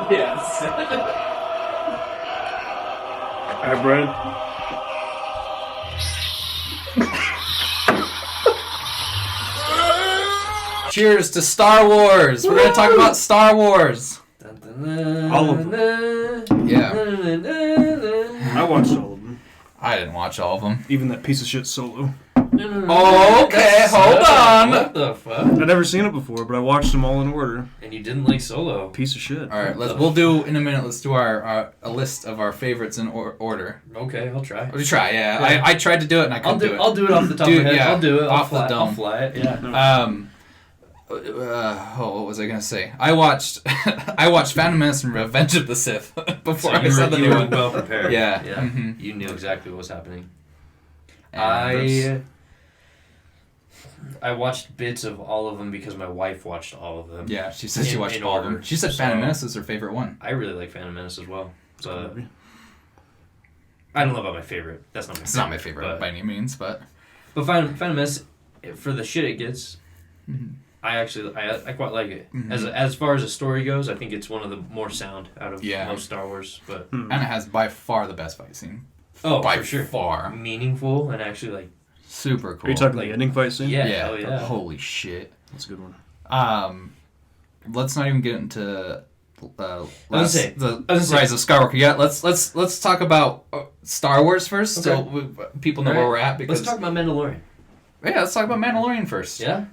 Yes. All right, Brian. Cheers to Star Wars. We're gonna talk about Star Wars. All of them. Yeah. I watched all of them. I didn't watch all of them. Even that piece of shit Solo. Okay, hold on. What the fuck? I'd never seen it before, but I watched them all in order. And you didn't like Solo? Piece of shit. All right, we'll do in a minute. Let's do our a list of our favorites in order. Okay, I'll try. We'll try. Yeah, I tried to do it and I couldn't do it. I'll do it off the top of my head. Yeah, I'll do it off the dome. I'll fly it. Yeah. What was I gonna say? I watched Phantom Menace and Revenge of the Sith before I saw the you new were one. well prepared. Yeah. Yeah. Mm-hmm. You knew exactly what was happening. And I watched bits of all of them because my wife watched all of them. yeah, she said she watched in all of them. order. She said So- Phantom Menace is her favorite one. I really like Phantom Menace as well. But Maybe. I don't know about my favorite. That's not my It's favorite. not my favorite by any means, but But Phantom Menace, for the shit it gets, Mhm. I quite like it. Mhm. As far as the story goes, I think it's one of the more sound out of Yeah. most Star Wars. But and it has by far the best fight scene. by For sure, far. meaningful and actually like Super cool. Are you talking Like- the ending fight scene? yeah, Yeah. hell yeah. Holy shit. That's a good one. Let's not even get into gonna say- the I was gonna Rise of Skywalker yet. Let's talk about Star Wars first, Okay. so people know where we're at. Because Let's talk about Mandalorian. yeah, let's talk about Mandalorian first. Yeah.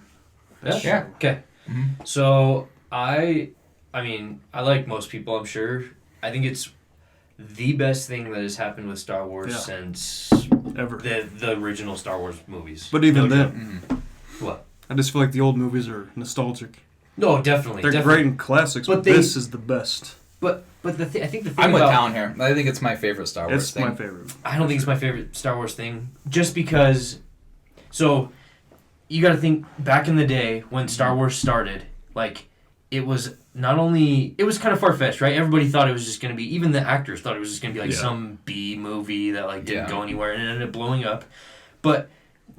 Yeah. Okay. Mhm. So I mean, I like most people. I'm sure. I think it's the best thing that has happened with Star Wars Yeah. since Ever. the original Star Wars movies. But even No then, joke. Mhm. What? I just feel like the old movies are nostalgic. No, definitely. They're definitely. great in classics, But but they- this is the best. But I think the thing I'm with about Talon here. I think it's my favorite Star Wars It's thing. my favorite. I don't think it's my favorite Star Wars thing, just because. So, you got to think back in the day when Star Wars started, like it was not only it was kind of far fetched, right? Everybody thought it was just going to be. Even the actors thought it was just going to be like Yeah. some B movie that like didn't Yeah. go anywhere, and it ended up blowing up. But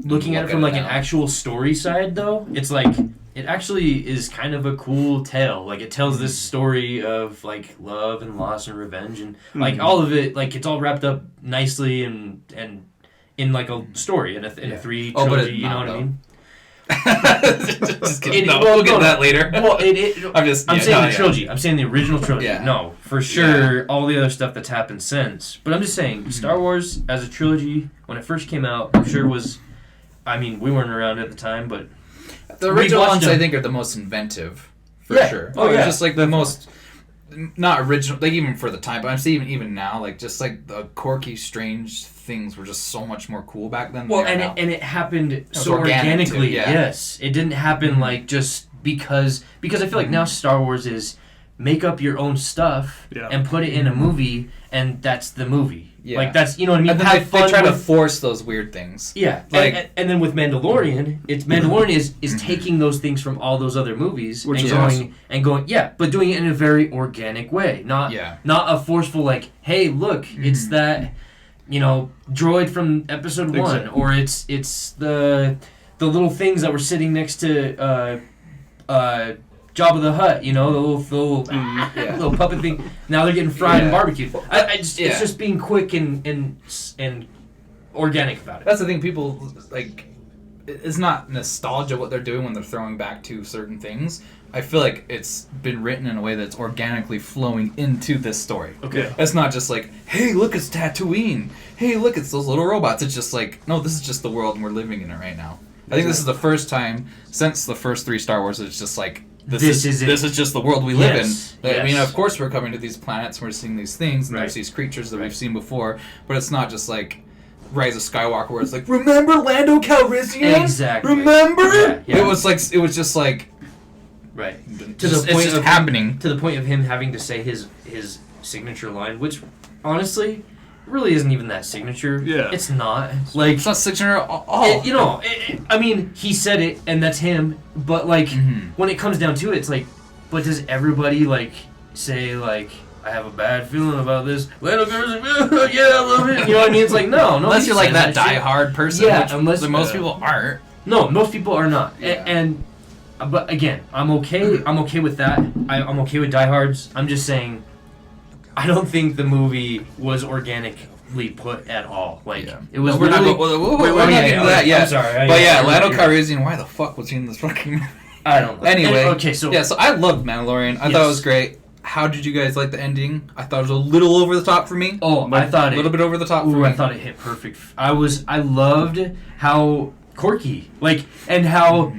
looking at it Look from at like it an now. actual story side, though, it's like. It actually is kind of a cool tale. Like it tells this story of like love and loss and revenge and like Mhm. all of it. Like it's all wrapped up nicely and in like a story in a Yeah. three Oh, but trilogy. it's You know not, what I though. mean? Just kidding. It- No, well, we'll get no, to that later. Well, I'm saying the trilogy. I'm saying the original trilogy. Yeah. No, for sure. All the other stuff that's happened since. But I'm just saying, Star Wars as a trilogy when it first came out, I'm sure was. I mean, we weren't around at the time, but The We original watched ones, them. I think, are the most inventive, for Yeah. sure. Oh, They're yeah. just like the most, not original, like even for the time, but I'm saying even now, like just like the quirky, strange things were just so much more cool back then. well, than and they it, are now. and it happened was so organic, too, organically. yeah. Yes, it didn't happen like just because I feel like now Star Wars is make up your own stuff Yeah. and put it in a movie, and that's the movie. Yeah. Like that's you know what I mean. And then Have they fun try to with- force those weird things. Yeah, Like- and then with Mandalorian, is taking those things from all those other movies Which and is going awesome. and going but doing it in a very organic way, not Yeah. not a forceful like, hey, look, it's that droid from episode one, Exactly. or it's the little things that were sitting next to Jabba the Hutt, the little Yeah. little puppet thing. Now they're getting fried and Yeah. barbecued. It's Yeah. just being quick and organic about it. That's the thing. People like, it's not nostalgia what they're doing when they're throwing back to certain things. I feel like it's been written in a way that's organically flowing into this story. Okay. It's not just like, hey, look, it's Tatooine. Hey, look, it's those little robots. It's just like, no, this is just the world and we're living in it right now. I think this is the first time since the first three Star Wars it's just like, this is just the world we live Yes, in. I mean, yes. of course we're coming to these planets, we're seeing these things, and Right. there's these creatures that Right. we've seen before, but it's not just like Rise of Skywalker where it's like, remember Lando Calrissian? Exactly. Remember? Yeah, yeah. It was just like Right. it's just happening. To the point of him having to say his signature line, which honestly really isn't even that signature. Yeah. It's not. Like It's not signature at all. I mean, he said it and that's him, but like Mhm. when it comes down to it, it's like, but does everybody like say like, I have a bad feeling about this. Lando Calrissian, yeah, I love it. You know what I mean? It's like no, Unless you're like that shit. die-hard person, Yeah, which unless- most Yeah. people aren't. No, most people are not. Yeah. And But again, I'm okay. I'm okay with that. I'm okay with Die Hards. I'm just saying, I don't think the movie was organically put at all. Like it was. No, we're not literally- not getting into that yet. I'm sorry. But yeah, Lando Calrissian. Why the fuck was he in this fucking movie? I don't know. Anyway, okay, so yeah, so I loved Mandalorian. I thought it was great. How did you guys like the ending? I thought it was a little over the top for me. Oh, I thought a little bit over the top for Ooh, me. I thought it hit perfect. I loved how quirky, and how,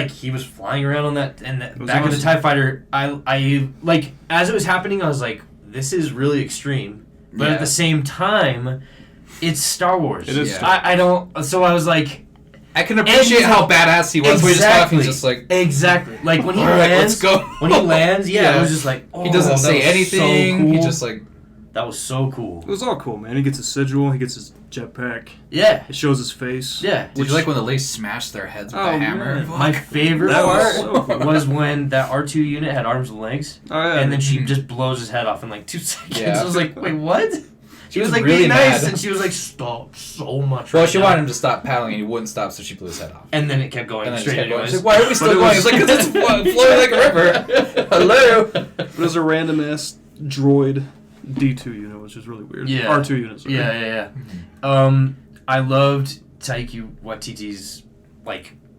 he was flying around on that and that back of the TIE fighter. I like as it was happening. I was like, this is really extreme, but at the same time, it's Star Wars. It is. Yeah. I don't. So I was like, I can appreciate how badass he was. Exactly. We're just like exactly. Like when he all right, lands. let's go. When he lands, it was just like, he doesn't that say was anything. So cool. He just like that was so cool. It was all cool, man. He gets his sigil. He gets his jetpack. Yeah. It shows his face. Yeah. Did you like when the Lace smashed their heads with the hammer? man. My favorite That was part so cool. was when that R2 unit had arms and legs, Oh, yeah. and then she just blows his head off in like 2 seconds. Yeah. I was like, wait, what? She was like really being nice, mad. and she was like, stop so much. Well, right she now. wanted him to stop paddling, and he wouldn't stop, so she blew his head off. And then it kept going And then straight just kept going. anyways. She's like, why are we still But it going? was- He's like, because it's flowing like a river. Hello. It was a random ass droid D2 unit, which is really weird. Yeah. R2 unit. Sorry. Yeah. I loved Taika Waititi's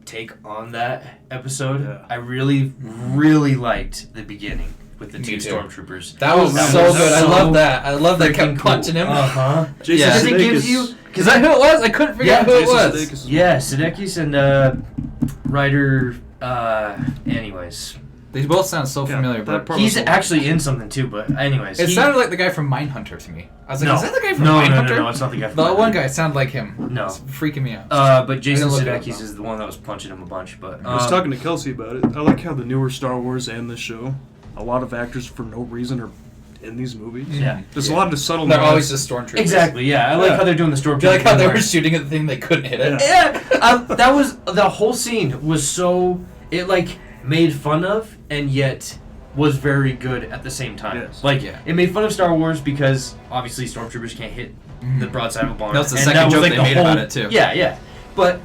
take on that episode. Yeah. I really, really liked the beginning with the Me 2 too. stormtroopers. That was That so was good. I so love that. I love that. Kept freaking punching him. Jason Yeah. Because it gives Sudeikis- you. Is that who it was? I couldn't figure Yeah, out who it Jason was. Sudeikis is- Yeah, Sudeikis and writer. Anyways, They both sound so Yeah, familiar, that but part- he's was so actually in something too. But anyways, it he, sounded like the guy from Mindhunter to me. I was like, no, is that the guy from no, Mindhunter? no, it's not the guy from The Mindhunter. one guy sounded like him. No. It's freaking me out. But Jason look it up, Sudeikis though. is the one that was punching him a bunch. But I was talking to Kelsey about it. I like how the newer Star Wars and this show, a lot of actors for no reason are in these movies. Yeah. There's a lot of subtle. They're nods. always just stormtroopers. Exactly. Yeah, I like Yeah. how they're doing the stormtrooper. Do you like how they thing were where- shooting at the thing, they couldn't hit it? Yeah, that was the whole scene was so it made fun of and yet was very good at the same time. Yes. Yeah. It made fun of Star Wars because obviously stormtroopers can't hit the broadside of a bomber. That was the And second was, joke like, they the made whole- about it, too. Yeah, but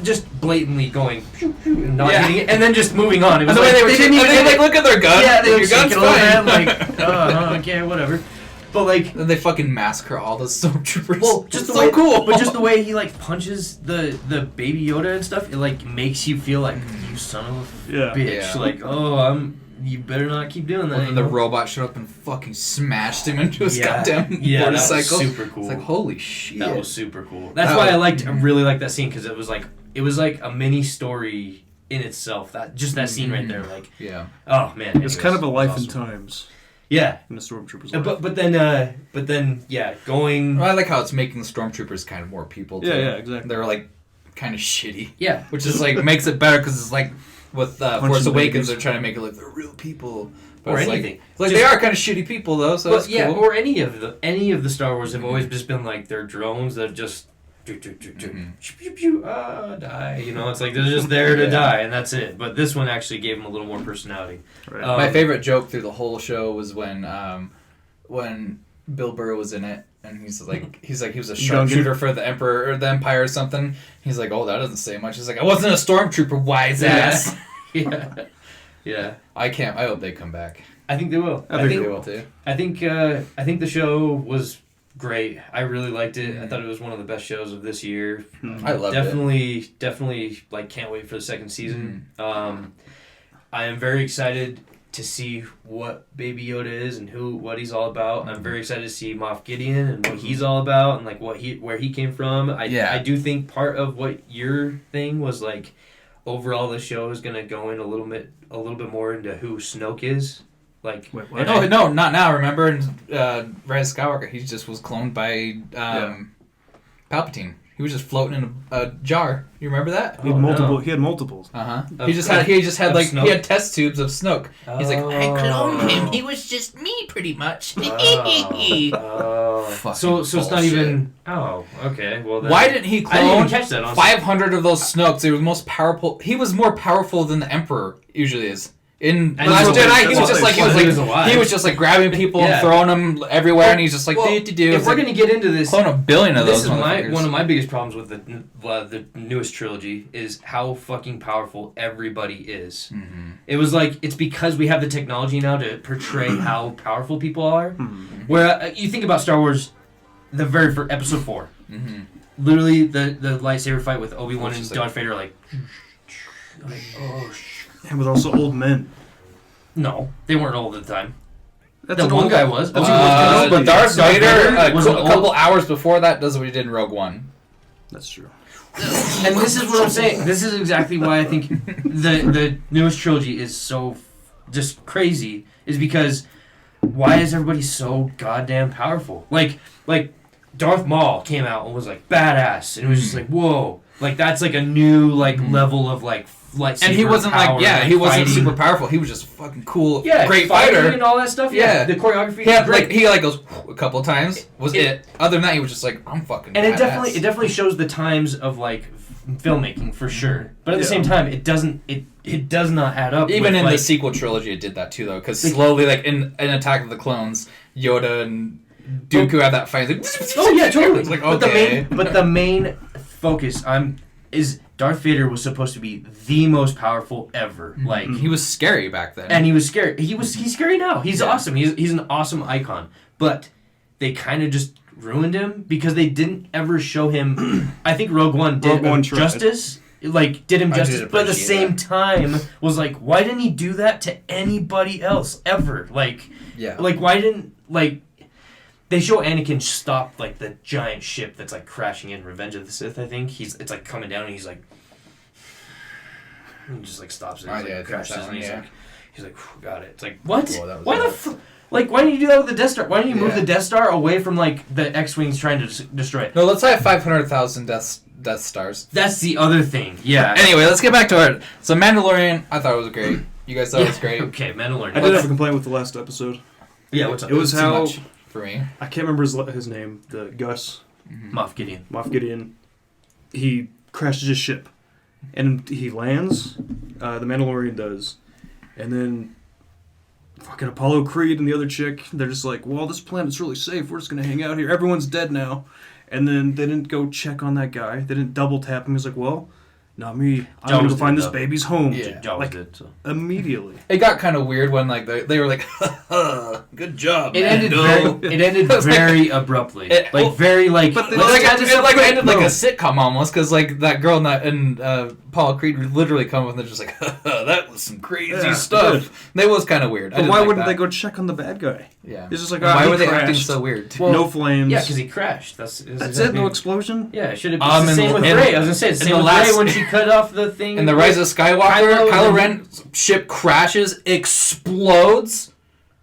just blatantly going pew, pew, and not Yeah. hitting it, and then just moving on. It was And the way like, they were didn't shooting, even they look at their gun. yeah, they Your were gun's shaking a little fine. bit, okay, whatever. But Then they fucking massacre all the stormtroopers. well, just It's the so way, cool. But just the way he punches the baby Yoda and stuff, it makes you feel like you son of a Yeah. bitch. Yeah. You better not keep doing that. And then the you know? robot showed up and fucking smashed him into his Yeah. goddamn Yeah, that was motorcycle. super cool. It's like, holy shit. That was super cool. That's That why was- I really liked that scene because it was like a mini story in itself. That scene right there, Yeah. oh man, It's kind of a life awesome. in times Yeah, in the Stormtroopers. Life. but then yeah, going Well, I like how it's making the stormtroopers kind of more people, too. Yeah, exactly. They're, kind of shitty. yeah, Which is, makes it better because it's with Force Awakens, babies. they're trying to make it like they're real people. But Or it's anything. They Just- are kind of shitty people, though, so but that's yeah, cool. or any of the Star Wars have always just been they're drones that just die. It's like they're just there to Yeah. die and that's it. But this one actually gave them a little more personality. Right. My favorite joke through the whole show was when Bill Burr was in it, and he was a sharpshooter for the Emperor or the Empire or something. He's like, oh, that doesn't say much. He's like, I wasn't a stormtrooper, wise ass. Yeah. I hope they come back. I think they will. I I think think they they will too. I think the show was great. I really liked it. I thought it was one of the best shows of this year. I loved it. Definitely can't wait for the second season. I am very excited to see what Baby Yoda is and what he's all about. I'm very excited to see Moff Gideon and what he's all about and where he came from. I do think part of what your thing was overall the show is gonna go in a little bit more into who Snoke is. Wait, what? No, not now. Remember in Rise of Skywalker, he just was cloned by Palpatine. He was just floating in a jar. You remember that? He had Oh, multiple. no. He had multiples. He just had Snoke? he had test tubes of Snoke. He's like, I cloned him. He was just me, pretty much. Oh. So it's not bullshit. even. Oh, okay. Well, then, Why didn't he I didn't even clone catch that. 500 of those Snokes? He was most powerful. He was more powerful than the Emperor usually is In And Last that's Jedi, alive. he was just like grabbing people and throwing them everywhere, and he's just like, if we're gonna get into this, clone a billion of those. This is one of my biggest problems with the newest trilogy is how fucking powerful everybody is. Mm-hmm. It was like it's because we have the technology now to portray how powerful people are. Where you think about Star Wars, the very first episode 4, literally the lightsaber fight with Obi-Wan and Darth Vader, like And with also old men. No, they weren't old at the time. That's the one guy was. But Darth Vader, was a couple hours before that, does what he did in Rogue One. That's true. And this is what I'm saying. This is exactly why I think the newest trilogy is so just crazy. Is because why is everybody so goddamn powerful? Like Darth Maul came out and was like badass, and it was just like whoa, like that's like a new level of like lightsaber. And he wasn't power, he wasn't fighting. super powerful. He was just fucking cool, Yeah, great fighting fighter and all that stuff. Yeah, the choreography. He had, great. he goes a couple of times. Other than that, he was just like, I'm fucking. And badass. it definitely shows the times of like filmmaking for sure. But at the same time, it does not add up. Even with, in like, the sequel trilogy, it did that too, though. Because slowly, like in Attack of the Clones, Yoda and Dooku had that fight. Like, oh yeah, totally. Like, okay. But the main focus is Darth Vader was supposed to be the most powerful ever. Like he was scary back then, and he was scary. He's scary now. He's awesome. He's an awesome icon. But they kind of just ruined him because they didn't ever show him. I think Rogue One did justice. Like did him justice, but at the same time was like, why didn't he do that to anybody else ever? Like, like why didn't like. They show Anakin stop like the giant ship that's like crashing in Revenge of the Sith. I think it's like coming down and he's like, he just like stops it. Crashes and he's like, got it. It's like what? Why the like why didn't you do that with the Death Star? Why didn't you move the Death Star away from like the X-wings trying to destroy it? No, let's have 500,000 Death Stars. That's the other thing. Yeah. Anyway, let's get back to it. So Mandalorian, I thought it was great. You guys thought it was great. Okay, Mandalorian. I did have a complaint with the last episode. Yeah, what's up? It was how. For me, I can't remember his name. The Gus. Moff Gideon. Moff Gideon. He crashes his ship, and he lands. The Mandalorian does, and then fucking Apollo Creed and the other chick. They're just like, "Well, this planet's really safe. We're just gonna hang out here. Everyone's dead now." And then they didn't go check on that guy. They didn't double tap him. He's like, "Well, not me. I'm gonna go find this baby's home." Yeah, Jawas did. So. Immediately. It got kind of weird when like they were like, "Good job." It ended very abruptly. Very like. But it ended like a sitcom almost because like that girl and Paul Creed literally come up and they're just like, "That was some crazy stuff." That was kind of weird. But why wouldn't they go check on the bad guy? Yeah, it's just like why were they crashed. acting so weird? Well, no flames. Yeah, because he crashed. That's exactly it. No explosion. Yeah, it should have been the same with Rey. I was gonna say it's the same with Rey when she cut off the thing. In the Rise of Skywalker, Kylo Ren's ship crashes, explodes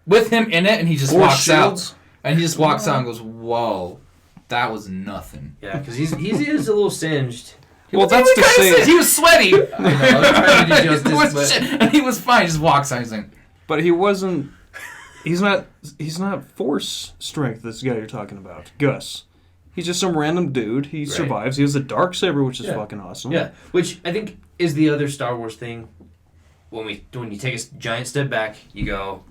with him in it, and he just walks out. And he just walks out and goes, "Whoa, that was nothing." Yeah, because he is a little singed. Well, that's to say he was sweaty. I know, and he was fine. He just walks out. He's like, but he wasn't. He's not force strength. This guy you're talking about, Gus. He's just some random dude. He survives. He has a darksaber, which is fucking awesome. Yeah, which I think is the other Star Wars thing. When you take a giant step back, you go,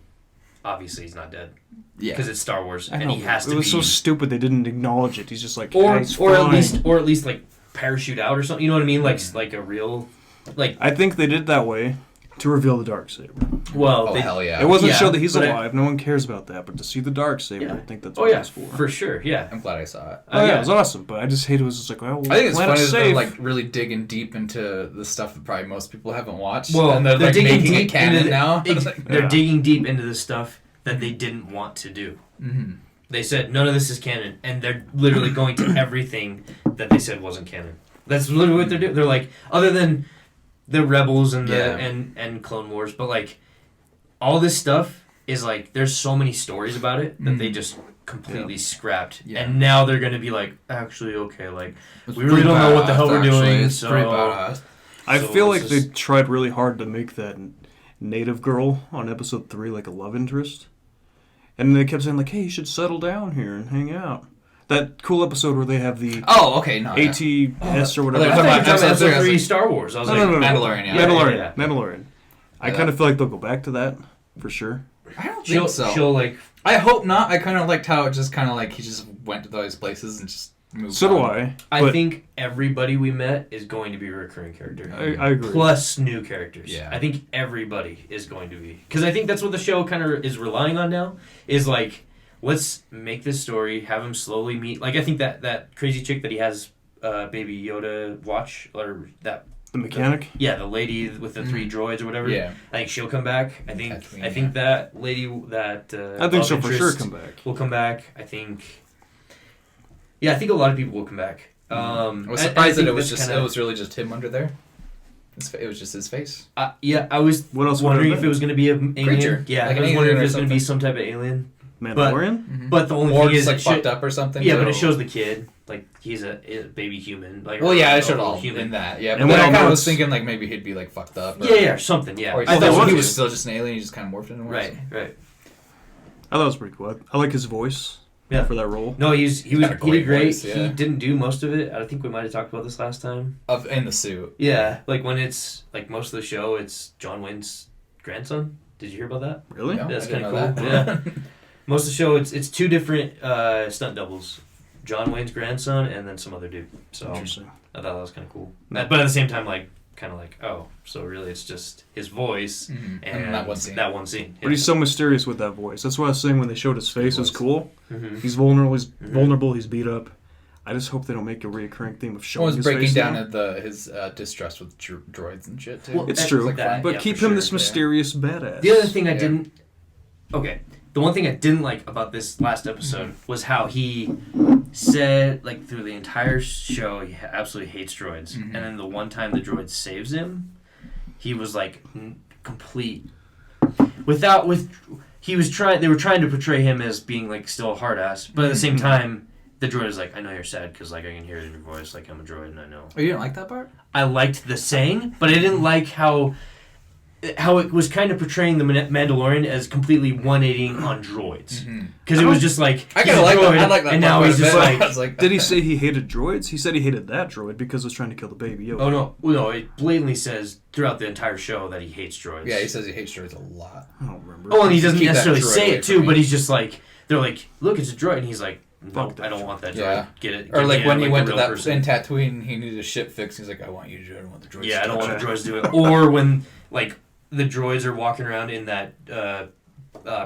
obviously he's not dead. Yeah, because it's Star Wars, and he has to be. It was so stupid they didn't acknowledge it. He's just like, or at least like parachute out or something. You know what I mean? Like a real, like. I think they did that way to reveal the darksaber. Well, hell yeah! It wasn't show that he's alive. No one cares about that. But to see the darksaber, I think that's what it's for sure. Yeah, I'm glad I saw it. Yeah, it was awesome. But I just hate it was just like, well, I think it's funny that they're like really digging deep into the stuff that probably most people haven't watched. Well, and they're like digging making deep it canon now. They're digging deep into the stuff that they didn't want to do. Mm-hmm. They said none of this is canon, and they're literally going to everything that they said wasn't canon. That's literally what they're doing. They're like, other than the Rebels and and Clone Wars, but like all this stuff is like there's so many stories about it that they just completely scrapped, and now they're gonna be like, actually, okay, like we really don't know what the hell we're doing. So I feel like they tried really hard to make that native girl on episode 3 like a love interest, and they kept saying like, hey, you should settle down here and hang out. That cool episode where they have the ATS or whatever. I thought you were talking about episode 3 Star Wars. I was Mandalorian. Mandalorian. I kind of feel like they'll go back to that for sure. I don't think so. She'll like. I hope not. I kind of liked how it just kind of like he just went to those places and just moved. So on. do I. I think everybody we met is going to be a recurring character. I agree. Plus new characters. Yeah. I think everybody is going to be, because I think that's what the show kind of is relying on now. Is like, let's make this story, have him slowly meet. Like I think that crazy chick that he has, Baby Yoda watch or that. The mechanic? The lady with the 3 droids or whatever. Yeah. I think she'll come back. I think Tatooine, that lady that I think she'll for sure come back. will come back. I think a lot of people will come back. I was surprised that it was really just him under there. It was just his face. I was What else wondering if it was going to be an alien. Creature. Yeah, Like I was an wondering alien if it or was going to be something. some type of alien. Mandalorian? But the only Or thing just is, like it fucked up or something. Yeah, but it shows the kid. Like, he's a baby human. Like, Well, yeah, or it showed a all human. in that. Yeah, but And then we I all kind know of was it's- thinking like maybe he'd be like fucked up. Or, Something, yeah. Or I thought he it was still just an alien. He just kind of morphed into one. Right. I thought it was pretty cool. I like his voice for that role. No, he got a did great great. voice, yeah. He didn't do most of it. I think we might have talked about this last time. In the suit. Yeah, like when it's like most of the show, it's John Wayne's grandson. Did you hear about that? Really? No, That's I didn't kind of know cool. that. Yeah. Most of the show, it's 2 different stunt doubles. John Wayne's grandson and then some other dude. So Interesting. I thought that was kind of cool. But at the same time, kind of like, oh, so really it's just his voice and that one scene. Yeah. But he's so mysterious with that voice. That's what I was saying when they showed his face. It was cool. Mm-hmm. He's vulnerable. Vulnerable. He's beat up. I just hope they don't make a reoccurring theme of showing Well, his breaking face down now. his distrust with droids and shit too. Well, It's that- true, like that, but yeah, keep for him sure, this mysterious badass. The other thing I Yeah. didn't... Okay. The one thing I didn't like about this last episode was how he said, like, through the entire show, he absolutely hates droids. And then the one time the droid saves him, he was, like, complete... He was trying... They were trying to portray him as being, like, still a hard-ass. But at the same time, the droid is like, I know you're sad because, like, I can hear it in your voice. Like, I'm a droid and I know. Oh, you didn't like that part? I liked the saying, but I didn't like how it was kind of portraying the Mandalorian as completely 180ing on droids. Because it was just like, I he's kind a of like that. droid, I like that. and part now he's quite a just bit. like, I was like, Did he say he hated droids? He said he hated that droid because it was trying to kill the baby Yoda. oh no, it blatantly says throughout the entire show that he hates droids. Yeah, he says he hates droids a lot. I don't remember. Oh, and he doesn't Keep that necessarily droid say away it from too, me. but he's just like, they're like, look, it's a droid, and he's like, no, Fuck that I don't want that droid. Yeah. Get it. Or give like me when it, he went the to real that person. in Tatooine, he needed a ship fixed. He's like, I want you to do it. I don't want the droids. Yeah, to I don't touch want it. the droids to do it. Or when like the droids are walking around in that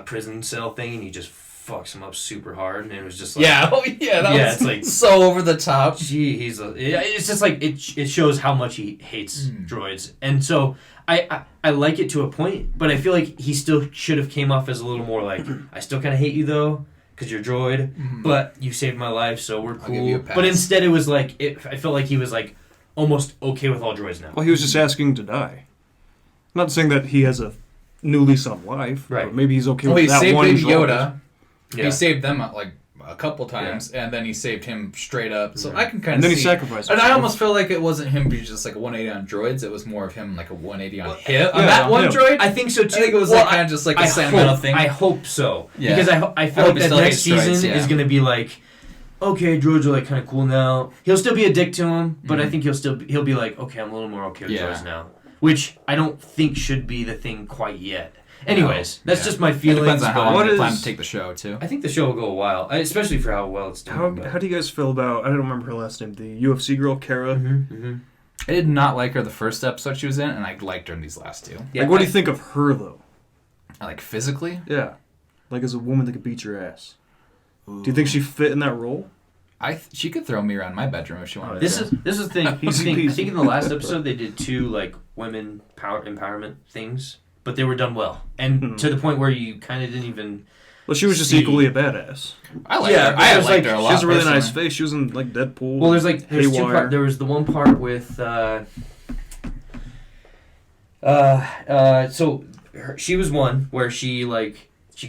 prison cell thing, and he just fucks them up super hard, and it was just like, Yeah, oh yeah, that was it's like so over the top. gee, it's just like it shows how much he hates droids, and so I like it to a point, but I feel like he still should have came off as a little more like, I still kind of hate you though, because you're a droid, but you saved my life, so we're I'll give you a cool. pass. But instead, it was like I felt like he was like almost okay with all droids now. Well, he was just asking to die. I'm not saying that he has a new lease on life. Right. But maybe he's okay Well, with he that saved one Baby droid. Yoda. Yeah. He saved them like a couple times, and then he saved him straight up. So I can kind of And then see. he sacrificed And I himself. almost feel like it wasn't him being just like a 180 on droids. It was more of him like a 180 on him. On yeah, that one yeah. droid, I think so too. I think it was like kind of just like a sentimental thing. I hope so. Yeah. Because I feel hope like he that still next hates droids, season yeah. is going to be like, okay, droids are like kind of cool now. He'll still be a dick to him, but I think he'll be like, okay, I'm a little more okay with Yeah. droids now. Which I don't think should be the thing quite yet. Anyways, that's just my It feelings. depends on how but long they What plan is- to take the show too. I think the show will go a while, especially for how well it's doing. How do you guys feel about, I don't remember her last name, the UFC girl, Kara? I did not like her the first episode she was in, and I liked her in these last two. Yeah, Like, what do you think of her, though? Like physically, Yeah. Like, as a woman that could beat your ass. Do you think she fit in that role? she could throw me around my bedroom if she wanted. This to. is the thing. Easy I peasy. think in the last episode they did 2 like women power empowerment things, but they were done well, and to the point where you kind of didn't even. Well, she was just See. equally a badass. I like Yeah, her. but I there's, liked like, her a lot. She has a really nice personally. face. She was in, like, Deadpool. Well, there's 2 Haywire. parts. There was the one part with she was one where she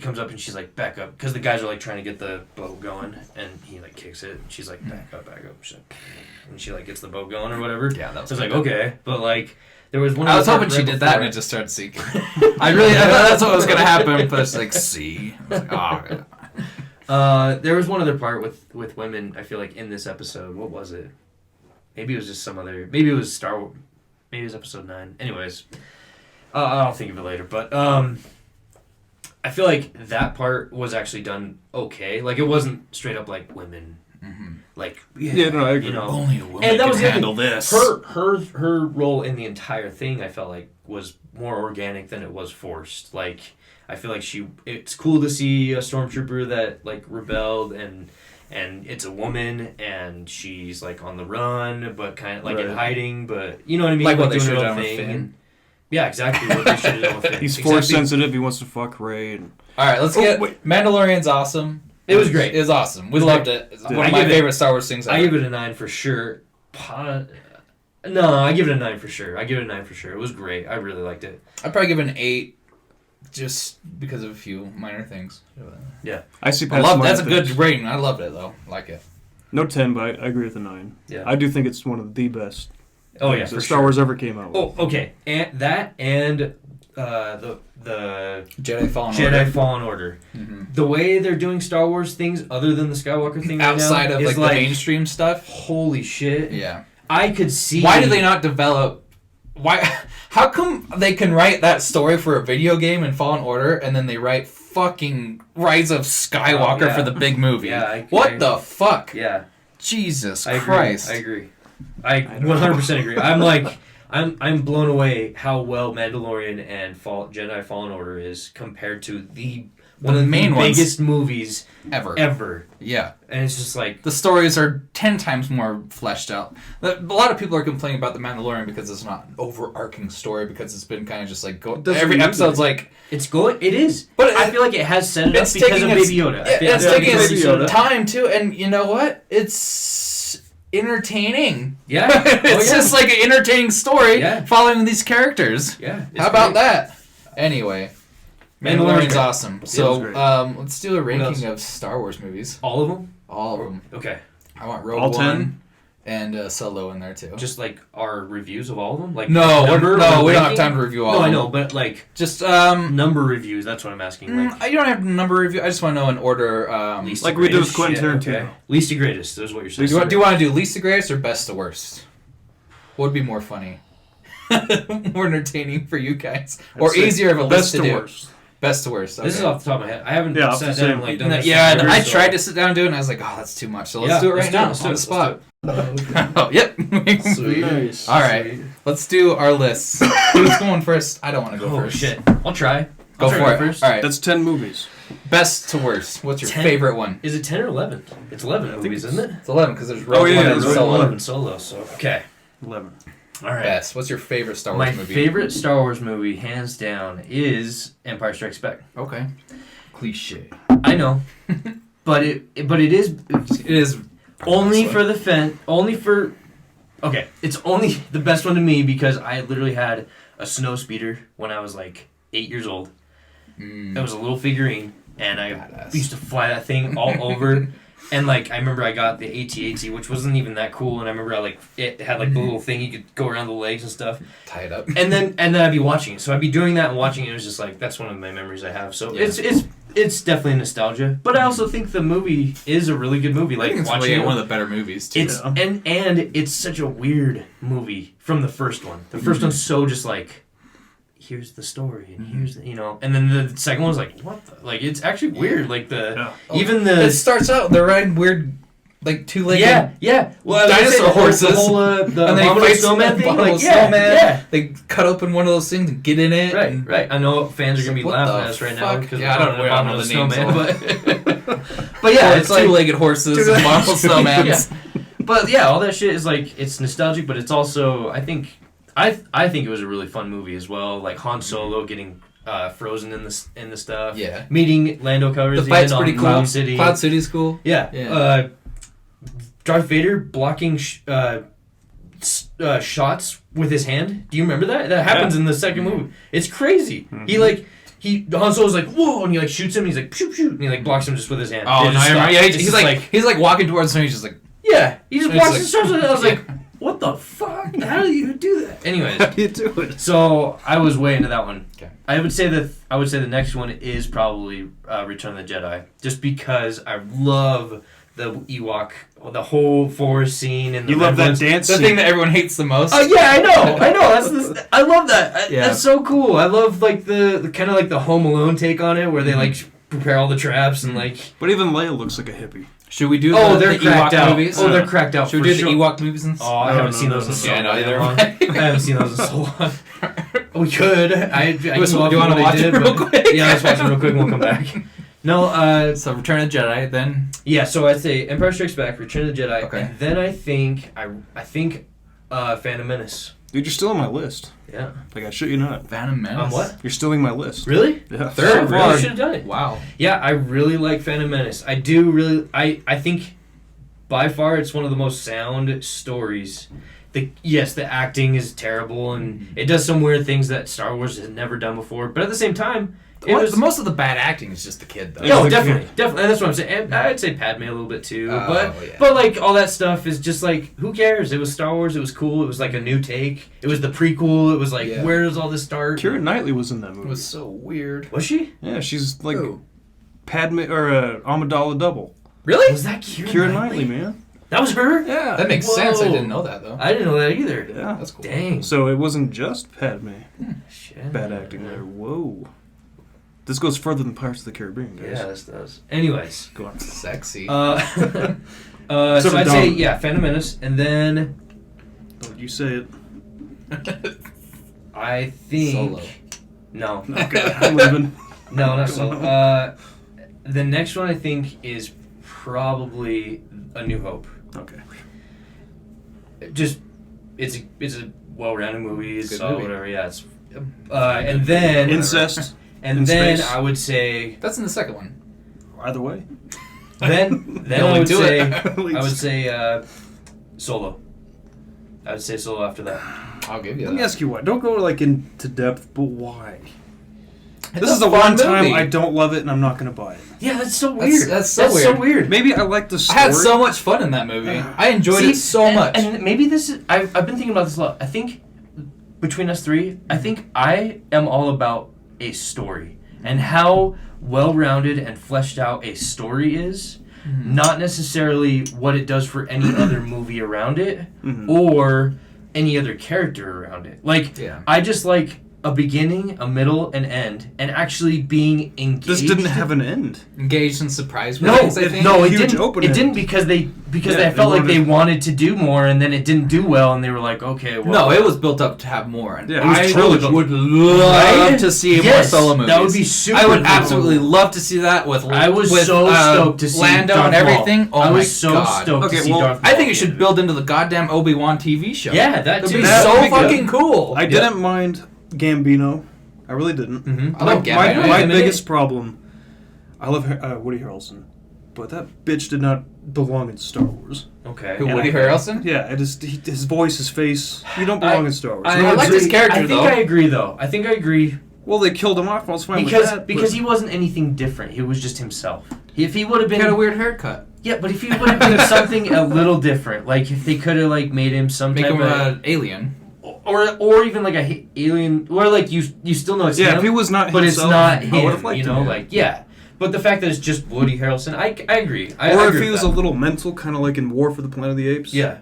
comes up and she's like, back up, because the guys are like trying to get the boat going, and he like kicks it, and she's like, back up. She's like, and she like gets the boat going or whatever. Yeah, that was. So it's like, good. okay, but like there was one. I was other hoping part she right did that and before it just started sinking. I thought that's what was gonna happen, but it's like, see. I was like, oh, God. There was one other part with women, I feel like, in this episode. What was it? Maybe it was just some other. Maybe it was Star Wars. Maybe it was episode 9. Anyways, I'll think of it later. But I feel like that part was actually done okay. Like, it wasn't straight up like women. Mm-hmm. Like, Yeah, no, I agree. you know. Only a woman And that can was the handle thing. this. Her role in the entire thing, I felt like, was more organic than it was forced. Like, I feel like it's cool to see a stormtrooper that like rebelled and it's a woman and she's like on the run but kind of like in hiding, but you know what I mean, Like what they doing should her have own done with thing. Finn. Yeah, exactly what they should have done with Finn. He's force sensitive. He wants to fuck Rey. And... All right, let's get Mandalorian's awesome. It was great. It was awesome. We loved it. It's one of my favorite Star Wars things ever. I give it a 9 for sure. No, I give it a 9 for sure. It was great. I really liked it. I'd probably give it an 8, just because of a few minor things. Yeah, I see. I love that's a good rating. I loved it though. Like it. No 10, but I agree with the 9. Yeah, I do think it's one of the best. Oh yeah, that Star Wars ever came out with. Oh, okay, and that and the Jedi Fallen Order. Mm-hmm. The way they're doing Star Wars things, other than the Skywalker thing, outside right now, of is like the mainstream stuff. Holy shit! Yeah, I could see. Why do they not develop? Why? How come they can write that story for a video game in Fallen Order, and then they write fucking Rise of Skywalker for the big movie? Yeah, what the fuck? Yeah, Jesus I Christ! Agree. I 100% agree. I'm like, I'm blown away how well Mandalorian and Jedi Fallen Order is compared to one of the main biggest movies ever. Yeah. And it's just like... The stories are 10 times more fleshed out. A lot of people are complaining about The Mandalorian because it's not an overarching story, because it's been kind of just like... every episode's like... It is. But I feel like it has set it up because of Baby Yoda. It's taking its time, too, and you know what? It's entertaining. Yeah. It's just like an entertaining story following these characters. Yeah. How about that? Anyway... Mandalorian's awesome. So, let's do a ranking of Star Wars movies. All of them? All of them. Okay. I want Rogue One and Solo in there too. Just like our reviews of all of them? Like we don't have time to review all of them. No, I know, but like just number reviews. That's what I'm asking. Like, you don't have to number review. I just want to know in order. Least like we did with Quentin Tarantino. Okay. Least to greatest. That's what you're saying. Do you want to do least to greatest or best to worst? What would be more funny, more entertaining for you guys, or easier of a list to do? Worst. Best to worst. Okay. This is off the top of my head. I haven't sat down and like done this. Yeah, I tried to sit down and do it, and I was like, oh, that's too much. So let's do it right now on the spot. Oh, yep. Sweet. Nice. All right. Let's do our lists. Who's going first? I don't want to go first. Shit. I'll try. Go for it. First. All right. That's 10 movies. Best to worst. What's your favorite one? Is it 10 or 11? It's 11 movies, isn't it? It's 11 because there's Rogue One and Solo. 11 Solo. So okay. 11. All right. Best. What's your favorite Star Wars movie? My favorite Star Wars movie, hands down, is Empire Strikes Back. Okay. Cliche. I know, but it is only for the fan. Only for. Okay, it's only the best one to me because I literally had a snow speeder when I was like 8 years old. It was a little figurine, and I used to fly that thing all over. And like I remember I got the AT-AT, which wasn't even that cool, and I remember it had like the little thing you could go around the legs and stuff. Tie it up. And then I'd be watching it. So I'd be doing that and watching it. It was just like that's one of my memories I have. So it's definitely nostalgia. But I also think the movie is a really good movie. Like I think it's watching one of the better movies too. It's and it's such a weird movie from the first one. The first one's so just like here's the story and here's the, and then the second one's like what the, like it's actually weird like it starts out they're riding weird like two-legged well dinosaur horses the whole, the and they fight snowman thing like they cut open one of those things and get in it right I know fans are gonna be laughing at us right now because I don't know the names but yeah it's like two-legged horses and marble snowmans but yeah all that shit is like it's nostalgic but it's also I think it was a really fun movie as well. Like Han Solo getting frozen in the stuff. Yeah. Meeting Lando Calrissian. The fight's pretty cool. Cloud City. Cloud City's cool. Yeah. Darth Vader blocking shots with his hand. Do you remember that? That happens in the second movie. It's crazy. Mm-hmm. Han Solo's like whoa, and he like shoots him. And he's like shoot, and he like blocks him just with his hand. Oh, no, yeah. He's like walking towards him. He's just like he just walks and starts with it. I was like. What the fuck? How do you do that? Anyways, how do you do it? So I was way into that one. Okay. I would say the next one is probably Return of the Jedi, just because I love the Ewok, the whole forest scene, and You love that dance The scene. thing that everyone hates the most. Oh yeah, I know. I love that. Yeah. That's so cool. I love like the kind of like the Home Alone take on it, where they like prepare all the traps and like. But even Leia looks like a hippie. Should we do They're the cracked Ewok out. movies? They're cracked out. Should we do for the sure. Ewok movies? And Oh, I haven't seen those in so long. I haven't seen those in so long. We could. I do you want to watch it real quick? Yeah, let's watch it real quick and we'll come back. No, So Return of the Jedi, then. yeah. So I'd say Empire Strikes Back, Return of the Jedi, Okay. and then I think Phantom Menace. Dude, you're still on my list. Yeah. Like, I shit you not. Phantom Menace. On what? You're still in my list. Really? Yeah. Third, Really really? should have done it. Wow. Yeah, I really like Phantom Menace. I do really. I think by far it's one of the most sound stories. The acting is terrible and it does some weird things that Star Wars has never done before. But at the same time, Most of the bad acting is just the kid, though. No, definitely. And that's what I'm saying. And I'd say Padme a little bit too, but like all that stuff is just like, who cares? It was Star Wars. It was cool. It was like a new take. It was the prequel. It was like, where does all this start? Keira Knightley was in that movie. It was so weird. Was she? Yeah, she's like Who? Padme or Amidala double. Really? Was that Keira Knightley, man. That was her? Yeah. That makes Whoa. sense. I didn't know that, though. I didn't know that either. Yeah. That's cool. Dang. So it wasn't just Padme. Shit. Bad acting there. Whoa. This goes further than Pirates of the Caribbean, guys. Yeah, this does. Anyways. Go on. Sexy. So for I'd say, Dom. Phantom Menace, and then Don't you say it. I think... Solo. No. Okay, I'm leaving. No, not Solo. The next one I think is probably A New Hope. Okay. Just, it's a well-rounded movie. It's Good solid, movie. whatever. Yeah, it's... and then... Incest. And in then space. I would say... That's in the second one. Either way. Then I only would do say... it. I would say Solo. I would say Solo after that. I'll give you Let that. me ask you why. Don't go like into depth, but why? It's This a is the fun one time movie. I don't love it and I'm not going to buy it. Yeah, that's so weird. That's so weird. Maybe I like the I story. had so much fun in that movie. I enjoyed See, it so much. And maybe this is... I've been thinking about this a lot. I think between us three, I think I am all about a story. And how well-rounded and fleshed out a story is. Not necessarily what it does for any other movie around it. Or any other character around it. Like, I just like a beginning, a middle, an end. And actually being engaged. This didn't have an end. Engaged in surprise No, ratings, I think. it Huge didn't. open It end. didn't because they Yeah, felt like they wanted- wanted to do more, and then it didn't do well, and they were like, okay, well. No, it was built up to have more. And Yeah, it was I trilogy. would love Right? to see more Yes, solo movies. that would be super I would cool. absolutely love to see that with I was with, so stoked to see Lando Darth and everything. Maul. Oh I my was so god. stoked Okay, to see well, Darth I Maul think it should again. build into the goddamn Obi-Wan TV show. Yeah, that That'd too. be That so would be good. fucking cool. I didn't mind Gambino. I really didn't. Mhm. I like My Gambino. my Yeah, biggest problem, I love Woody Harrelson, but that bitch did not belong in Star Wars. Okay. Who, Yeah. Woody Harrelson? Yeah, his voice, his face, you don't belong in Star Wars. I No, liked it's- his character, I think though. I agree, though. I think I agree Well, they killed him off. I was fine with that. because he wasn't anything different. He was just himself. If he would have He been had a weird haircut. yeah, but if he would have been something a little different, like if they could have like made him some Make type him of an alien. or even like a alien, or like you still know it's Yeah, him, if he was not but himself, it's not I would've him. liked You him, know, yeah. like yeah. But the fact that it's just Woody Harrelson, I agree. I or if agree he with was a that. little mental, kind of like in War for the Planet of the Apes. yeah.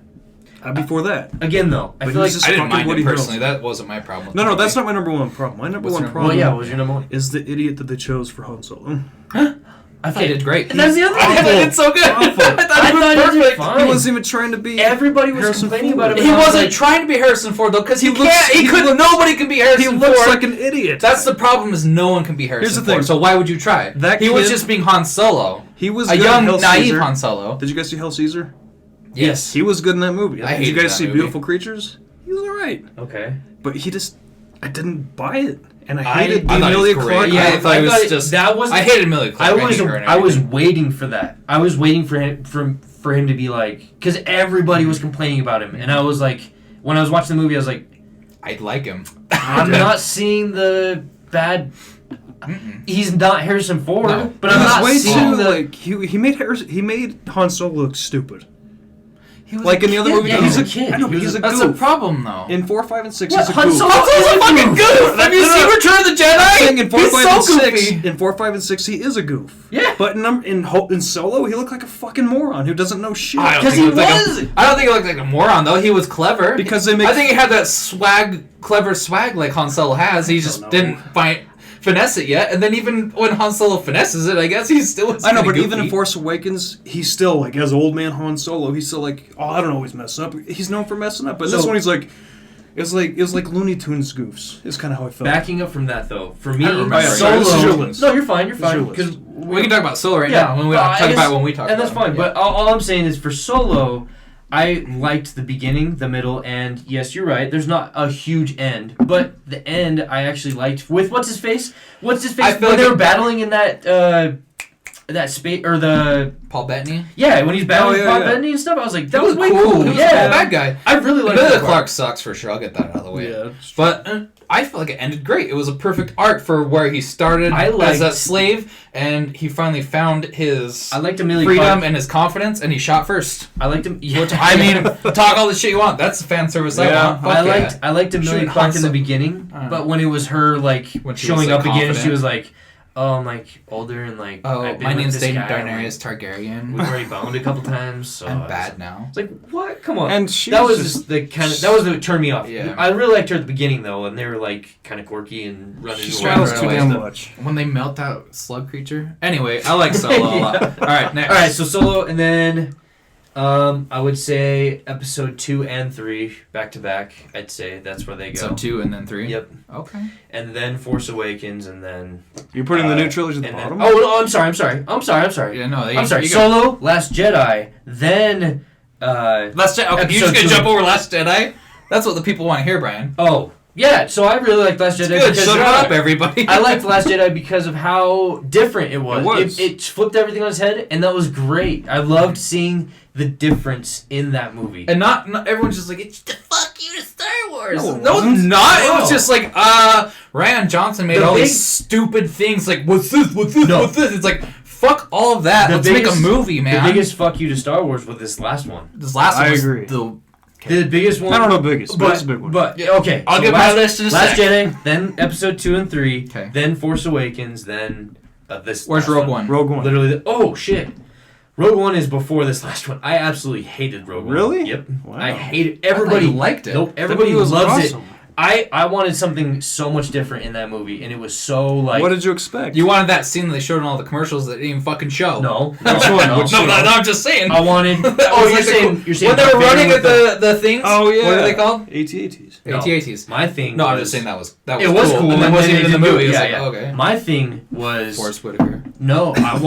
I'd be for that. Again, though, I But feel he's like just I didn't fucking mind Woody him personally. Harrelson. That wasn't my problem. With No, the no, that's movie. not my number one problem. My number What's one your- problem well, yeah. What was your number one? is the idiot that they chose for Han Solo. I thought he did great. And that's the other I thing. thought he did so good. Awful. I thought he I was thought he did perfect. fine. He wasn't even trying to be. Everybody was Harrison complaining Ford. about him. He and I was wasn't like, trying to be Harrison Ford though, because he looks- can't. He he could. looks- Nobody can be Harrison He Ford. looks like an idiot. That's the problem. Is no one can be Harrison Here's the Ford. thing. So why would you try? That he was kid- just being Han Solo, He was a good young, in Hell naive Caesar. Han Solo. Did you guys see Hell Caesar? Yes. He was good in that movie. I Did you hated guys that see movie. Beautiful Creatures? He was alright. okay. But he just, I didn't buy it. And I I hated thought he was Emilia great. Clarke. Yeah, I thought he was just. that was. I hated Emilia Clarke. I was. hated her and I was everything. waiting for that. I was waiting for him to be like, because everybody was complaining about him, and I was like, when I was watching the movie, I was like, I'd like him. I'm not seeing the bad. He's not Harrison Ford, No. but He I'm was not way seeing too, the. like, he made Han Solo look stupid. He was like in the other movie, Yeah, he's a kid. I know, but he's a That's goof. a problem, though. In 4, 5, and 6, What? he's a Han goof. Solo- Han Solo's a fucking goof! Have you seen Return of the Jedi? Saying in 4, He's 5, so and 6, goofy. in 4, 5, and 6, he is a goof. Yeah. But in Solo, he looked like a fucking moron who doesn't know shit. I don't 'Cause think he looked like was. I don't think he looked like a moron, though. He was clever. Because they make. I think he had that clever swag like Han Solo has. He just know. didn't finesse it yet. And then even when Han Solo finesses it, I guess he still was I know, kinda but even goofy. in Force Awakens, he's still like as old man Han Solo. He's still like, oh, I don't always mess up. He's known for messing up, but this So- one he's like, it was like Looney Tunes goofs. Is kind of how I felt. Backing up from that though, for me, I don't remember. Solo. This is your list. No, you're fine. You're This is your fine. Because list. We can talk about Solo right Yeah, now when we I talk guess- about it when we talk and about that's fine. it. But all I'm saying is for Solo, I liked the beginning, the middle, and yes, you're right. There's not a huge end, but the end I actually liked. With what's his face? I When feel they like were battling in that space or the Paul Bettany. when he's battling yeah, Bob yeah. Bettany and stuff, I was like, that He was way cool. cool. He was Yeah, a cool bad guy. I really liked Emilia that Clarke part. sucks for sure. I'll get that out of the way. Yeah. But I feel like it ended great. It was a perfect arc for where he started I as liked- a slave, and he finally found his I liked Emilia freedom Clarke. and his confidence, and he shot first. I liked him. Yeah. Which I mean, talk all the shit you want. That's the fan service I Yeah. want. Fuck I liked Emilia Shooting Clarke Han in the Solo- beginning, I don't but know. when it was her like When she showing was, like, up again, she confident. was like, "Oh, I'm like older and like Oh, I've been my with name's this David guy, and, Daenerys Targaryen. We've already boned a couple times, so I'm I bad was- now. It's like what? Come on. And she that was just just the kind of that was what turned me off. Yeah. I really liked her at the beginning though, and they were like kind of quirky and running she around. smiles right too away. damn much. When they melt that slug creature. Anyway, I like Solo a lot. All right, next. All right, so Solo, and then I would say episode 2 and 3 back to back. I'd say that's where they go. So 2 and then 3. Yep, Okay. and then Force Awakens, and then You're putting the new trilogy at the and then, bottom. oh no, I'm sorry. Yeah, no. I'm sorry. Solo, Last Jedi, then Last Jedi. Okay, you Episode just gonna 2. jump over Last Jedi? That's what the people want to hear, Brian. oh yeah. So I really liked Last Jedi. Good. because Shut up, everybody. I liked Last Jedi because of how different it was. It was. It flipped everything on its head, and that was great. I loved seeing the difference in that movie. And not everyone's just like, it's the fuck you to Star Wars. No, it No, it's wasn't. not. It was No. just like, Ryan Johnson made The all big- these stupid things like, what's this, what's this, No. what's this? It's like, fuck all of that. The Let's make biggest- a movie, man. The biggest fuck you to Star Wars was this last one. This last one I was agree. The biggest one. I don't know biggest, but it's a big one. But okay, I'll so give my list in a Last sec. Jedi, then Episode 2 and 3, Okay. then Force Awakens, then this. Where's last Rogue One? Rogue One. Literally, oh shit. Rogue One is before this last one. I absolutely hated Rogue One. Really? Yep. Wow. I hated Everybody liked it. Nope. That Everybody movie was loves awesome. it. I wanted something so much different in that movie, and it was so like. What did you expect? You wanted that scene that they showed in all the commercials that didn't even fucking show. No. Which one? No. Which No, one? no, I'm just saying. I wanted. That Oh, was you're like the saying cool- you're saying when they were Darth Vader running with at the things. Oh yeah. What are they called? AT-ATs. No. AT-ATs. My thing. No, I'm was, just saying that was cool. It was cool, and then and wasn't then even in the they didn't do movie. it. It's Yeah, like, yeah. okay. My thing was Forrest Whitaker. no. I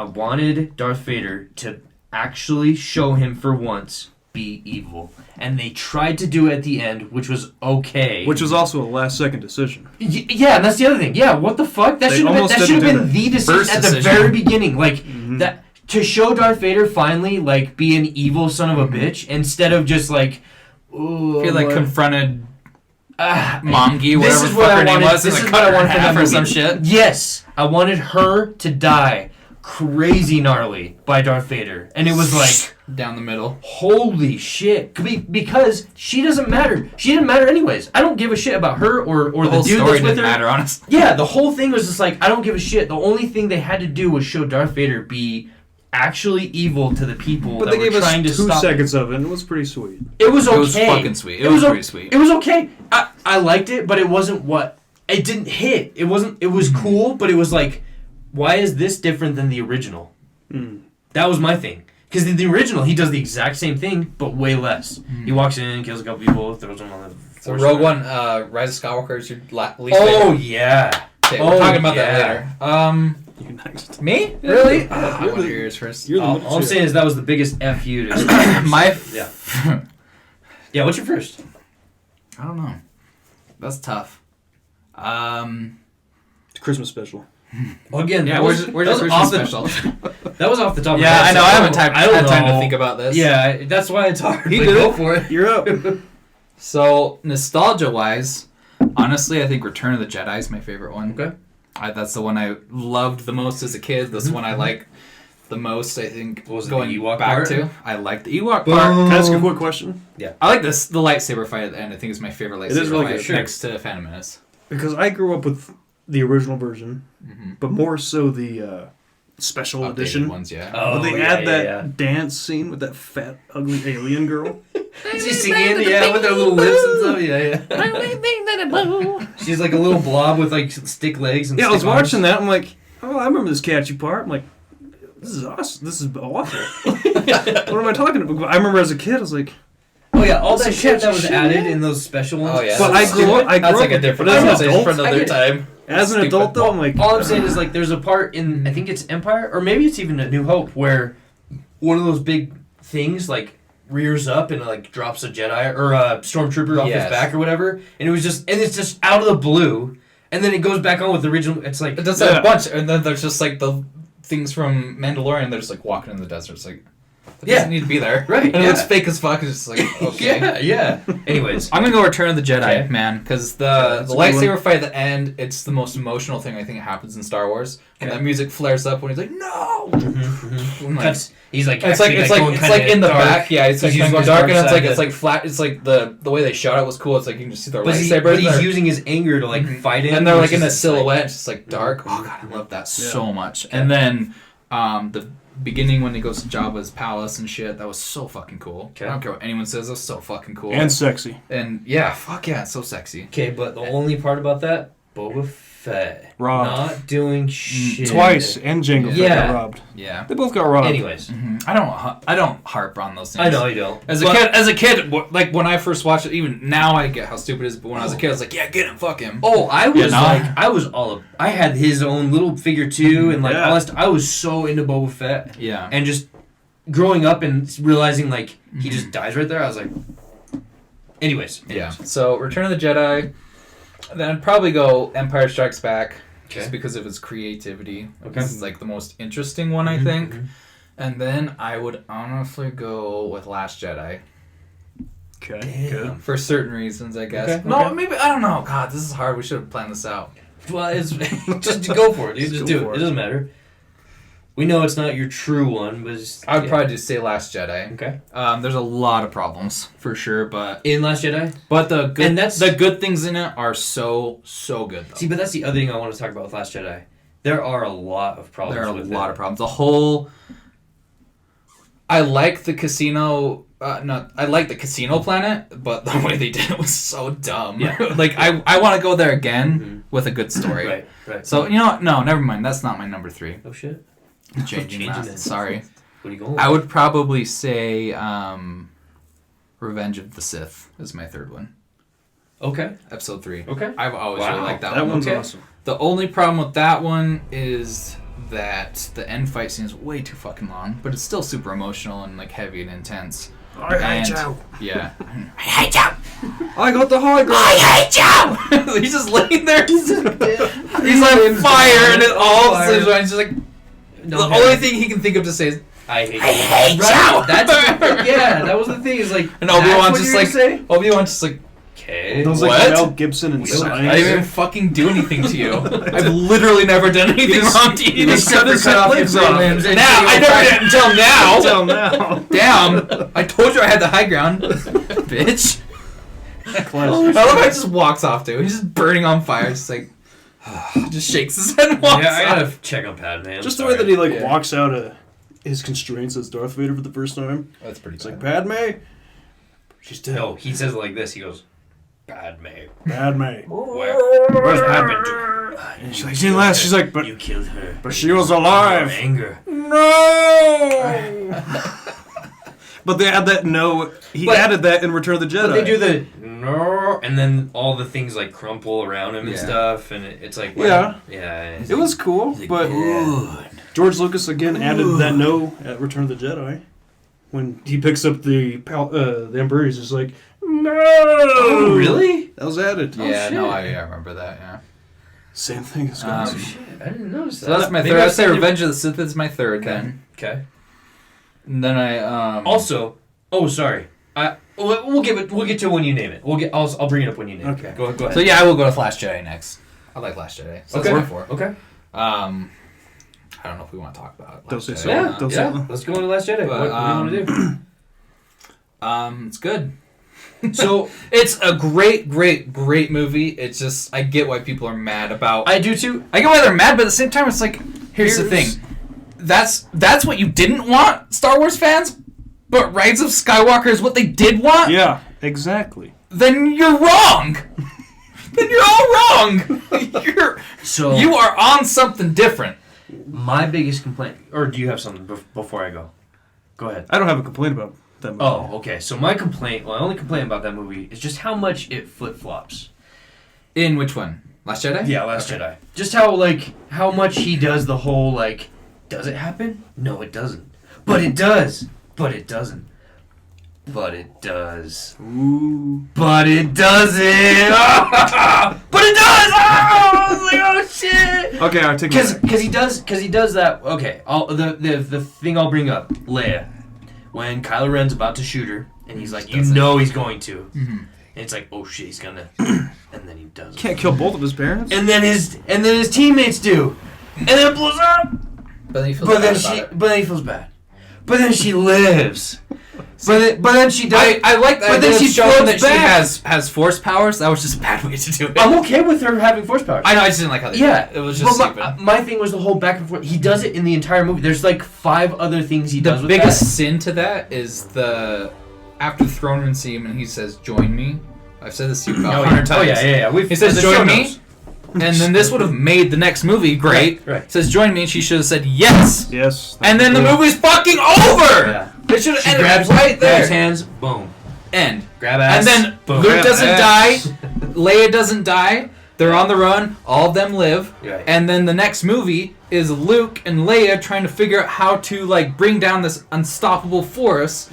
wanted Darth Vader to actually show him for once be evil, and they tried to do it at the end, which was okay. Which was also a last-second decision. Yeah, and that's the other thing. Yeah, what the fuck? That They should have been, almost that should have didn't been do the decision First at the decision. very beginning. Like Mm-hmm. that to show Darth Vader finally like be an evil son of a bitch instead of just like. Ooh, If he like what- confronted Ah, Mongi, this whatever is the what fuck I her name wanted. was, and This like is cut what I her in wanted from half that or some movie. shit. Yes, I wanted her to die crazy gnarly by Darth Vader, and it was like. Down the middle. Holy shit! Because she doesn't matter. She didn't matter anyways. I don't give a shit about her or The the whole dude story that's with didn't her. matter, honestly. Yeah, the whole thing was just like I don't give a shit. The only thing they had to do was show Darth Vader be actually evil to the people But that they were gave us trying to 2 stop. seconds of it, and it was pretty sweet. It was okay. It was fucking sweet. It was o- pretty sweet. It was okay. I liked it, but it wasn't what it didn't hit. It wasn't. It was cool, but it was like, why is this different than the original? That was my thing. Because in the original, he does the exact same thing, but way less. He walks in, kills a couple people, throws them on the. So force Rogue field. One, Rise of Skywalker is your least Oh favorite. yeah. Okay, we're talking about yeah. that later. You next. Me? Yeah, Really? yeah, I you're want to the- hear yours first. You're the All I'm saying is that was the biggest FU to Star Wars. My Yeah. Yeah, what's your first? I don't know. That's tough. Christmas special. Well, again, Yeah, that where's was, your that was Christmas off the- special? That was off the top of my Yeah, head. I know. so I haven't don't had time to know. think about this. Yeah, that's why it's hard. He but did go it. for it. You're up. So nostalgia-wise, honestly, I think Return of the Jedi is my favorite one. Okay. That's the one I loved the most as a kid. That's the one I like the most, I think, Was it going the Ewok back part? to. I like the Ewok Can part. I ask a quick question? I like the lightsaber fight at the end. I think it's my favorite lightsaber is really fight good, sure. next to Phantom Menace. Because I grew up with the original version, Mm-hmm. but more so the special Updated edition. ones, yeah. Oh, But they yeah, add that yeah. dance scene with that fat, ugly alien girl. She's singing, yeah, with her little lips and stuff. Yeah. She's like a little blob with like stick legs and Yeah, I was stick arms. watching that. I'm like, oh, I remember this catchy part. I'm like, this is awesome. This is awful. What am I talking about? I remember as a kid, I was like, Oh yeah, all that That's shit that was shit, added man. in those special ones. Oh, yeah. but that's I grew up. That's like a different but as an conversation adult, for another time. As an Stupid. adult, though, I'm like, All I'm saying is like there's a part in I think it's Empire or maybe it's even A New Hope where one of those big things like rears up and like drops a Jedi or a stormtrooper off his Yes. back or whatever, and it's just out of the blue, and then it goes back on with the original. It's like It does that a bunch, and then there's just like the things from Mandalorian. They're just like walking in the desert. It's like that doesn't need to be there, Right, And it yeah. looks fake as fuck. It's just like okay. yeah. Anyways, I'm gonna go Return of the Jedi, Okay. man, because the that's a good lightsaber fight at the end. It's the most emotional thing I think happens in Star Wars. When Okay. that music flares up when he's like, "No!" I'm like, he's like it's like actually, it's like going it's kinda like in the dark. back, yeah. It's like He's kind of using going his dark, and side it's like to- flat. It's like the way they shot it was cool. It's like you can just see the But, lightsaber. but he's there. using his anger to like fight him, And they're like which in a is, silhouette, it's just like dark. Oh god, I love that so much. And then the beginning when he goes to Jabba's palace and shit, that was so fucking cool. Okay. I don't care what anyone says, that was so fucking cool. and sexy. And yeah, fuck yeah, it's so sexy. Okay, but the only part about that, Boba Fett Robbed. not doing shit Twice, and Jango Fett Yeah. got robbed. Yeah. They both got robbed. Anyways, I don't harp on those things. I know you don't. As But- a kid, like when I first watched it, even now I get how stupid it is. But when I was a kid, I was like, "Yeah, get him, fuck him." Oh, I was no. like, I was all up. I had his own little figure too, and like Yeah. all that I was so into Boba Fett, Yeah. and just growing up and realizing like he just dies right there. I was like, anyways, Yeah. So Return of the Jedi. Then I'd probably go Empire Strikes Back, Okay. just because of its creativity. Okay. This is like the most interesting one, I think. And then I would honestly go with Last Jedi. Okay, good. For certain reasons, I guess. Okay, No, okay. maybe, I don't know. God, this is hard. We should have planned this out. Well, it's just go for it. You just Go do for it. it. It doesn't matter. We know it's not your true one, but it's, I would yeah. probably just say Last Jedi. Okay. There's a lot of problems, for sure, but In Last Jedi. the good, And that's- the good things in it are so good, though. See, but that's the other thing I want to talk about with Last Jedi. There are a lot of problems. There are a with lot it. of problems. The whole. I like the casino. I like the casino planet, but the way they did it was so dumb. Yeah. Like I want to go there again with a good story. Right. Right. So you know what? No, never mind. That's not my number 3. Oh shit. Changing Changing that. it. Sorry. What are you going? I would probably say Revenge of the Sith is my third one. Okay. Episode 3. Okay. I've always really liked that That one. one's Okay. awesome. The only problem with that one is that the end fight scene is way too fucking long, but it's still super emotional and like heavy and intense. I hate And- you. Yeah. I hate you! I got the high ground. I hate you! He's just laying there. He's on fire, and it all of a sudden he's just like the only thing he can think of to say is I hate hate right? you! That's yeah. That was the thing. Is like and Obi-Wan's that's just what like you're gonna say? Obi-Wan's just like Okay. Those What? like Mel Gibson and We Science. don't- I didn't even fucking do anything to you. I've literally never done anything wrong to you. just cut his legs off. Now I never did until now. Until now. Damn! I told you I had the high ground, bitch. I Classic. love how he just walks off too. He's just burning on fire. Just like, just shakes his head and walks Yeah, I off. gotta check on Padme. I'm Just the sorry. way that he like Yeah. walks out of his constraints as Darth Vader for the first time. That's pretty It's like, Padme, she's dead. No, he says it like this. He goes, Padme. Padme. Where's Padme? And she's like, she didn't last. She's like, but You killed her. she was Your alive. anger. No. But they had that no. He But- added that in Return of the Jedi. But they do the no, and then all the things like crumple around him and Yeah. stuff, and it's like Yeah. yeah. It was cool, but George Lucas again added that no at Return of the Jedi when he picks up the Emperor. He's just like, no. Oh, really? That was added. Yeah, shit. no, I remember that. Yeah. Same thing as Um, Guns. Shit, I didn't notice that. So that's my Maybe third. I've I'd say seen it- Revenge of the Sith is my third. Okay. Then, Okay. and then I Also, sorry. We'll get to when you name it. I'll bring it up when you name it. Okay. Go ahead. So yeah, I will go to Last Jedi next. I like Last Jedi. So Okay. that's my 4. Okay. I I don't know if we want to talk about it. Don't say Last so. Jedi. Don't say Yeah, so. let's go into Last Jedi. But, What do you want to do? It's good. So It's a great movie. It's just I get why people are mad about. I do too. I get why they're mad, but at the same time, it's like here's the thing. That's what you didn't want, Star Wars fans. But Rise of Skywalker is what they did want. Yeah, exactly. Then you're wrong. Then you're all wrong. You are on something different. My biggest complaint, or do you have something before I go? Go ahead. I don't have a complaint about that movie. Oh, okay. So my only complaint about that movie is just how much it flip-flops. In which one? Last Jedi? Yeah, Last Jedi. Just how much he does the whole, does it happen? No, it doesn't. But it does. But it doesn't. But it does. Ooh. But it doesn't. But it does. I was like, oh shit. Okay, I'll take it. Because he does that. Okay, the thing I'll bring up, Leia, when Kylo Ren's about to shoot her, and he's like, he's going to, and it's like, oh shit, he's gonna, and then he doesn't. Can't kill both of his parents. And then his teammates do, and then it blows up. But then he feels bad about it. But then he feels bad. But then she lives. But then she does. I like that. But then she showing that back. she has force powers. That was just a bad way to do it. I'm okay with her having force powers. I know. I just didn't like how they did it. It was just stupid. My thing was the whole back and forth. He does it in the entire movie. There's 5 other things he does. The with biggest sin to that is after the throne room scene and he says, "Join me." I've said this to you about 100 times. Oh yeah. He says, "Join me," and then this would have made the next movie great. Right. Says, "Join me," and she should have said yes. Yes. And then the movie's fucking over. Yeah. It should have She ended grabs right there. Grabs hands. Boom. End. Grab ass. And then boom. Luke Grab doesn't ass. die. Leia doesn't die. They're on the run. All of them live. Right. And then the next movie is Luke and Leia trying to figure out how to bring down this unstoppable force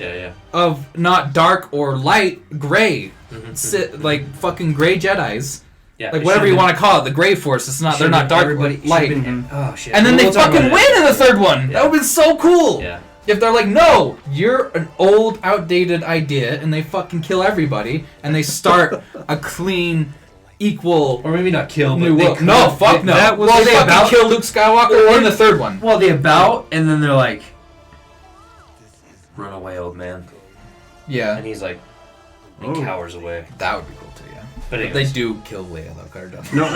of not dark or light, gray, fucking gray Jedis. Yeah, Whatever you want to call it, the gray force. It's not. They're not dark or light. Oh shit. And then they fucking win in the third one. Yeah. That would have been so cool. Yeah. If they're like, no, you're an old, outdated idea, and they fucking kill everybody, and they start a clean, equal, or maybe not kill, new but world. No, fuck no. That was they fucking kill Luke Skywalker in the third one. Well, they about, and then they're like, "Run away, old man." Yeah. And he's like, and cowers away. That would be cool too, yeah. But they do kill Leia, though. Cut her down. No.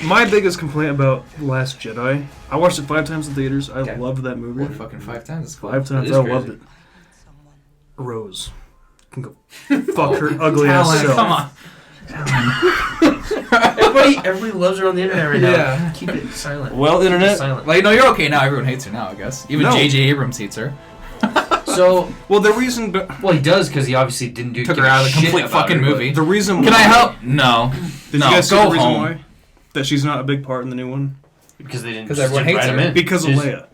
My biggest complaint about Last Jedi, I watched it 5 times in theaters. I loved that movie. Well, fucking 5 times. It's cool. 5 times. It I is loved crazy. it. Rose can go fuck her ugly ass self. Come on. Everybody loves her on the internet right now. Yeah. Keep it silent. Well, internet. Silent. No, you're okay now. Everyone hates her now, I guess. Even No. J.J. Abrams hates her. So, Well, the reason. well, he does because he obviously didn't Took her out of the complete fucking movie. The reason. Can I help? No. Did No, you guys see go the reason home. why? That she's not a big part in the new one? Because they didn't. Because everyone just hates write her. him in. Because of Just- Leia.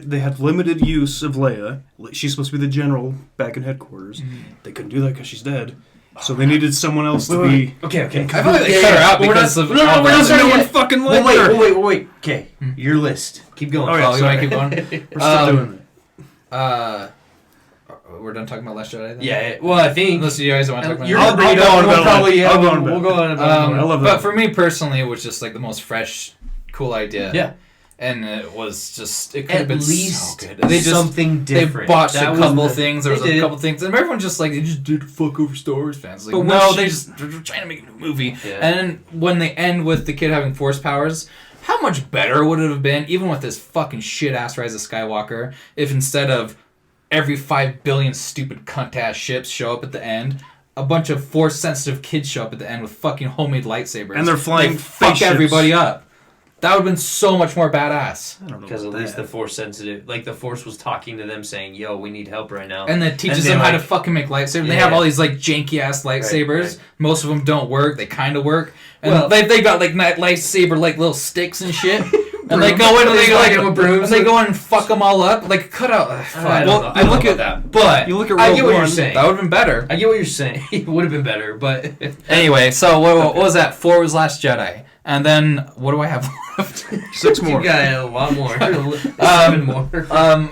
They had limited use of Leia. She's supposed to be the general back in headquarters. They couldn't do that because she's dead. So they needed someone else to be. Okay. I feel like they cut her out because of. No, we're not No starting one yet. fucking Wait, liked her. wait. Okay, your list. Keep going. Oh, yeah, Oh, you want to sorry. keep going? We're still doing that. We're done talking about Last Jedi then? Yeah. Well, I think. Unless you guys want to talk about You're it. I'll bring it we'll on about probably, it. yeah, I'll go on we'll about go on about it. I love But that. for me personally, it was just the most fresh, cool idea. Yeah. And it was just, it could At have been least so good. They just, something different. They botched That a was couple the- things. There was they a did. couple things. And everyone just they just did fuck over Star Wars fans. But No, when they're she- trying to make a new movie. Yeah. And when they end with the kid having force powers, how much better would it have been, even with this fucking shit-ass Rise of Skywalker, if instead of every 5 billion stupid cunt-ass ships show up at the end, a bunch of force-sensitive kids show up at the end with fucking homemade lightsabers. And they're flying They fuck spaceships. everybody up. That would have been so much more badass. I don't know. Because at about least that. the Force sensitive, the Force was talking to them saying, "Yo, we need help right now." And that teaches And them they're how to like- fucking make lightsabers. They Yeah. have all these janky ass lightsabers. right. Most of them don't work. They kind of work. And Well- they got lightsaber little sticks and shit. And they go in and They go in with brooms. and they go in and fuck them all up. Cut out. I Fuck. don't Well, know. you I don't look know at- about that, but you look at I Rogue get what you're One, saying. That would have been better. I get what you're saying. It would have been better, but Anyway, so what was that? 4 was Last Jedi. And then, what do I have left? 6 more. you got a lot more. 7 more.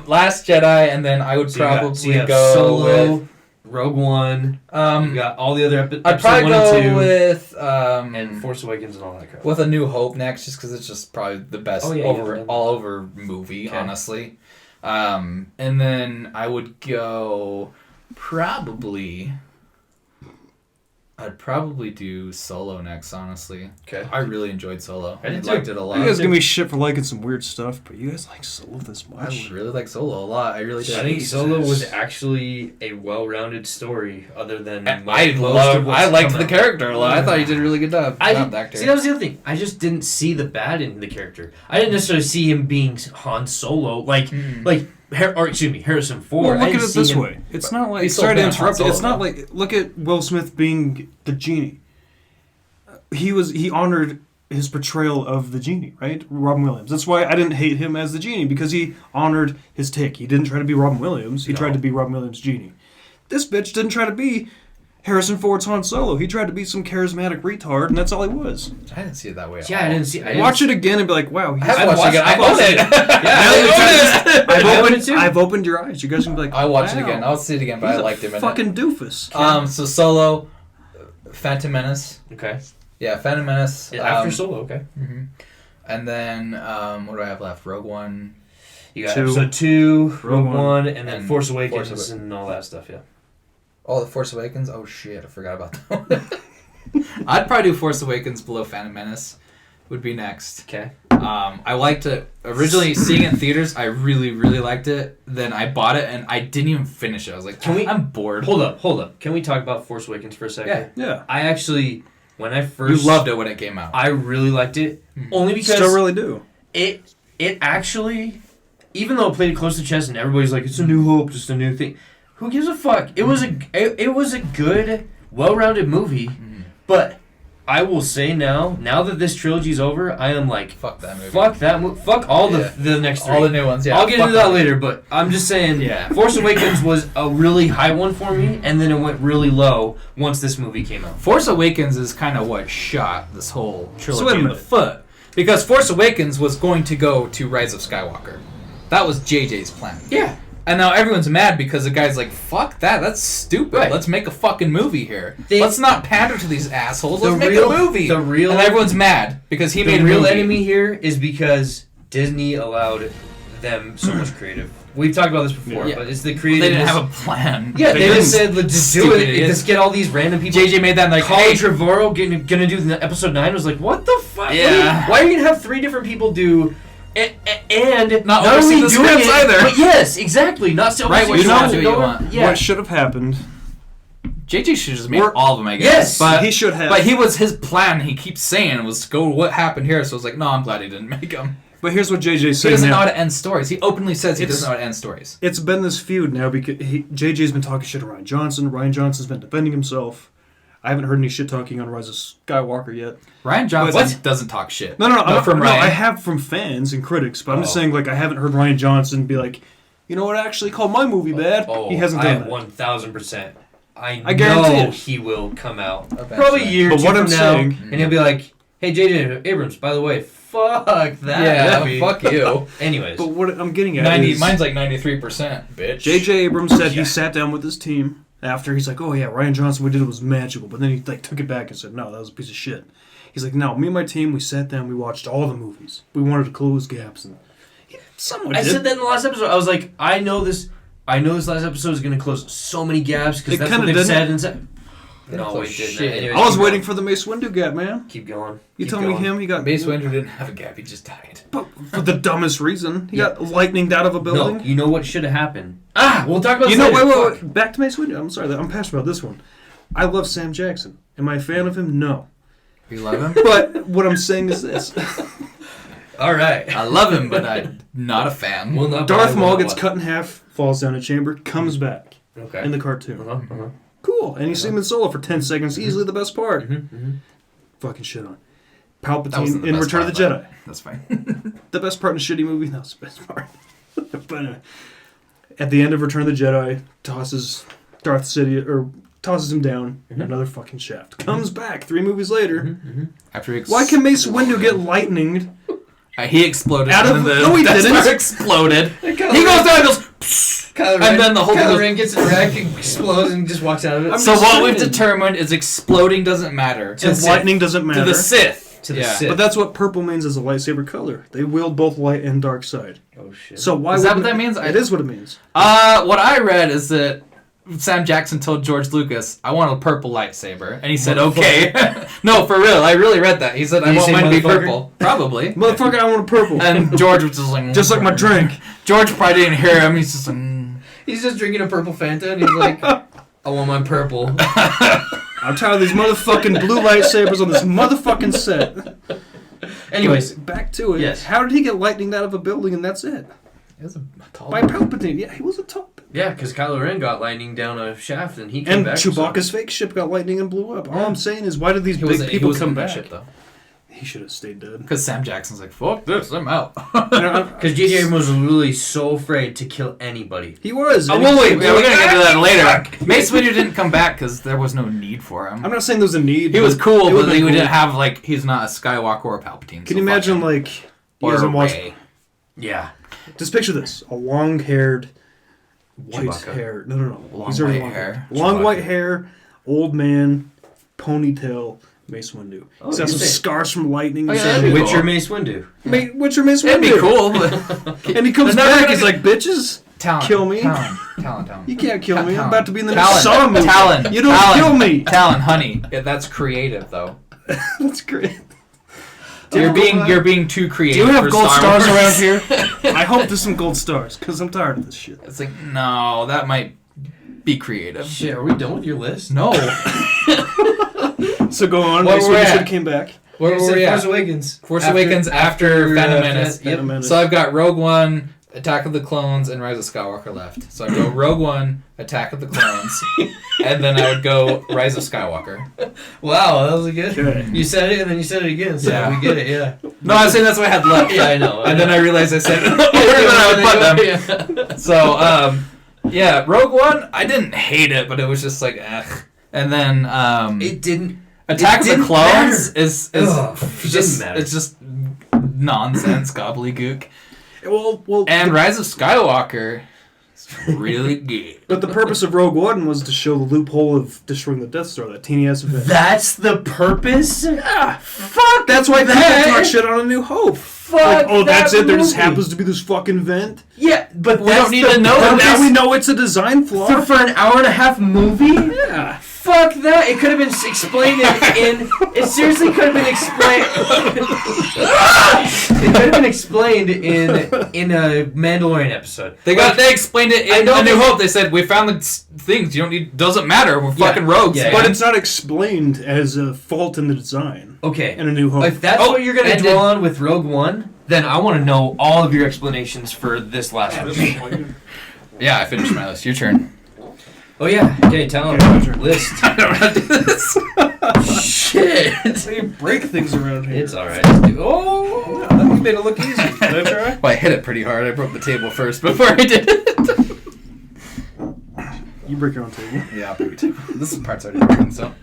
Last Jedi, and then I would So you got- probably so you have go Solo, with... Rogue One. You got all the other I'd episodes probably 1 and 2. go with And Force Awakens and all that crap. with A New Hope next, just because it's just probably the best all over movie, honestly. And then I would go I'd probably do Solo next, honestly. Okay. I really enjoyed Solo. I did liked too. it a lot. You guys give me shit for liking some weird stuff, but you guys like Solo this much. I really like Solo a lot. I really did. I think Solo was actually a well-rounded story, other than I liked the character a lot. I thought he did a really good job. See, that was the other thing. I just didn't see the bad in the character. I didn't necessarily see him being Han Solo, Harrison Ford. Well, look at it this way. It's not like, sorry to interrupt you, it's not like, look at Will Smith being the genie. He honored his portrayal of the genie, right? Robin Williams. That's why I didn't hate him as the genie, because he honored his take. He didn't try to be Robin Williams. He tried to be Robin Williams' genie. This bitch didn't try to be Harrison Ford's Han Solo. He tried to be some charismatic retard, and that's all he was. I didn't see it that way. I didn't see. Watch it again and be like, "Wow." I've watched it again. I've opened your eyes. You guys can be like, I'll watch it again. I'll see it again, but I liked him in it. Fucking doofus. So Solo, Phantom Menace. Okay. Yeah, Phantom Menace. After Solo, okay. Mm-hmm. And then what do I have left? Rogue One. You got Episode 2, Rogue One, and then and Force Awakens and all that stuff. Yeah. Oh, the Force Awakens? Oh, shit. I forgot about that. I'd probably do Force Awakens below Phantom Menace. Would be next. Okay. I liked it. Originally, seeing it in theaters, I really, really liked it. Then I bought it, and I didn't even finish it. I was like, I'm bored. Hold up. Can we talk about Force Awakens for a second? Yeah. I actually, when I first... You loved it when it came out. I really liked it. Mm-hmm. Only because... Still really do. It actually... Even though it played it close to chest and everybody's like, it's a new hope, just a new thing... Who gives a fuck? It was a good, well-rounded movie, but I will say now that this trilogy's over, I am like, fuck that movie. Fuck all the next three. All the new ones, yeah. I'll get into that later, but I'm just saying, Force Awakens was a really high one for me, and then it went really low once this movie came out. Force Awakens is kind of what shot this whole trilogy wait a in the minute. foot. Because Force Awakens was going to go to Rise of Skywalker. That was JJ's plan. Yeah. And now everyone's mad because the guy's like, fuck that, that's stupid. Right. Let's make a fucking movie here. Let's not pander to these assholes. Let's make a movie. And everyone's mad because he made a movie. The real enemy here is because Disney allowed them so much creative. We've talked about this before, but it's the creative. They didn't have a plan. Yeah, they just said, let's just do it. Let's get all these random people. JJ made that like, Colin Trevorrow gonna do the episode 9 was like, what the fuck? Yeah. Why are you gonna have 3 different people do... And not only the doing it either. But yes, exactly. Not so right. What you want. What should have happened? JJ should have just made all of them, I guess. Yes, but he should have. But his plan. He keeps saying was to go. What happened here? So I was like, no, I'm glad he didn't make them. But here's what JJ's saying. He doesn't know how to end stories. He openly says he doesn't know how to end stories. It's been this feud now because JJ's been talking shit to Ryan Johnson. Ryan Johnson's been defending himself. I haven't heard any shit talking on Rise of Skywalker yet. Ryan Johnson doesn't talk shit. No, Ryan. I have from fans and critics, but I'm just saying, like, I haven't heard Ryan Johnson be like, you know what, I actually called my movie bad. He hasn't done that. 1,000%. I guarantee know it. he will come out. Eventually. Probably a year or two from now, saying, and he'll be like, hey, J.J. Abrams, by the way, fuck that. Yeah, fuck you. Anyways. But what I'm getting at is... Mine's like 93%, bitch. J.J. Abrams said he sat down with his team after. He's like, oh yeah, Ryan Johnson, what we did was magical. But then he like took it back and said, no, that was a piece of shit. He's like, no, me and my team, we sat down, we watched all the movies. We wanted to close gaps. And I said that in the last episode. I was like, I know this last episode is going to close so many gaps because that's what they've said and said. No, it didn't. Anyways, I was waiting for the Mace Windu gap, man. Keep going. You told me he got... Mace Windu didn't have a gap, he just died. But for the dumbest reason. He got lightninged out of a building. No, you know what should have happened? We'll talk about this later. Wait. Back to Mace Windu. I'm sorry, I'm passionate about this one. I love Sam Jackson. Am I a fan of him? No. You love him? But what I'm saying is this. All right. I love him, but I'm not a fan. Darth Maul gets cut in half, falls down a chamber, comes back. Okay. In the cartoon. Cool. And you see him in Solo for 10 seconds. Easily the best part. Fucking shit on. Palpatine in Return of the Jedi. That's fine. The best part in a shitty movie? That was the best part. But at the end of Return of the Jedi, tosses Darth Sidious, or tosses him down another fucking shaft. Comes back 3 movies later. After why can Mace Windu get lightninged He exploded. Out of- and then no, he the Death didn't. Star exploded. Kylo He goes down and goes. And then the whole thing Kylo goes- Ren gets a wreck and explodes and just walks out of it. So what we've determined is exploding doesn't matter And lightning doesn't matter. to the Sith. To the Yeah. Sith. But that's what purple means as a lightsaber color. They wield both light and dark side. Oh shit. So why Is that wouldn't what that means? It is what it means. What I read is that Sam Jackson told George Lucas, "I want a purple lightsaber," and he said, "Okay." No, for real. I really read that. He said, Did "I he want say mine to be motherfucker? purple." Probably. Motherfucker, I want a purple. And George was just like, Just like my drink. George probably didn't hear him. He's just like, He's just drinking a purple Fanta and he's like, I want my purple. I'm tired of these motherfucking blue lightsabers on this motherfucking set. Anyways, Back to it. Yes. How did he get lightning out of a building and that's it? It was a tall By Palpatine. Yeah, he was a top. yeah, because Kylo Ren got lightning down a shaft and he came And back. Chewbacca's fake ship got lightning and blew up. All I'm saying is, why did these big people come back? Ship, though. He should have stayed dead. Because Sam Jackson's like, "Fuck this, I'm out." Because J.J. Abrams was literally so afraid to kill anybody. He was. Oh, and well, he- wait, we're gonna get to that later. Mace Windu didn't come back because there was no need for him. I'm not saying there's a need. He was but cool, it but would've he been didn't cool. have like he's not a Skywalker or a Palpatine. Can you imagine like you or hasn't watched? Rey? Yeah. Just picture this: a long-haired, white Chewbacca. hair. No. Long He's already white long hair. Long Chewbacca. white hair, old man, ponytail. Mace Windu. Oh, He's got you some say- scars from lightning. Oh, and yeah, shit. that'd be Witcher cool. Mace Windu. Witcher Mace It'd Windu. be cool, but And he comes They're never back. gonna He's like, bitches. Talon, Kill me? Talon. You can't kill me. I'm Talon. about to be in the Talon. next Saw movie. Talon. You don't Talon. kill me. Talon, honey. Yeah, that's creative, though. That's great. You're being too Do creative. you have for gold Star stars Wars. around here? I hope there's some gold stars, because I'm tired of this shit. It's like, no, that might be creative. Shit, are we done with your list? No. So go on. What Mace were we Windu at? should have came back. Where were we Force at? Awakens. Force Awakens after Phantom Menace. Phantom Menace. So I've got Rogue One, Attack of the Clones, and Rise of Skywalker left. So I go Rogue One, Attack of the Clones, and then I would go Rise of Skywalker. Wow, that was a good. Okay. You said it and then you said it again, so Yeah. we get it, yeah. No, I was saying that's what I had left. Yeah, I know. And then I realized I said order that I would put them. So, yeah, Rogue One, I didn't hate it, but it was just like, eh. And then It didn't. Attack of the didn't Clones matter. is Ugh, it just didn't matter. it's just nonsense gobbledygook. Well, And Rise of Skywalker is really good. but the purpose of Rogue One was to show the loophole of destroying the Death Star, that teeny ass event. That's the purpose? Fuck! That's why people talk shit on A New Hope. Like, oh, that's it. There just movie. happens to be this fucking vent. Yeah, but We that's don't need the to know But purpose now we know it's a design flaw. for an hour and a half movie? Yeah. Fuck that! It could have been explained in. It seriously could have been explained. It could have been explained in a Mandalorian episode. They explained it I in know A New they- Hope. They said we found the things you don't need. Doesn't matter. We're Yeah. fucking rogues. Yeah, But it's not explained as a fault in the design Okay, in A New Hope. if that's Oh, what you're gonna and dwell on with Rogue One, then I want to know all of your explanations for this last movie. Yeah, I finished my list. Your turn. Oh yeah. Okay, tell Okay, him. your turn. List. I don't know how to do this. Shit. You break things around here. It's alright. Oh. You made it look easy. Did I try? Well, I hit it pretty hard. I broke the table first before I did it. You break your own table. Yeah, I'll break it. This part's already broken, so.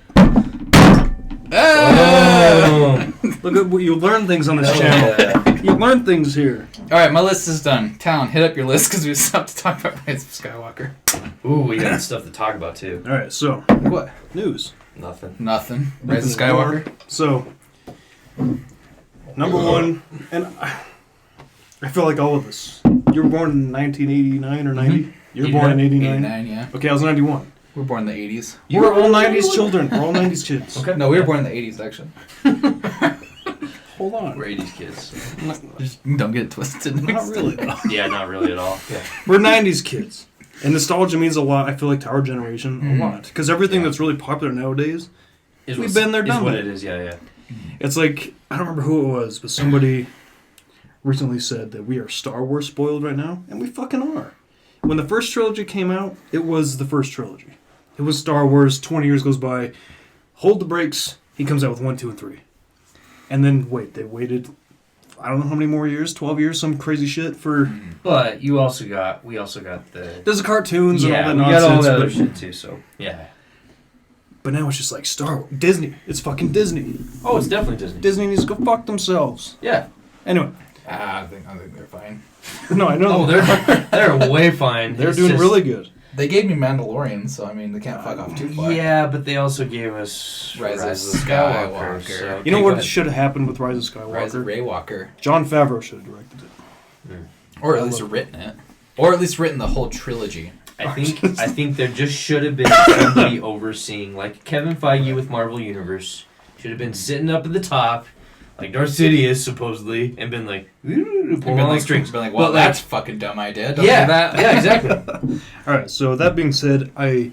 Oh. Look at what you learn things on this Oh, channel. yeah. You learn things here. All right, my list is done. Talon, hit up your list because we stopped to talk about Rise of Skywalker. Ooh, we got stuff to talk about too. All right, so What? news. Nothing. Nothing. Rise of Nothing Skywalker. more. So, number one, and I feel like all of us. You were born in 1989 or 90. You were born in 89. 89, yeah. Okay, I was 91. We were born in the 80s. We're all 90s children. We're all 90s kids. Okay. No, we were born in the 80s, actually. Hold on. We're 80s kids. Just don't get it twisted. Not really, though. Yeah, not really at all. Yeah. We're 90s kids. And nostalgia means a lot, I feel like, to our generation, Mhm. a lot. Because everything Yeah. that's really popular nowadays, Is We've what's- been there, is done what that. it is, yeah. it's like, I don't remember who it was, but somebody recently said that we are Star Wars spoiled right now, and we fucking are. When the first trilogy came out, it was the first trilogy. It was Star Wars, 20 years goes by, hold the brakes, he comes out with 1, 2, and 3. And then, they waited, I don't know how many more years, 12 years, some crazy shit for... But we also got the There's the cartoons and all that we nonsense. got all that other but, shit too. So yeah. but now it's just like Star Wars. Disney. It's fucking Disney. Oh, it's definitely Disney. Disney needs to go fuck themselves. Yeah. Anyway, I think they're fine. No, I know. Oh, they're way fine. They're It's doing just- really good. They gave me Mandalorian, so I mean they can't fuck off too far. Yeah, but they also gave us Rise of Skywalker. Skywalker. So, You know Okay, go what ahead. should have happened with Rise of Skywalker? Rise of Ray Walker. John Favreau should have directed it. Or at least written it. Or at least written the whole trilogy. I think there just should have been somebody overseeing, like Kevin Feige with Marvel Universe, should have been sitting up at the top, like Darth Sidious supposedly, and been like, pulling all the strings. Been like, well, But, like, that's a fucking dumb idea. Don't yeah, do that. yeah, exactly. All right. So that being said, I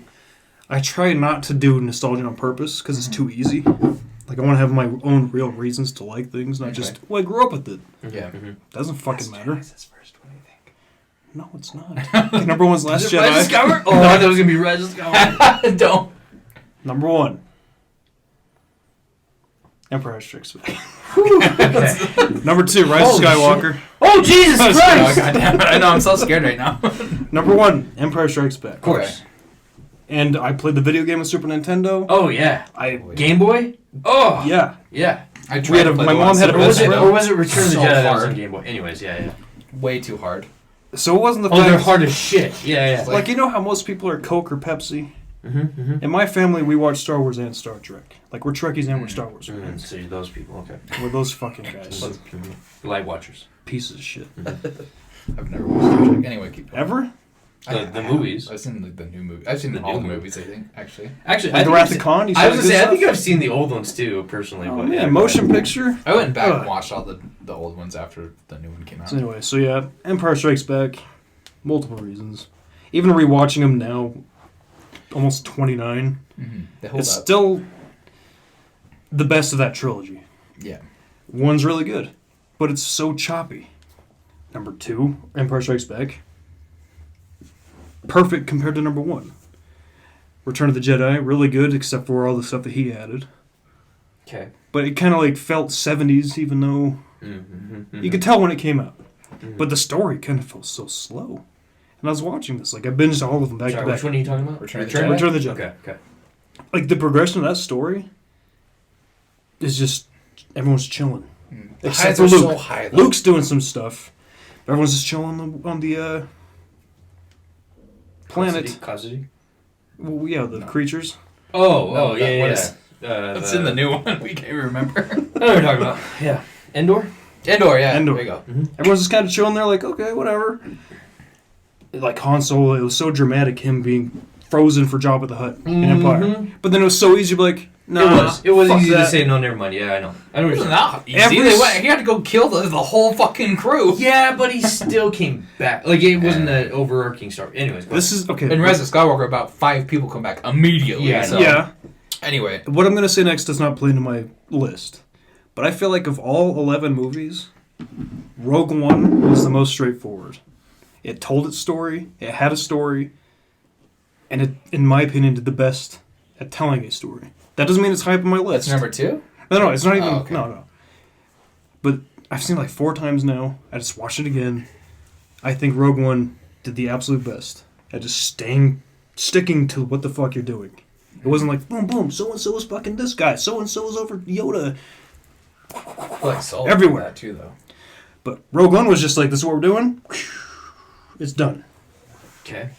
try not to do nostalgia on purpose because it's too easy. Like I want to have my own real reasons to like things, not just well, I grew up with it. Yeah. Doesn't fucking matter. First, what do you think? No, it's not. Okay, number one's Last Is it Rise of Jedi. Skywalker? Oh, I thought it was gonna be Rise of Skywalker. Don't. Number one. Empire Strikes Back. Okay. Number two, Rise Holy of Skywalker. Oh Jesus Oh, Christ! goddamn it. I know, I'm so scared right now. Number one, Empire Strikes Back. Of course. And I played the video game on Super Nintendo. Oh yeah. I Game Boy. Oh yeah. yeah. I We had a- my mom had a Or was it? best Or was it Return of the So Jedi that was hard. on Game Boy? Anyways, yeah. Way too hard. So it wasn't the Oh, fact. they're hard as shit. Yeah. Like you know how most people are Coke or Pepsi. Mm-hmm. In my family, we watch Star Wars and Star Trek. Like we're Trekkies and we're Star Wars Mm-hmm. fans. So you're those people, okay. We're those fucking guys. Light watchers. Pieces of shit. I've never watched Star Trek. Anyway, keep going. Ever? The movies. I've seen like the new movie. I've seen The all new the movie. movies. I think actually. Actually, Like the think Wrath I've of Khan? You I said was good gonna say, I stuff? think I've seen the old ones too, personally. Oh but man, yeah, motion picture. I went back Ugh. and watched all the old ones after the new one came out. So anyway, so yeah, Empire Strikes Back. Multiple reasons. Even rewatching them now, almost 29, They hold it's up. still the best of that trilogy. Yeah. One's really good, but it's so choppy. Number two, Empire Strikes Back. Perfect compared to number one. Return of the Jedi, really good, except for all the stuff that he added. Okay. But it kind of like felt 70s, even though you could tell when it came out. But the story kind of felt so slow. And I was watching this, like I binged all of them back Sorry, to back. which one are you talking about? Return of the Return of the Jedi. Okay. Like the progression of that story is just everyone's chilling. The Except highs for are Luke. so high. Though. Luke's doing some stuff. But everyone's just chilling on the planet. Custody? Well, yeah, the creatures. Oh, No, yeah, that- yeah. what is- yeah. That's in the new one. We can't remember. I know what you're talking about. Yeah. Endor? Endor, yeah. Endor. There you go. Everyone's just kind of chilling there, like, okay, whatever. Like Han Solo, it was so dramatic, him being frozen for Jabba the Hutt in Empire. But then it was so easy to be like, nah, It was fuck easy that. to say, no, never mind. Yeah, I know. I know what It you're wasn't saying. that easy. Every He had to go kill the whole fucking crew. Yeah, but he still came back. Like, it wasn't an overarching story. Anyways, This is, okay. In Rise of Skywalker, about 5 people come back immediately. Yeah, I so. know. Yeah. Anyway. What I'm going to say next does not play into my list. But I feel like of all 11 movies, Rogue One was the most straightforward. It told its story, it had a story, and it, in my opinion, did the best at telling a story. That doesn't mean it's high up on my list. That's number 2? No, it's not even. Oh, okay. No. But I've seen it like 4 times now. I just watched it again. I think Rogue One did the absolute best at just sticking to what the fuck you're doing. It wasn't like boom, boom. So and so is fucking this guy. So and so is over Yoda. Like Solo Everywhere. did that too, though. But Rogue One was just like, this is what we're doing. It's done. Okay.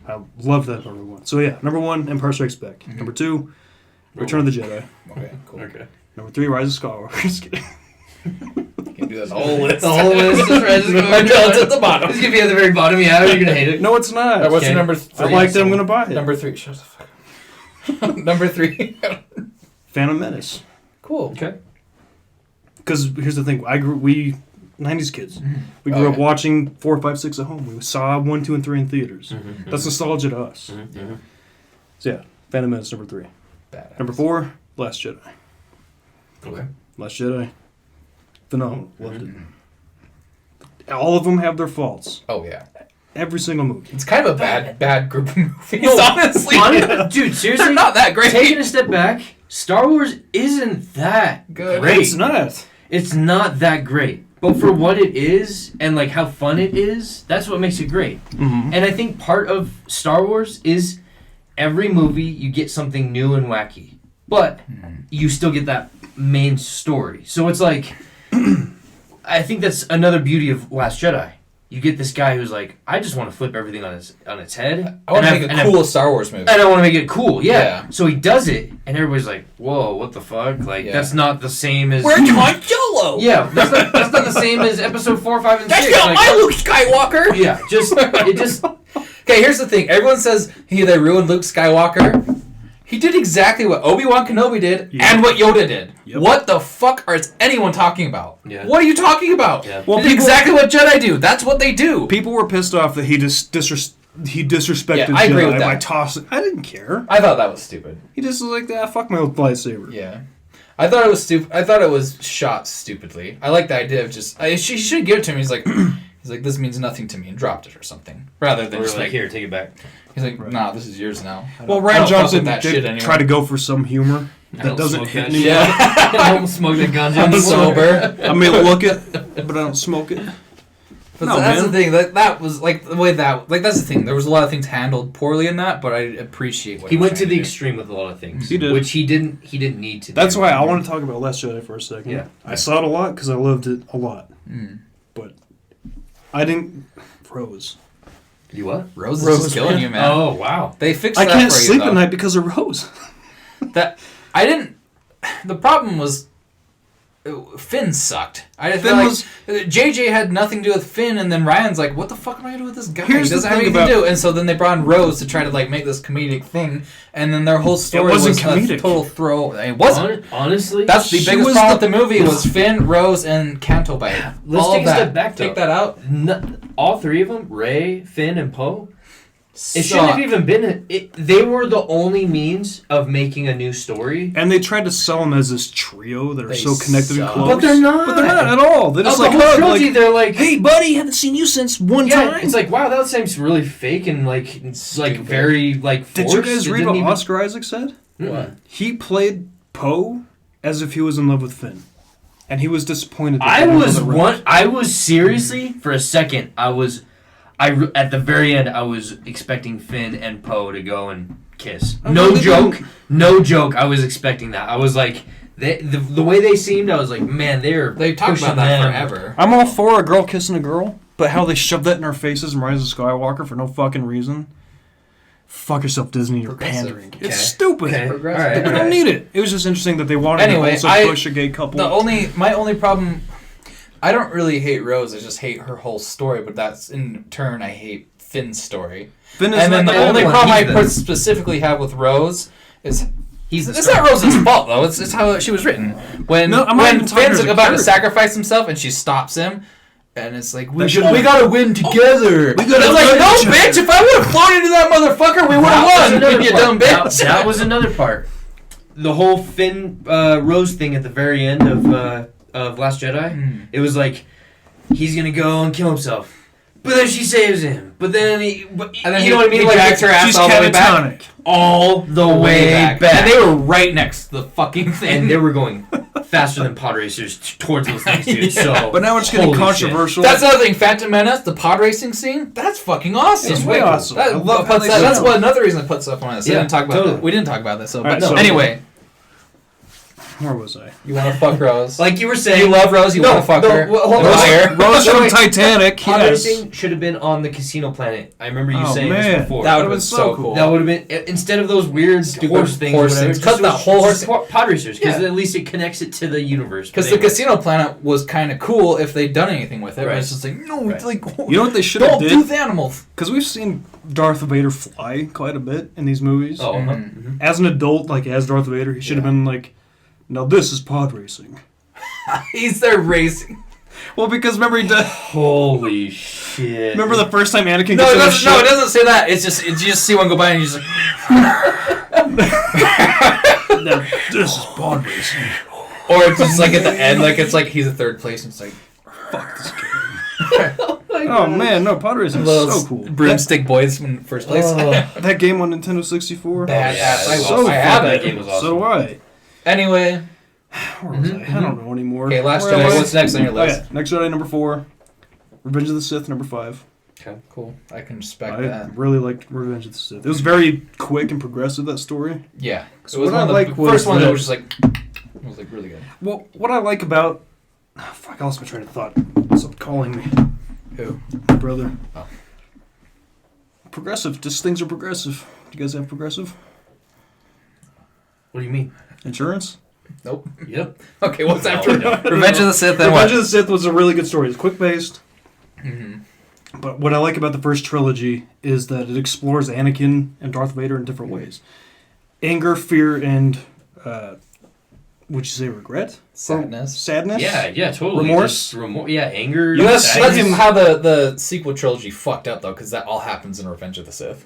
I love that Rogue One. So yeah, number 1, Empire Strikes Back. Number 2, Return of the Jedi. Okay, cool. Okay. Number 3, Rise of Skywalker. Just kidding. You can do that the whole list. The whole list is Rise of Skywalker. Until it's at the bottom. It's going to be at the very bottom. Yeah, you're going to hate it. No, it's not. What's Okay. your number I 3? liked it. I'm gonna buy it. Number 3. Shut the fuck up. Number 3. Phantom Menace. Cool. Okay. Because here's the thing, we 90s kids. We grew up Okay. watching 4, 5, 6 at home. We saw 1, 2, and 3 in theaters. Mm-hmm. That's nostalgia to us. So yeah, Phantom Menace number 3. Badass. Number 4, Last Jedi. Okay. Last Jedi. Phenomenal. Loved it. All of them have their faults. Oh, yeah. Every single movie. It's kind of a bad group of movies, honestly. Dude, seriously, They're not that great. taking a step back, Star Wars isn't that Good. great. It's not. It's not that great. But for what it is and like how fun it is, that's what makes it great. Mm-hmm. And I think part of Star Wars is every movie you get something new and wacky. But you still get that main story. So it's like I think that's another beauty of Last Jedi. You get this guy who's like, I just want to flip everything on its head. I want to make a cool Star Wars movie. And I want to make it cool, yeah. So he does it, and everybody's like, whoa, what the fuck? Like, that's not the same as... Where's Han Solo? Yeah, that's not the same as Episode 4, 5, and 6. That's not my Luke Skywalker! Yeah, it just... Okay, here's the thing. Everyone says they ruined Luke Skywalker. He did exactly what Obi-Wan Kenobi did and what Yoda did. Yep. What the fuck is anyone talking about? Yeah. What are you talking about? Yeah. Well, exactly what Jedi do. That's what they do. People were pissed off that he disrespected I agree with Jedi that. by tossing. I didn't care. I thought that was stupid. He just was like, fuck my old lightsaber. Yeah. I thought it was stupid. I thought it was shot stupidly. I like the idea of just... she should give it to him. He's like, this means nothing to me, and dropped it or something. Rather than just like, here, take it back. He's like, nah, this is yours now. Well, Rian Johnson did try to go for some humor that doesn't hit anymore. Yeah. I don't smoke the ganja anymore. I'm sober. I may look it, but I don't smoke it. But no, that's the thing. That was like the way that that's the thing. There was a lot of things handled poorly in that, but I appreciate what he went to the extreme with a lot of things. He did, which he didn't need to. That's why I want to talk about Last Jedi for a second. Yeah, I saw it a lot because I loved it a lot. But I didn't. Rose. You what? Rose is just killing you, man. Oh wow. They fixed that. I can't for sleep you, at night because of Rose. That I didn't. The problem was Finn sucked. I just feel like JJ had nothing to do with Finn, and then Ryan's like, "What the fuck am I doing with this guy? He doesn't have anything to do." And so then they brought in Rose to try to like make this comedic thing, and then their whole story was comedic. A total throw. It wasn't. Honestly, that's the biggest problem with the movie was Finn, Rose, and Canto Bight. Let's take a step back. Take that out. All three of them, Rey, Finn, and Poe. It shouldn't have even been... they were the only means of making a new story. And they tried to sell them as this trio that are so connected and close. But they're not. But they're not at all. They're just the whole trilogy, they're like... Hey, buddy, haven't seen you since one time. It's like, wow, that seems really fake and like... It's like very like forced. Did you guys read what Oscar Isaac said? What? He played Poe as if he was in love with Finn. And he was disappointed. I was seriously, for a second, at the very end, I was expecting Finn and Poe to go and kiss. No joke. I was expecting that. I was like, the way they seemed, I was like, man, they talk about that forever. I'm all for a girl kissing a girl, but how they shoved that in our faces in Rise of Skywalker for no fucking reason. Fuck yourself, Disney. You're pandering. Okay. It's stupid. Okay. We don't need it. It was just interesting that they wanted to also push a gay couple. My only problem. I don't really hate Rose. I just hate her whole story. But that's in turn, I hate Finn's story. Finn is and then the only problem I specifically have with Rose is it's not Rose's fault though. It's how she was written. When Finn's about to sacrifice himself and she stops him. And it's like, we gotta win together. It's like, no, bitch, if I would have flown into that motherfucker, we would have won, you dumb bitch. That was another part. The whole Finn Rose thing at the very end of Last Jedi, it was like, he's gonna go and kill himself. But then she saves him. But then you know what I mean? He drags her ass all the way back. All the way back. And they were right next to the fucking thing. And they were going faster than pod racers towards those things, dude. So, but now it's getting controversial. Shit. That's another thing. Phantom Menace, the pod racing scene, that's fucking awesome. It's way awesome. That's another reason I put stuff on this. Yeah, We didn't talk about this. So, but anyway. Where was I? You want to fuck Rose. Like you were saying. You love Rose, you want to fuck her. Rose from Titanic. Pod racing should have been on the Casino Planet. I remember you saying this before. That would have been so cool. That would have been, instead of those weird horse things. Cut the whole horse. Pod racers, because at least it connects it to the universe. Because the Casino Planet was kind of cool if they'd done anything with it. Right. But it's just like, no, like... You know what they should have did? Don't do the animals. Because we've seen Darth Vader fly quite a bit in these movies. Oh, As an adult, like as Darth Vader, he should have been like... Now this is pod racing. He's there racing. Well, because remember he does. Holy shit! Remember the first time Anakin? No, it doesn't say that. It's just you just see one go by and you just. Now this is pod racing. Or it's just like at the end, like it's like he's in third place and it's like, fuck this game. Oh man, no, pod racing is so cool. Broomstick boys in first place. That game on Nintendo 64. Badass. I have it. That game was awesome. So do I. Anyway. Where was I? I don't know anymore. Okay, Last Jedi. What's next on your list? Next Jedi number 4. Revenge of the Sith number 5. Okay, cool. I can respect that. I really liked Revenge of the Sith. It was very quick and progressive, that story. Yeah. So what I like was first one that was just like, it was like really good. Well, what I like about Fuck, I lost my train of thought. Stop calling me. Who? My brother. Oh. Progressive. Just things are progressive. Do you guys have progressive? What do you mean? Insurance? Nope. Yep. Okay, what's No, after we don't. Revenge of the Sith? Then Revenge what? of the Sith was a really good story. It's quick-paced. Mm-hmm. But what I like about the first trilogy is that it explores Anakin and Darth Vader in different ways. Anger, fear, and, would you say regret? Sadness. Sadness? Yeah, totally. Remorse? Just yeah, anger. That's sadness. how the sequel trilogy fucked up, though, because that all happens in Revenge of the Sith.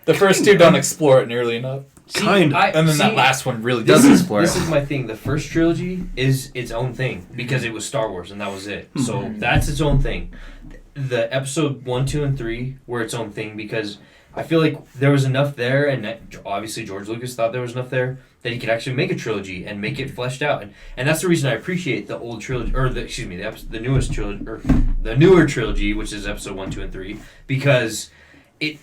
The first two don't explore it nearly enough. Kind of. And then that last one really does explore This it. is my thing. The first trilogy is its own thing because it was Star Wars and that was it. So that's its own thing. The episode 1, 2, and 3 were its own thing because I feel like there was enough there, and obviously George Lucas thought there was enough there that he could actually make a trilogy and make it fleshed out. And that's the reason I appreciate the old trilogy, or the newest trilogy, or the newer trilogy, which is episode 1, 2, and 3, because it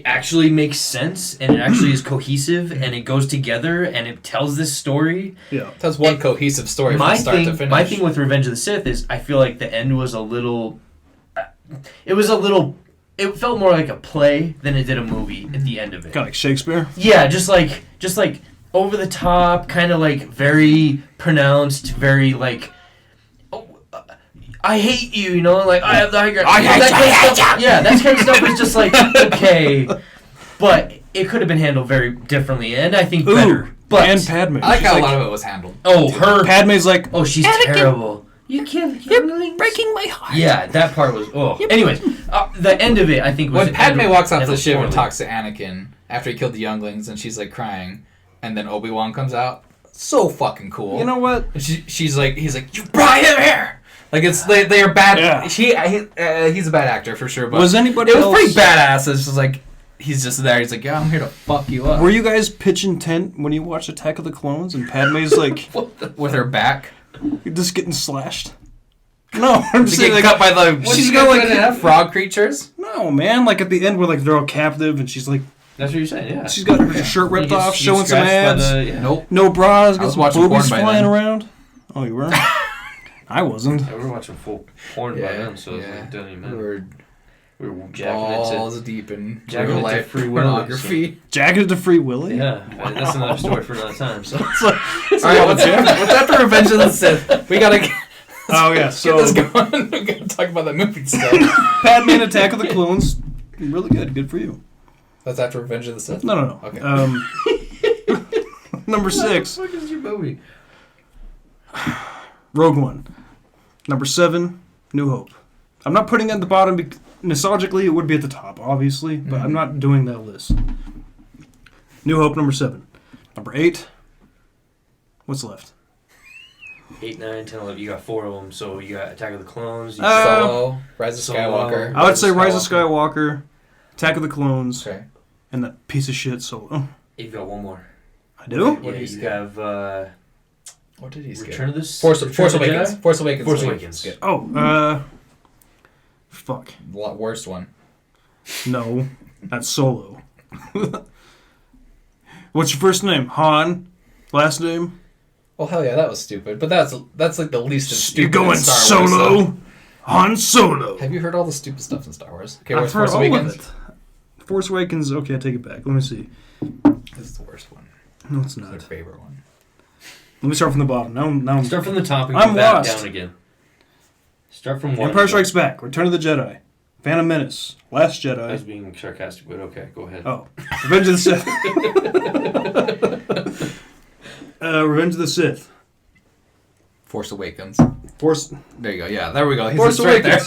actually makes sense and it actually is cohesive and it goes together and it tells this story. Yeah. It tells one cohesive story from start to finish. My thing with Revenge of the Sith is I feel like the end was a little... It felt more like a play than it did a movie at the end of it. Kind of like Shakespeare? Yeah, just like over the top, kind of like very pronounced, very like... I hate you, you know, like I have the high ground. I hate you. Yeah, that kind of stuff is just like okay, but it could have been handled very differently, and I think better. But And Padme. I like She's how a lot of it was handled. her. Padme's like, Oh, she's terrible. You can't. You're breaking my heart. Yeah, that part was. Oh, anyways, the end of it, I think was. When Padme walks off the handled ship and poorly. talks to Anakin after he killed the younglings, and she's like crying, and then Obi-Wan comes out, so fucking cool. you know what? And he's like, you brought him here. Like they are bad. Yeah. He's a bad actor for sure. But Was anybody it was else... pretty badass. It's just like he's just there. He's like, yeah, I'm here to fuck you up. Were you guys pitching tent when you watched Attack of the Clones and Padme's like With her back? just getting slashed? No, I'm To just get saying like cut by the she's got like frog creatures. no man, like at the end where like they're all captive and she's like That's what you're saying. Yeah. she's got her shirt ripped He gets- off, he showing gets some scratched by abs. the- Nope. No bras, I got was some watching boobies porn by flying then. around. Oh, you were? I wasn't. Yeah, we were watching full porn by then, so it doesn't even matter. We were jacking Balls deep in jacking real it to life Free Willy, pornography. Jacketed to Free Willy? Yeah, that's another story for another time. So. All right, what's after Revenge of the Sith? We gotta get Oh yeah, this so going. We gotta talk about that movie still. Padme and Attack of the Clones, really good. Good for you. That's after Revenge of the Sith? No. Okay. Number 6, What the fuck is your movie? Rogue One. Number 7, New Hope. I'm not putting it at the bottom because nostalgically it would be at the top, obviously, but I'm not doing that list. New Hope, number 7. Number 8, what's left? 8, 9, 10, 11. You got 4 of them. So you got Attack of the Clones. You Solo, Rise of Solo. Skywalker. I would say Rise of Skywalker, Attack of the Clones, Okay. and that piece of shit Solo. You've got one more. I do? What did he You skip? have What did he skip? Return of the Force Return of the Awakens. Jedi? Force Awakens. Force Wait, Awakens. skip. Oh, fuck. A lot worse one. No, that's Solo. What's your first name? Han. Last name? Well, hell yeah, that was stupid. But that's like the least of stupid. You're going in Star Wars, Solo. though. Han Solo. Have you heard all the stupid stuff in Star Wars? Okay, I've where's heard Force all Awakens? of it. Force Awakens. Okay, I take it back. Let me see. This is the worst one. No, it's It's my not. favorite one. Let me start from the bottom. Now I'm Start from the top and I'm go back lost. down again. Start from 1. Empire Strikes Back. Return of the Jedi. Phantom Menace. Last I was Jedi. being sarcastic, but okay, go ahead. Oh, Revenge of the Sith. Revenge of the Sith. Force Awakens. Force There you go. Yeah, there we go. Force It's right there.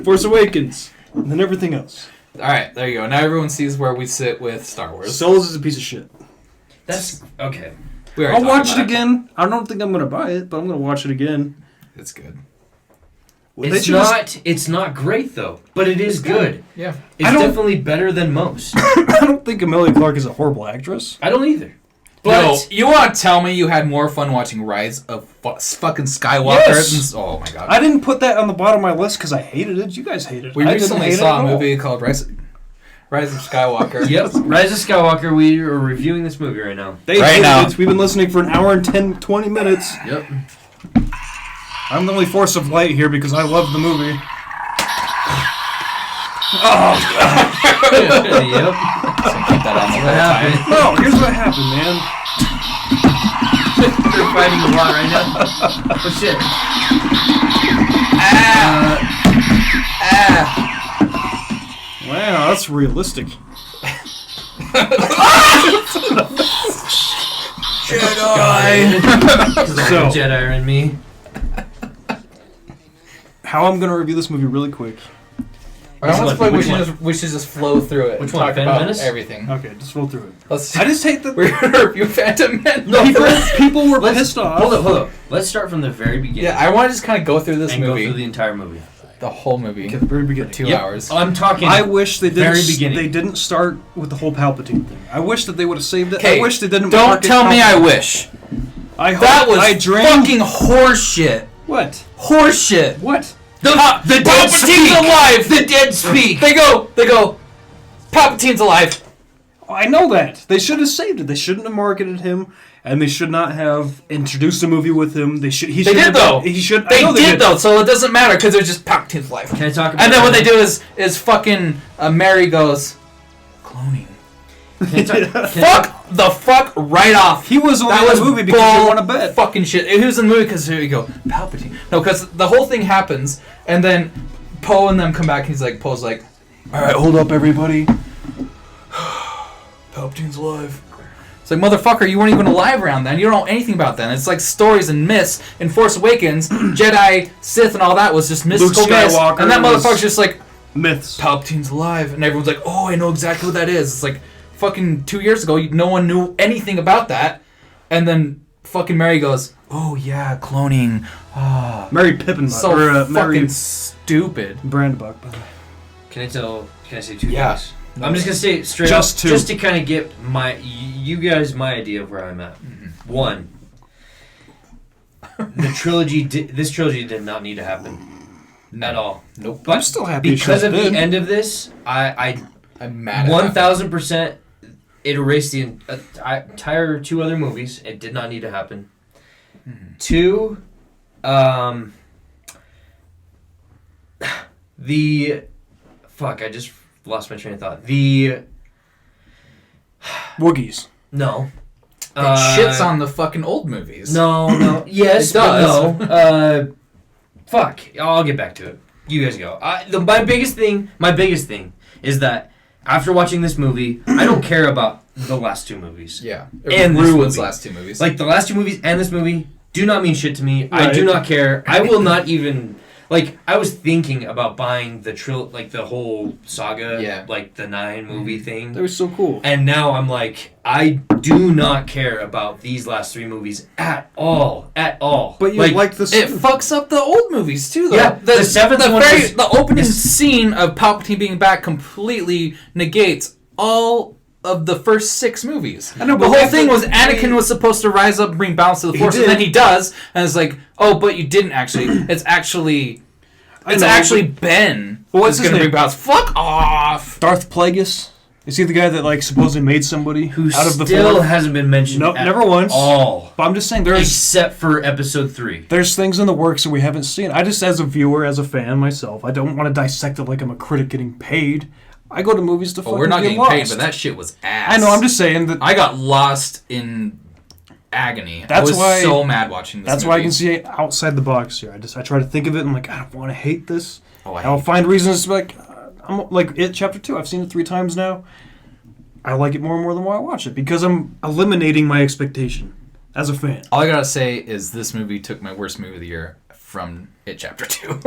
Force Awakens. And then everything else. All right, there you go. Now everyone sees where we sit with Star Wars. Solos is a piece of shit. That's okay. We already I'll talked watch it about again. I don't think I'm gonna buy it, but I'm gonna watch it again. It's good. Well, they It's should not. It's not great though, but it is good. Yeah. It's I don't- definitely better than most. I don't think Emilia Clarke is a horrible actress. I don't either. But But you want to tell me you had more fun watching Rise of fucking Skywalker? Yes! Oh my god. I didn't put that on the bottom of my list because I hated it. You guys hated it. We I didn't recently hate saw it a at all. movie called Rise of Skywalker. yep, Rise of Skywalker. We are reviewing this movie right now. They Right hated now. it. We've been listening for an hour and 20 minutes. Yep. I'm the only force of light here because I love the movie. Yep. So keep that on the whole time. No, here's what happened, man. They're fighting a lot right now. Oh shit. Wow, that's realistic. Jedi! So- Jedi are in me. How I'm gonna review this movie really quick. I almost feel like Which one? we should just flow through it. Which and one, talk Phantom about Menace? everything. Okay, just roll through it. Let's. I just hate that We're gonna review Phantom Menace. No, people were pissed off. Hold up. Let's start from the very beginning. Yeah, I want to just kind of go through this and movie, go through the entire movie. the whole movie, Okay, the very beginning. 2 Yep. hours. I'm talking. I wish they Very didn't. beginning. They didn't start with the whole Palpatine thing. I wish that they would have saved it. Okay, I wish they didn't. Don't market tell me Palpatine. I wish. I hope That was I dreamed. fucking horseshit. What? Horseshit. What? The dead Palpatine's speak. alive. The dead speak. They go. Palpatine's alive. I know that. They should have saved it. They shouldn't have marketed him, and they should not have introduced a movie with him. They should. He They should did have though. He should. They I know did though, so it doesn't matter because they're just Palpatine's alive. Can I talk about And then what they do is fucking Mary goes cloning. Fuck right off. He was only That in was the movie because bull you want to bet. fucking shit. He was in the movie because here you go, Palpatine. No, because the whole thing happens, and then Poe and them come back, and he's like, Poe's like, all right, hold up, everybody. Palpatine's alive. It's like, motherfucker, you weren't even alive around then. You don't know anything about then. It's like stories and myths in Force Awakens, Jedi, Sith, and all that was just mystical myths. Skywalker And that was- motherfucker's just like, Myths. Palpatine's alive, and everyone's like, "Oh, I know exactly what that is." It's like fucking 2 years ago, no one knew anything about that, and then fucking Mary goes, "Oh yeah, cloning." Ah, Mary Pippin. so or, fucking Mary stupid. Brandbuck. By the way. Can I say two Yeah. things? I'm just gonna say straight Just up, two. just to kind of get you guys my idea of where I'm at. Mm-hmm. One, the trilogy. This trilogy did not need to happen at all. Nope. I'm still happy Because it of the did. end of this, I'm mad at 1,000%. It erased the entire two other movies. It did not need to happen. Two, the fuck. I just lost my train of thought. The Woogiees. no. It shits on the fucking old movies. No. Yes, It does. but no. Fuck. I'll get back to it. You guys go. My biggest thing is that after watching this movie, I don't care about the last two movies. Yeah. And this ruins movie. last two movies. Like the last two movies and this movie do not mean shit to me. I Right. do not care. I will not even. Like, I was thinking about buying the the whole saga, Yeah. like the 9 movie thing. They were so cool. And now I'm like, I do not care about these last 3 movies at all. At all. But you like this. it fucks up the old movies too, though. Yeah, the seventh one was- the opening the- scene of Palpatine being back completely negates all of the first 6 movies. I know, the but whole like thing the- was Anakin was supposed to rise up and bring balance to the He Force, and did. then he does, and it's like, oh, but you didn't actually. It's actually. I It's know, actually but- Ben. Well, what's who's his gonna name? bring balance. Fuck off. Darth Plagueis. Is he the guy that like supposedly made somebody Who out of the still Force? hasn't been mentioned Nope, at never once. all. But I'm just saying there's Except for episode 3. there's things in the works that we haven't seen. I just, as a viewer, as a fan myself, I don't want to dissect it like I'm a critic getting paid. I go to movies to Oh, fucking we're not get getting lost. paid, but that shit was ass. I know. I'm just saying that. I got lost in agony. That's I was why- so mad watching this. That's movie. why I can see it outside the box here. I try to think of it and I'm like, I don't want to hate this. Oh, I I'll hate find reasons to be like, I'm like it. Chapter 2. I've seen it 3 times now. I like it more and more the more I watch it because I'm eliminating my expectation as a fan. All I gotta say is this movie took my worst movie of the year from It Chapter 2.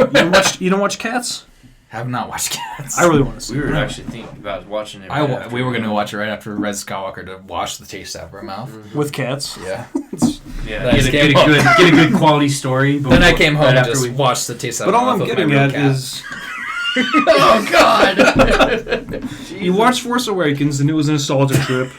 You don't watch Cats? Have not watched Cats. I really want to see We were it. actually thinking about watching it. We were gonna watch it right after Rise of Skywalker to wash the taste out of our mouth. With Cats. Yeah. Yeah, Then I get a good quality story. Then I came home right and after just we washed the taste out But of all my I'm mouth with getting my real at cat. is Oh God! you watch Force Awakens and it was a nostalgia trip.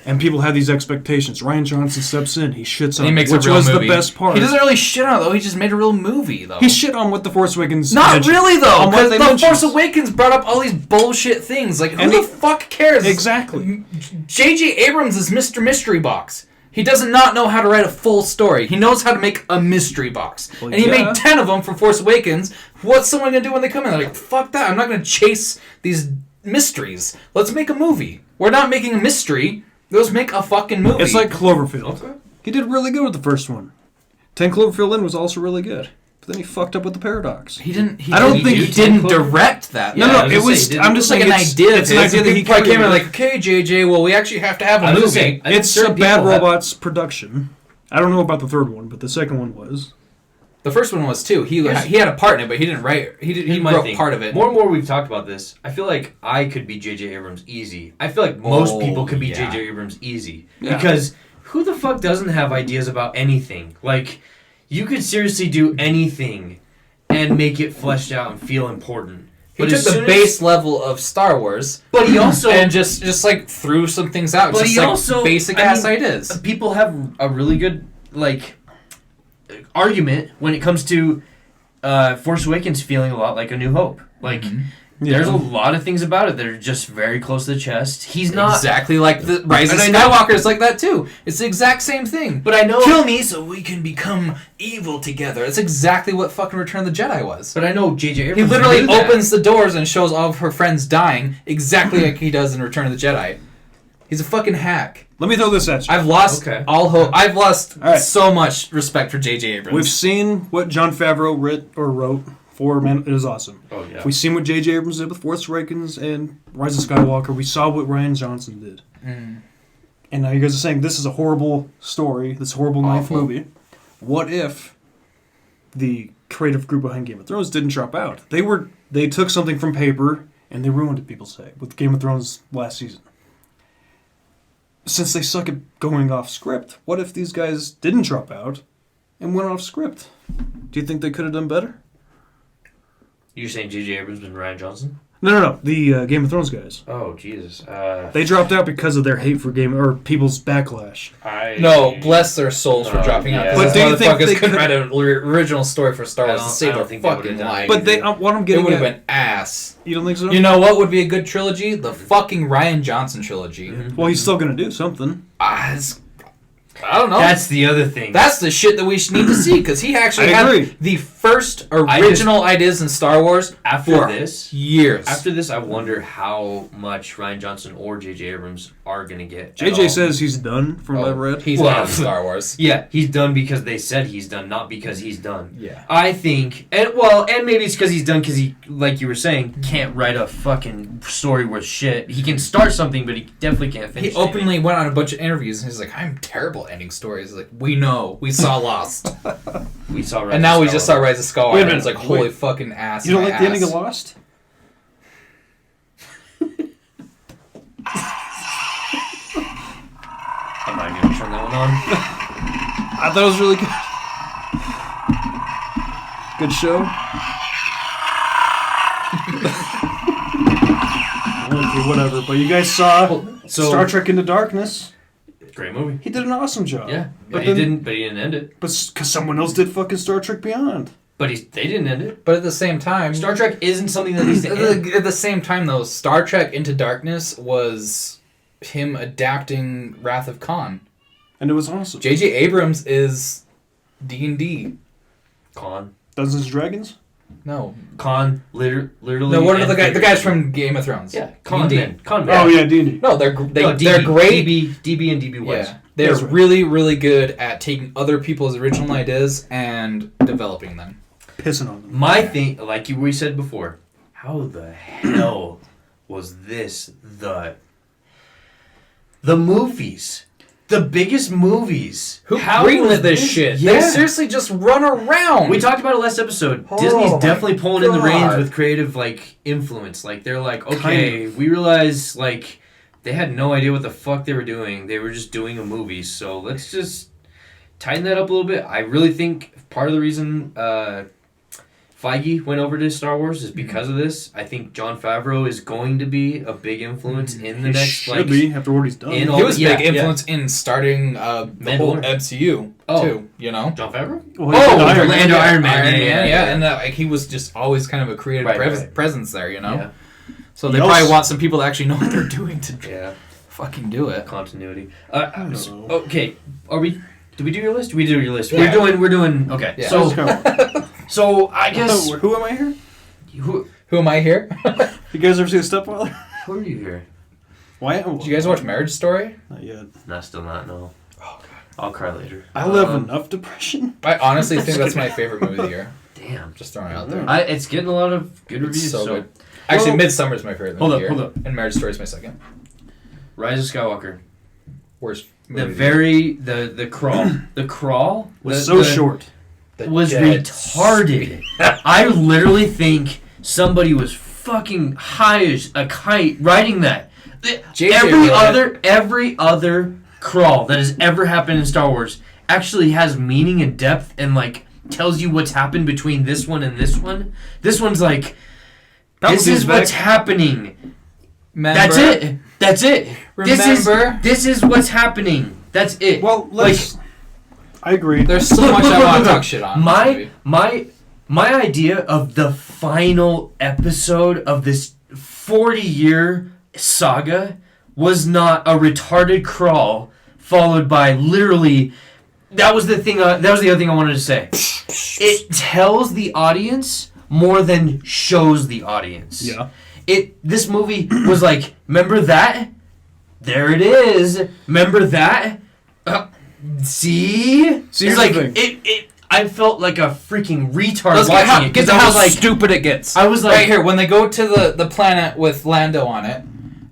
And people have these expectations. Ryan Johnson steps in. He shits on he it, makes which a real was movie. the best part. He doesn't really shit on it though. He just made a real movie though. He shit on what the Force Awakens. Not mentioned. really though, On what because they the mentioned. Force Awakens brought up all these bullshit things. Like, who And the he- fuck cares? Exactly. J.J. Abrams is Mr. Mystery Box. He does not know how to write a full story. He knows how to make a mystery box. Well, and he made 10 of them for Force Awakens. What's someone going to do when they come in? They're like, fuck that. I'm not going to chase these mysteries. Let's make a movie. We're not making a mystery. Let's make a fucking movie. It's like Cloverfield. Okay. He did really good with the first one. 10 Cloverfield Lane was also really good. But then he fucked up with the paradox. He didn't. I don't think he he didn't did direct that. No, Yeah, no, it was. I'm just like saying an it's, idea. It's an idea that he probably came in created. like, okay, JJ. Well, we actually have to have a I was movie. gonna say, I think It's a certain Bad people have- Robots production. I don't know about the third one, but the second one was. The first one was too. He had a part in it, but he didn't write. He Here's my wrote thing. part of it. More and more we've talked about this. I feel like I could be J.J. Abrams easy. I feel like most people could be yeah. J.J. Abrams easy. Yeah. Because who the fuck doesn't have ideas about anything? Like, you could seriously do anything and make it fleshed out and feel important. He But took as the soon base level of Star Wars, But he also... and just like threw some things out. But Just he like also... basic I ass mean, ideas. People have a really good, like, argument when it comes to Force Awakens feeling a lot like A New Hope. Like, there's a lot of things about it that are just very close to the chest. He's not... Exactly like the Rise of And I know- Skywalker is like that too. It's the exact same thing. But I know... Kill me so we can become evil together. That's exactly what fucking Return of the Jedi was. But I know J.J. He Abrams literally knew that. opens the doors and shows all of her friends dying, exactly like he does in Return of the Jedi. He's a fucking hack. Let me throw this at you. I've lost all hope. I've lost All right. so much respect for J.J. Abrams. We've seen what Jon Favreau wrote for Man. It is awesome. Oh, yeah. We've seen what J.J. Abrams did with Force Awakens and Rise of Skywalker. We saw what Rian Johnson did. And now you guys are saying this is a horrible story, this horrible ninth Awful. movie. What if the creative group behind Game of Thrones didn't drop out? They took something from paper and they ruined it, people say, with Game of Thrones last season. Since they suck at going off script, what if these guys didn't drop out and went off script? Do you think they could have done better? You're saying J.J. Abrams and Ryan Johnson? No. The Game of Thrones guys. Oh, Jesus. They dropped out because of their hate for people's backlash. No, bless their souls for dropping out. yeah. But But do you think motherfuckers they couldn't could- write an original story for Star Wars to save I don't their think they would've fucking done life? it. But they, what I'm It getting would have at, been ass. you don't think so? You know what would be a good trilogy? The fucking Ryan Johnson trilogy. Well, he's still gonna do something. I don't know. That's the other thing. That's the shit that we should need to see, because he actually I had agree. the first original ideas in Star Wars after for this. years. After this, I wonder how much Ryan Johnson or J.J. Abrams are going to get. JJ says he's done, from what I've read. He's Well, out of Star Wars. Yeah, he's done because they said he's done, not because he's done. Yeah. I think, and maybe it's because he's done because he, like you were saying, can't write a fucking story worth shit. He can start something, but he definitely can't finish. He openly went on a bunch of interviews and he's like, "I'm terrible at ending stories." Like, we know, we saw Lost, We saw, Rise and now of we just saw Skywalker. Rise of Skywalker. Wait a And minute, it's like, wait. holy fucking ass! You don't my like the ending of ass. Lost? I'm not even gonna turn that one on. I thought it was really good. Good show. Okay, whatever. But you guys saw So Star Trek Into Darkness. great movie. He did an awesome job. Yeah, but but then, he didn't. But he didn't end it. But because someone else did fucking Star Trek Beyond. But they didn't end it. But at the same time, Star Trek isn't something that needs to end. At the same time, though, Star Trek Into Darkness was him adapting Wrath of Khan. And it was awesome. J.J. Abrams is D&D. Con. Dungeons and Dragons? No, Literally. no. What are the and guys from Game of Thrones? Yeah, Con D&D. men. Con Oh, men. yeah, D&D. No, they're DB, great. DB and DB West. Yeah, they're That's right. really, really good at taking other people's original ideas and developing them. Pissing on them. My thing, like we said before, how the hell was this the movies? The biggest movies. Who How greenlit was this shit? Yeah. They seriously just run around. We talked about it last episode. Oh Disney's my definitely pulling in the reins God. with creative influence. Like they're like, okay, we realize they had no idea what the fuck they were doing. They were just doing a movie, so let's just tighten that up a little bit. I really think part of the reason Feige went over to Star Wars is because of this. I think Jon Favreau is going to be a big influence in the He next should be, after what he's done. in He was a yeah, big influence in starting the whole Mandalorian. MCU too. You know. John Favreau? Well, he did Iron Man. Iron Man. Yeah. And he was just always kind of a creative Right. presence there. You know. Yeah. So they He probably also- want some people to actually know what they're doing to Yeah. Fucking do it. Continuity. I don't know. Okay, did we do your list? We did your list. Yeah. We're doing. Okay, Yeah. so I guess Who am I here? Who am I here? You guys ever see a stepfather? who are you here? Why? Did you guys watch Marriage Story? Not yet. Not still not. No. Oh god. I'll cry later. I live enough depression. I honestly think that's my favorite movie of the year. Damn. Just throwing it out there. It's getting a lot of good reviews. It's so good. Actually, Midsummer is my favorite movie of the year. Hold up. And Marriage Story is my second. Rise of Skywalker. Worst The movie. the crawl Was so short. was retarded. I literally think somebody was fucking high as a kite riding that. Every other crawl that has ever happened in Star Wars actually has meaning and depth and like tells you what's happened between this one and this one. This one's like, this is what's happening. Remember? That's it. Remember? This is what's happening. That's it. Well, I agree. There's so much I want to talk shit on. My idea of the final episode of this 40-year saga was not a retarded crawl followed by literally. That was the thing. That was the other thing I wanted to say. It tells the audience more than shows the audience. Yeah. This movie was like, remember that? There it is. Remember that? See? Here's It's like the thing. I felt like a freaking retard Let's watching it get because to I how was like, stupid it gets. I was like, right here, when they go to the planet with Lando on it,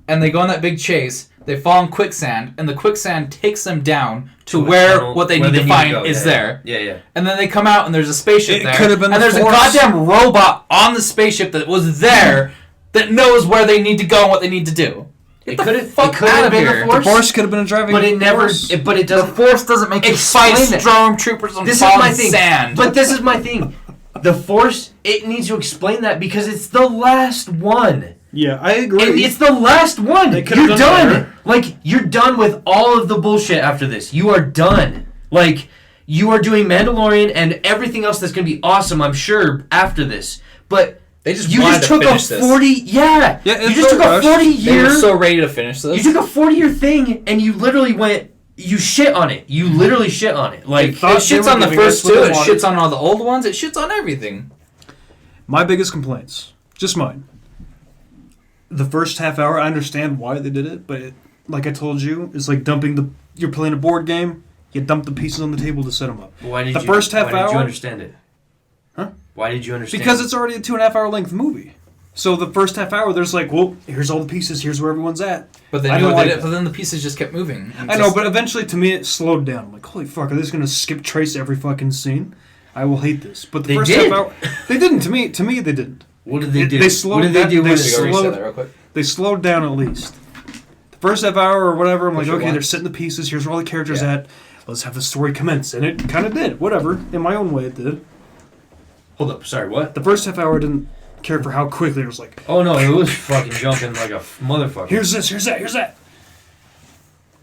and they go on that big chase, they fall in quicksand, and the quicksand takes them down to where what they need to find is there. Yeah. And then they come out, and there's a spaceship there. Could have been and there's a goddamn robot on the spaceship that was there that knows where they need to go and what they need to do. It could have been the Force. The Force could have been a driving. But it never. force. But it doesn't. The Force doesn't make you fight stormtroopers on This is my fallen thing. sand. But this is my thing. The Force. It needs to explain that because it's the last one. Yeah, I agree. It's the last one. They You're could've done done. better. Like you're done with all of the bullshit after this. You are done. Like you are doing Mandalorian and everything else that's gonna be awesome. I'm sure after this, but. They just You wanted just to took finish a 40 this. Yeah. Yeah, You it's just no took a rush. 40-year They were so ready to finish this. You took a 40-year thing and you literally went you shit on it. You literally shit on it. Like It shits on the first two, it shits on all the old ones, it shits on everything. My biggest complaints, just mine. The first half hour, I understand why they did it, but like I told you, it's like you're playing a board game, you dump the pieces on the table to set them up. why did the first half why hour, did you understand it? Huh? Why did you understand Because it's already a 2.5 hour length movie. So the first half hour, there's like, well, here's all the pieces, here's where everyone's at. But then, but then the pieces just kept moving. I know, but eventually, to me, it slowed down. I'm like, holy fuck, are they just going to skip trace every fucking scene? I will hate this. But the first half hour, they didn't. To me, they didn't. What did they do? They slowed what did they do? They slowed down at least. The first half hour or whatever, I'm like, okay, one. they're setting the pieces. Here's where all the characters at. Let's have the story commence. And it kind of did. Whatever. In my own way, it did. Hold up. Sorry, what? The first half hour, I didn't care for how quickly it was like, Oh, no, it was fucking jumping like a motherfucker. here's this, here's that, here's that.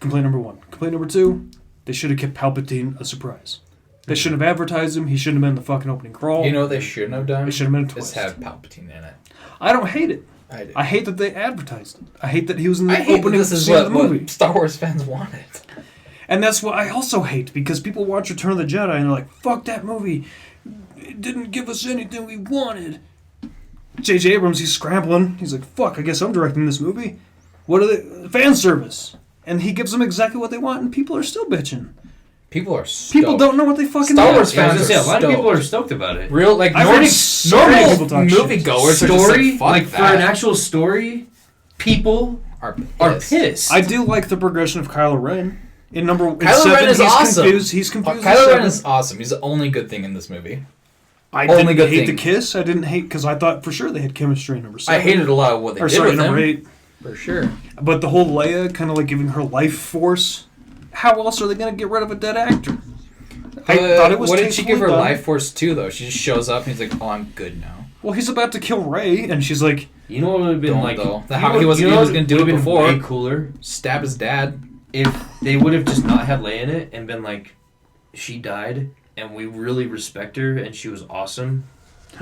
Complaint number one. Complaint number two, they should have kept Palpatine a surprise. They shouldn't have advertised him. He shouldn't have been in the fucking opening crawl. You know what they shouldn't have done? They should have been a Is twist. have Palpatine in it. I don't hate it. I do. I hate that they advertised it. I hate that he was in the I hate that opening this is scene of the movie. what Star Wars fans wanted. And that's what I also hate, because people watch Return of the Jedi and they're like, fuck that movie. It didn't give us anything we wanted. J.J. Abrams, he's scrambling. He's like, fuck, I guess I'm directing this movie. What are they? Fan service. And he gives them exactly what they want, and people are still bitching. People are stoked. People don't know what they fucking Star want. Wars fans are a lot of stoked. people are stoked about it. Real, like, I've heard so many people normal talk shit. moviegoers are Story, just like, fuck for an that. actual story, people are are pissed. I do like the progression of Kylo Ren. In Kylo 7, Ren is he's awesome. confused. He's confused. in Kylo 7. Ren is awesome. He's the only good thing in this movie. I only didn't good hate thing. the kiss. I didn't hate, because I thought for sure they had chemistry in number 7. I hated a lot of what they Or did sorry, with number him. 8. For sure. But the whole Leia kind of like giving her life force. How else are they going to get rid of a dead actor? I thought it was what did she give her tastefully done. life force to, though? She just shows up and he's like, oh, I'm good now. Well, he's about to kill Rey, and she's like, You know what would have been Don't, like? though. You How know- he was you know going what to do it would've been before. Way cooler Stab his dad. if they would have just not had Leia in it and been like, she died and we really respect her and she was awesome.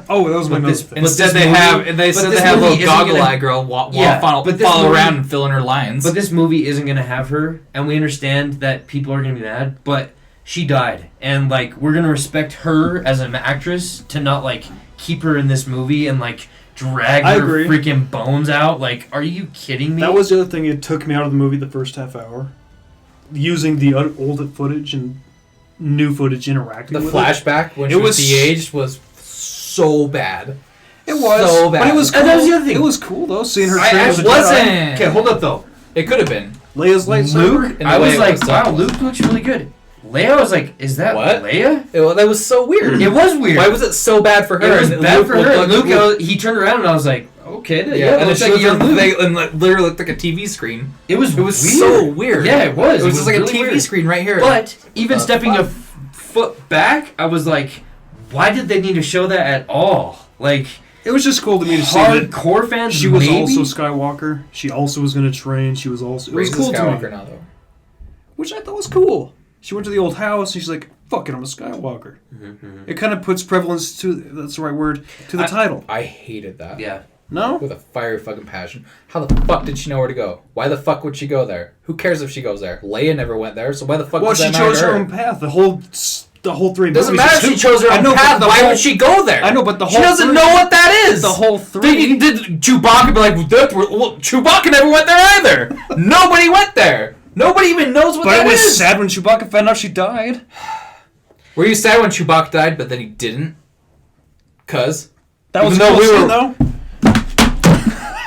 Oh, that was my But notes. this- Instead, this they movie- have but little this movie isn't goggle gonna- eye girl Yeah, but this follow movie- around and fill in her lines. But this movie isn't gonna have her, and we understand that people are gonna be mad. But she died, and like we're gonna respect her as an actress to not like keep her in this movie and like drag I her agree. freaking bones out. Like, are you kidding me? That was the other thing. It took me out of the movie the first half hour. Using the old footage and new footage interacting the with flashback when It she was was- de-aged was so bad. It was so bad. but it was cool. And that was the other thing. It was cool though, seeing her I train as a wasn't. Jedi. Okay, hold up though. It could have been. Leia's lightsaber. Luke, In the I way was it like, was done. wow, Luke looks really good. Leia was like, is that What? Leia? That was so weird. It was weird. Why was it so bad for her? It was And bad Luke for looked her. like- Luke, he turned around and I was like, okay, Yeah, yeah, and looks then like a young Luke. literally looked like a TV screen. It was It was weird. so weird. Yeah, it was. It was just like really a TV weird. screen right here. But even stepping fuck? a foot back, I was like, why did they need to show that at all? Like, It was just cool to me to see that hardcore fans. she was maybe? also Skywalker. She also was going to train. She was also. It was Rey's a cool to Skywalker me, now, though. which I thought was cool. She went to the old house and she's like, "Fuck it, I'm a Skywalker." It kind of puts prevalence to that's the right word to the title. I hated that. Yeah. No, With a fiery fucking passion. How the fuck did she know where to go? Why the fuck would she go there? Who cares if she goes there? Leia never went there, so why the fuck well, does she that matter chose to her her? own path. The whole three. Doesn't movies. matter if she chose her I own know, but path. the Why whole- would she go there? I know, but the She whole doesn't three- know what that is. The whole three. Did Chewbacca be like, well, Chewbacca never went there either. Nobody went there. Nobody even knows what But that it was is. sad when Chewbacca found out she died. Were you sad when Chewbacca died, but then he didn't? Cause That was Even though cool we scene, were- though.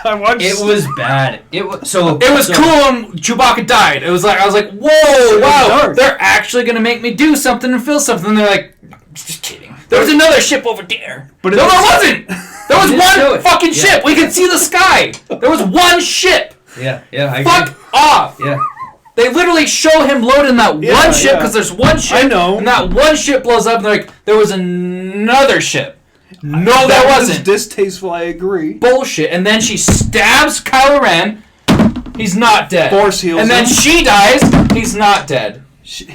I watched. It was bad. It was so. it was so, cool when Chewbacca died. It was like I was like, whoa, wow, dark. they're actually gonna make me do something and feel something. And they're like, just kidding. There was another ship over there. But No, it there was- wasn't. There was They didn't show one it. fucking Yeah. ship. We could see the sky. There was one ship. Yeah, I Fuck agree. off. Yeah. They literally show him loading that Yeah, one ship yeah. because there's one ship. I know. And that one ship blows up and they're like, there was another ship. No, there That was wasn't. distasteful. I agree. Bullshit. And then she stabs Kylo Ren. He's not dead. Force heals And then him. she dies. He's not dead.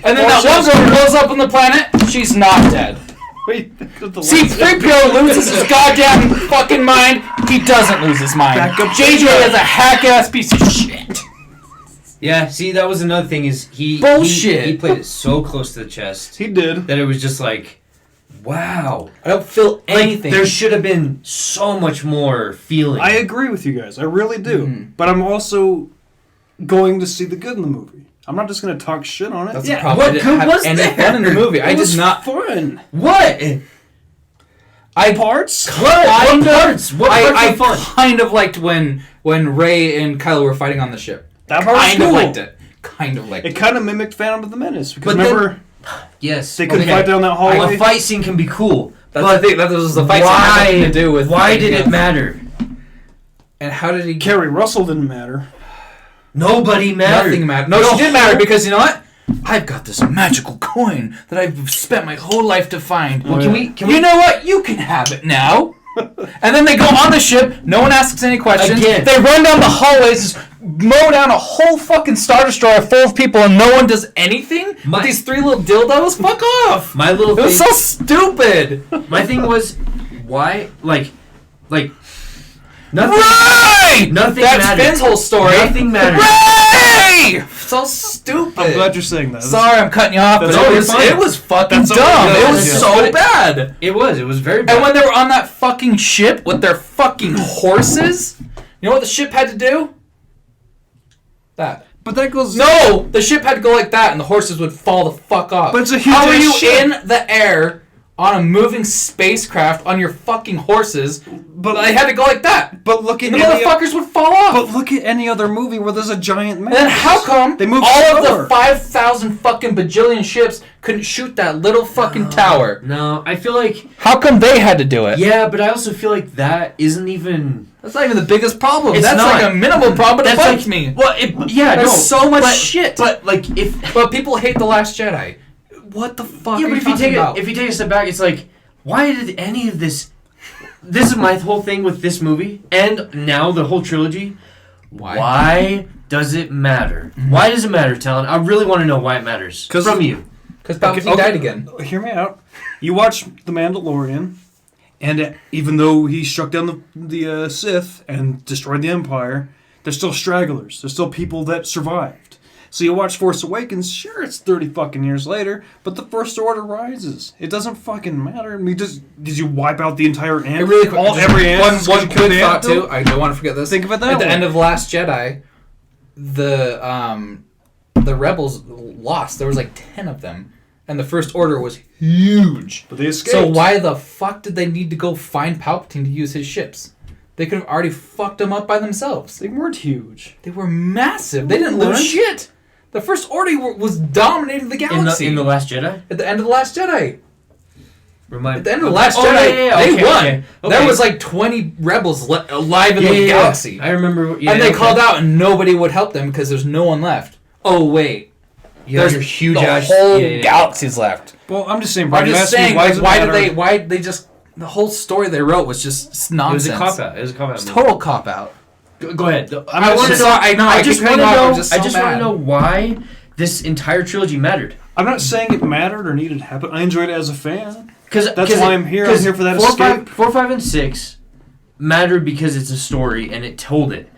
And then that one girl blows up on the planet. She's not dead. Wait, See, 3PO loses his goddamn fucking mind. He doesn't lose his mind. Back up JJ to- is a hack-ass piece of shit. Yeah, see, that was another thing. Is Bullshit. He played it so close to the chest He did. that it was just like, wow. I don't feel Like, anything. there should have been so much more feeling. I agree with you guys. I really do. Mhm. But I'm also going to see the good in the movie. I'm not just going to talk shit on it. That's Yeah, the problem. what I didn't good have was any there? fun in the movie. I It was did not. fun. What? I Parts? What kind parts? What parts I were fun? kind of liked when Rey and Kylo were fighting on the ship. That part was Kind of cool. liked it. Kind of liked It it. kind of mimicked Phantom of the Menace. Because But then- remember, Yes. they couldn't okay. fight down that A hallway. fight scene can be cool. That's but the thing. That was the fight scene had nothing to do with. Why anything did it else. matter? And how did he? Carrie Russell didn't matter. Nobody mattered. Nothing mattered. No, she did matter because you know what? I've got this magical coin that I've spent my whole life to find. Well, can we? You know what? You can have it now. And then they go on the ship. No one asks any questions. Again. They run down the hallways, just mow down a whole fucking Star Destroyer full of people, and no one does anything. With these three little dildos. Fuck off. My little It was thing. so stupid. My thing was, why? Like, nothing. Ray! Nothing That's mattered. Finn's whole story. Nothing mattered. Ray! So stupid. I'm glad you're saying that. Sorry, I'm cutting you off, but That's it okay, was, fine. it was fucking That's okay, dumb. yeah, It was yeah. so bad. It was. It was very bad. And when they were on that fucking ship with their fucking horses, you know what the ship had to do? That. But that goes... No! The ship had to go like that, and the horses would fall the fuck off. But it's a huge How are ass you ship. in the air on a moving spacecraft on your fucking horses? But they had to go like that. But look at And the any... motherfuckers would fall off. But look at any other movie where there's a giant man. And then how come They move all of slower. the 5,000 fucking bajillion ships couldn't shoot that little fucking tower? No, I feel like How come they had to do it? yeah, but I also feel like that isn't even. That's not even the biggest problem. It's That's not. like a minimal problem, but it That's bugs like me. Well, yeah, There's no, so much but, shit. But like if But people hate The Last Jedi. What the fuck yeah, are but you if you talking take about? if you take a step back, it's like why did any of this? This is my whole thing with this movie and now the whole trilogy. Why does it matter? Mm-hmm. Why does it matter, Talon? I really want to know why it matters. 'Cause- From you. Because Palpatine died again. Hear me out. You watch The Mandalorian, And even though he struck down the Sith and destroyed the Empire, there's still stragglers. There's still people that survived. So you watch Force Awakens, sure, it's 30 fucking years later, but the First Order rises. It doesn't fucking matter. I mean, did you wipe out the entire ant? Really every ant? One quick thought, too. I don't want to forget this. Think of it that At way. the end of Last Jedi, the rebels lost. There was like 10 of them. And the First Order was huge. But they escaped. So why the fuck did they need to go find Palpatine to use his ships? They could have already fucked them up by themselves. They weren't huge. They were massive. They didn't lose shit. The First Order was dominating the galaxy. In the Last Jedi? At the end of The Last Jedi. At the end of The Last Oh, Jedi, yeah, they won. Okay. There was like 20 rebels alive in the galaxy. I remember. And they called out and nobody would help them because there's no one left. Oh, wait. There's There's huge the ass. whole galaxy's left. Well, I'm just saying, I'm Brian, you just asked me, saying, why like, does it why matter? did they just, the whole story they wrote was just It nonsense. was a cop out. It was a cop out. It's total cop out. Go ahead. I want to know. I know. I just want to know. I I just want to know why this entire trilogy mattered. I'm not saying it mattered or needed to happen. I enjoyed it as a fan. That's why I'm here. I'm here for that 4, 5, and 6 mattered because it's a story and it told it.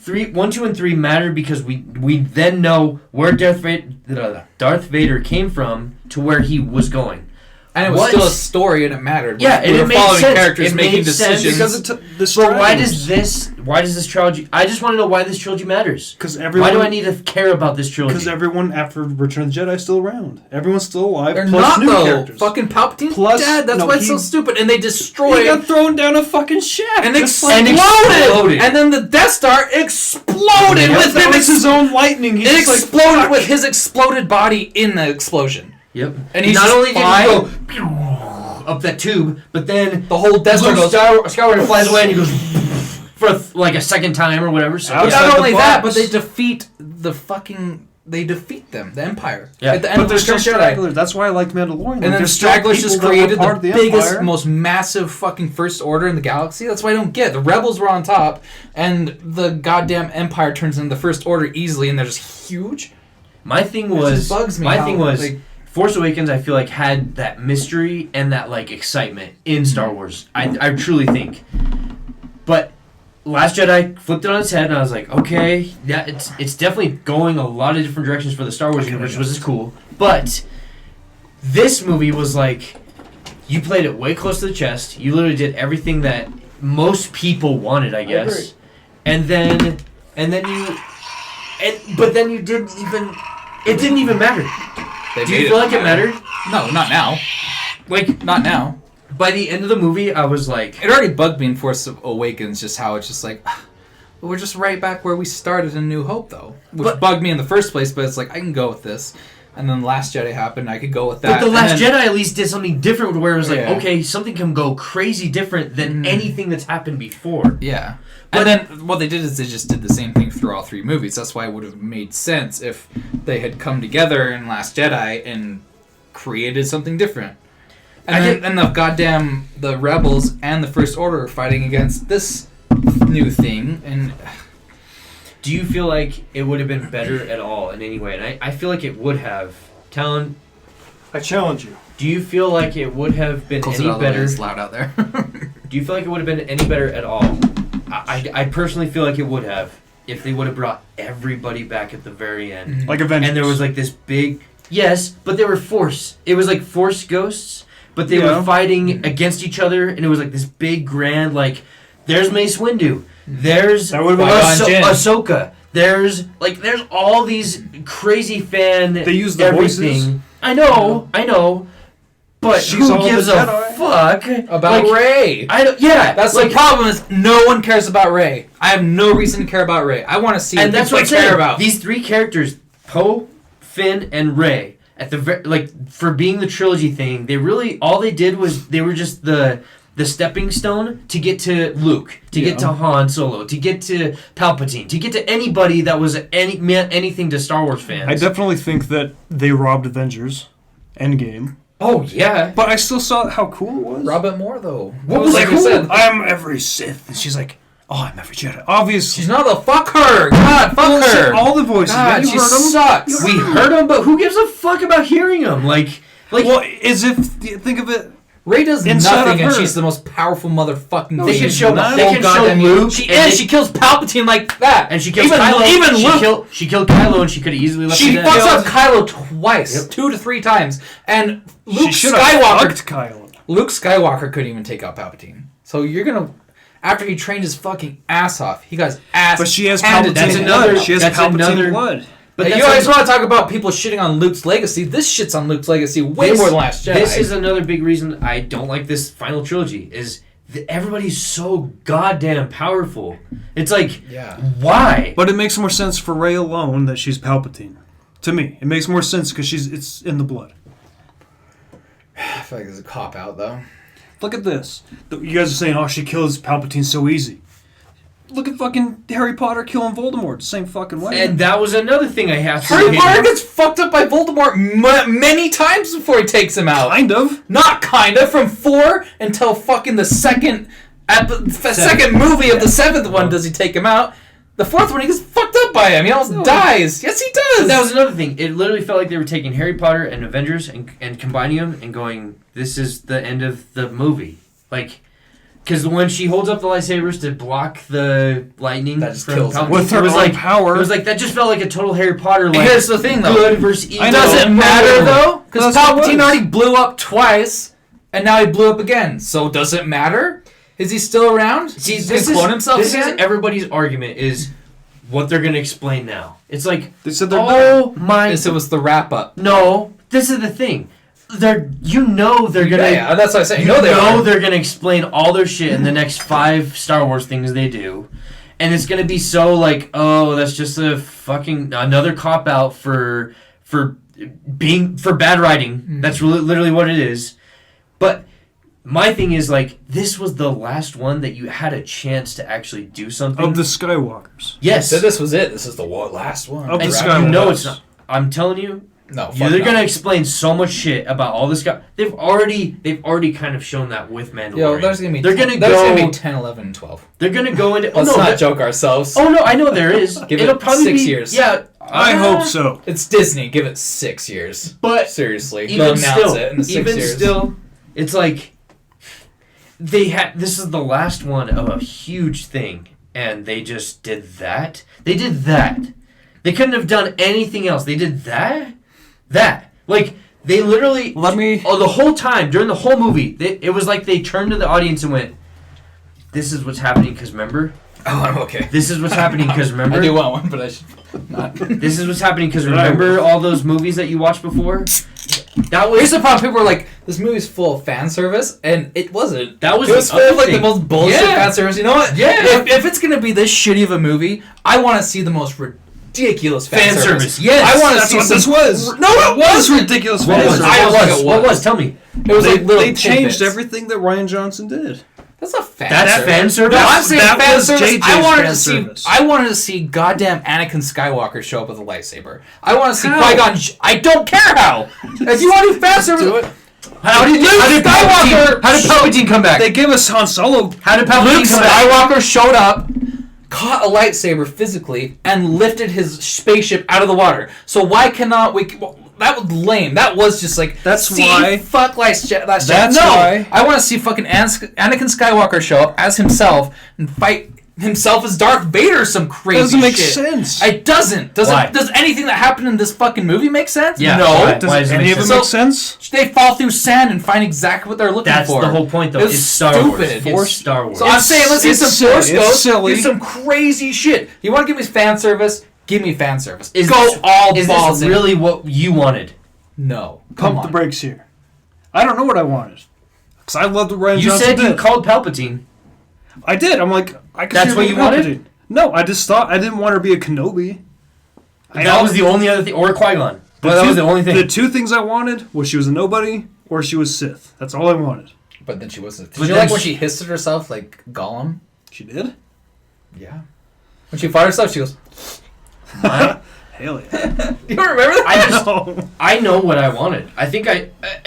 1, 2, and 3 mattered because we then know where Darth Vader came from to where he was going. And it was still a story, and it mattered. Yeah, we were made following sense. characters It making made sense decisions. Because But why does this trilogy? I just want to know why this trilogy matters. Why do I need to care about this trilogy? Because everyone after Return of the Jedi is still around. Everyone's still alive. They're plus not new though. characters. Fucking Palpatine's Plus- dead. That's no, why it's he- so stupid. And they destroyed. He got thrown down a fucking shaft. and Just exploded. And then the Death Star exploded with that him. was his own lightning. He's It just like, exploded fuck. with his exploded body in the explosion. Yep. And he's not just only did flying. he go up that tube, but then The whole Death Star Luke goes. Skywalker flies away and he goes for like a second time or whatever. So Outside Not the only that, box. but they defeat them, the Empire. Yeah. At the end But of there's Return still of the Jedi. stragglers. That's why I like Mandalorian. And then the There's still stragglers people just that were created part the of biggest, Empire. most massive fucking First Order in the galaxy. That's what I don't get. The rebels were on top, and the goddamn Empire turns into the First Order easily, and they're just huge. my thing It was just bugs me my how, thing was like- Force Awakens. I feel like had that mystery and that like excitement in Star Wars. I truly think, but Last Jedi flipped it on its head, and I was like, okay, yeah, it's definitely going a lot of different directions for the Star Wars universe, which is cool. But this movie was like, you played it way close to the chest. You literally did everything that most people wanted, I guess. agree. But then you didn't even. It didn't even matter. They Do made you feel like it mattered? No, not now. Like Not now. by the end of the movie, I was like, It already bugged me in Force Awakens just how it's just like, we're just right back where we started in New Hope, though. Which But- bugged me in the first place, but it's like, I can go with this. And then Last Jedi happened, I could go with that. but the And Last then- Jedi at least did something different, where it was like, Yeah. okay, something can go crazy different than anything that's happened before. Yeah. But- And then what they did is they just did the same thing through all three movies. That's why it would have made sense if they had come together in Last Jedi and created something different. And the Rebels and the First Order are fighting against this new thing. And Do you feel like it would have been better at all in any way? And I feel like it would have. Talon, I challenge you. do you feel like it would have been close it any all the way, better? it's loud out there. Do you feel like it would have been any better at all? I personally feel like it would have if they would have brought everybody back at the very end. Like Avengers. And there was like this big... Yes, but they were Force. It was like Force ghosts, but they were fighting against each other, and it was like this big grand, like, there's Mace Windu. There's That would've been Ahsoka. There's all these crazy fan... They use the everything. voices. I know. But She's who all gives the a Jedi. fuck about like, Rey. I don't. Yeah, That's like, the problem is no one cares about Rey. I have no reason to care about Rey. I want to see and that's what what I I'm saying. care about. These three characters, Poe, Finn, and Rey, at the for being the trilogy thing, they really all they did was they were just the stepping stone to get to Luke, to get to Han Solo, to get to Palpatine, to get to anybody that was meant anything to Star Wars fans. I definitely think that they robbed Avengers Endgame. Oh yeah, But I still saw how cool it was. Robin Moore though. What was like cool? I said, I'm every Sith. And she's like, oh, I'm every Jedi. Obviously. she's not the fuck her. God, fuck her. All the voices. God, man. You she heard 'em? sucks. we heard them, but who gives a fuck about hearing them? Like Well, as if, think of it, Rey does Inside nothing, of and her. she's the most powerful motherfucking. They can thing show in the they whole can show goddamn Luke, She and she kills Palpatine like that, and she kills even Kylo. Even Luke. She killed Kylo, and she could have easily left. She him fucks dead. up Kylo twice, 2 to 3 times, and Luke She should have Skywalker. fucked Kylo. Luke Skywalker couldn't even take out Palpatine. So you're gonna, after he trained his fucking ass off, he got his ass. But she has handed to Palpatine him. blood. She has that's Palpatine another- blood. But Hey, that's you guys want to talk about people shitting on Luke's legacy? This shit's on Luke's legacy way more than Last Jedi. This is another big reason I don't like this final trilogy. Is that everybody's so goddamn powerful. It's like, Yeah. why? But it makes more sense for Rey alone that she's Palpatine. To me, it makes more sense because it's in the blood. I feel like it's a cop out though. Look at this. You guys are saying, "Oh, she kills Palpatine so easy." Look at fucking Harry Potter killing Voldemort the same fucking way. And that was another thing I have to Harry say. Potter gets fucked up by Voldemort many times before he takes him out. kind of. Not kinda, from 4 until fucking the second movie of the 7th one does he take him out. The 4th one he gets fucked up by him. He almost dies. Yes, he does. But that was another thing. It literally felt like they were taking Harry Potter and Avengers and combining them and going, this is the end of the movie. Like, because when she holds up the lightsabers to block the lightning That just from kills him. Palpatine, With her it was own like power. It was like that just felt like a total Harry Potter. Like, Here's the thing, though. good versus evil. I know. Does it matter though? Because That's what it Palpatine was. already blew up twice, and now he blew up again. So does it matter? Is he still around? See, He's this gonna is clone himself this again? is everybody's argument is what they're going to explain now. It's like, They said they're oh my, This was the wrap up. no, this is the thing. They're gonna. Yeah, that's what I say. You know know they're gonna explain all their shit in the next 5 Star Wars things they do, and it's gonna be so like, oh, that's just a fucking another cop out for bad writing. Mm-hmm. That's literally what it is. But my thing is like, this was the last one that you had a chance to actually do something. Of the Skywalkers. Yes, So this was it. This is the last one. Of the and Skywalkers. you know it's not. I'm telling you. No, Yeah, they're gonna explain so much shit about all this guy. They've already kind of shown that with Mandalorian. Yo, there's gonna be they're there's gonna gonna go. be 10, 11, and 12. They're gonna go into. Let's oh, no, not joke ourselves. Oh no, I know there is. Give It'll it probably 6 be, years. Yeah, I hope so. It's Disney. Give it 6 years. But Seriously, even they'll announce still, it in the 6 even years. still, it's like they had. This is the last one of a huge thing, and they just did that. They did that. They couldn't have done anything else. They did that. Like, they literally... the whole time, during the whole movie, it was like they turned to the audience and went, this is what's happening, because remember? Oh, I'm okay. This is what's happening, because remember? I do want one, but I should not. This is what's happening, because remember all those movies that you watched before? That was... Here's the problem. People were like, this movie's full of fan service, and it wasn't. That was It was the full of other like the thing. most bullshit Yeah. fan service. You know what? Yeah. If it's gonna be this shitty of a movie, I want to see the most ridiculous fan service. Yes, I want to That's see what some. this was. No, it was wasn't. ridiculous. What was? I don't think it What was. was? Tell me. It was like little They changed tidbits. everything that Ryan Johnson did. That's not fan That's service. fan service? No, I'm saying That fan was service. JJ's I wanted fan to see. service. I wanted to see goddamn Anakin Skywalker show up with a lightsaber. I want to see How? Qui-Gon. I don't care how. If you want to do fan service, do it. How did Palpatine come back? They give us Han Solo. How did Luke Palpatine come back? Skywalker showed up, caught a lightsaber physically, and lifted his spaceship out of the water. So why cannot we? Well, that was lame. That was just like That's see, why- Fuck Last Jedi. That's no, why- I want to see fucking Anakin Skywalker show up as himself and fight himself as Darth Vader. Some crazy Doesn't make shit. sense. It doesn't. Why? Does anything that happened in this fucking movie make sense? Yeah, No. why? Does Why does it any make of it sense? make sense? They fall through sand and find exactly what they're looking That's for. the whole point, though. It's It's Star Wars. stupid. It's Star Wars. So I'm saying, let's see it's some silly. Force It's Ghosts. silly. Do some crazy shit. You want to give me fan service? Give me fan service. Is Go this, all is balls this in. really what you wanted? No. Come Pump on. the brakes here. I don't know what I wanted. Because I loved what Ryan You Johnson said did. you called Palpatine. I did. I'm like, I could That's see what her you being wanted? Palpatine. No, I just thought I didn't want her to be a Kenobi. That was the only other thing. Or Qui-Gon. But that was the only thing. The two things I wanted was she was a nobody or she was Sith. That's all I wanted. But then she wasn't. Did But you then like when she- she hissed at herself like Gollum? She did? Yeah. When she farted herself, she goes, Hell yeah. you don't remember that? No. I know what I wanted. I think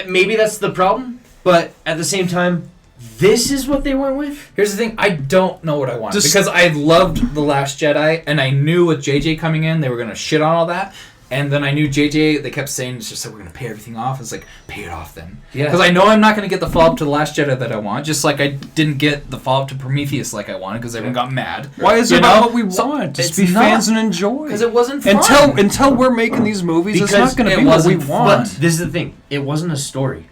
maybe that's the problem. But at the same time, this is what they went with? Here's the thing. I don't know what I wanted. Just- because I loved The Last Jedi, and I knew with JJ coming in, they were going to shit on all that. And then I knew JJ, they kept saying, it's just like, we're going to pay everything off. It's like, pay it off then. Yeah. Because I know I'm not going to get the follow-up to The Last Jedi that I want, just like I didn't get the follow-up to Prometheus like I wanted because everyone got mad. Why is it about what we want? Just be fans and enjoy. Because it wasn't fun. Until we're making these movies, because it's not going to be what we want. But this is the thing. It wasn't a story.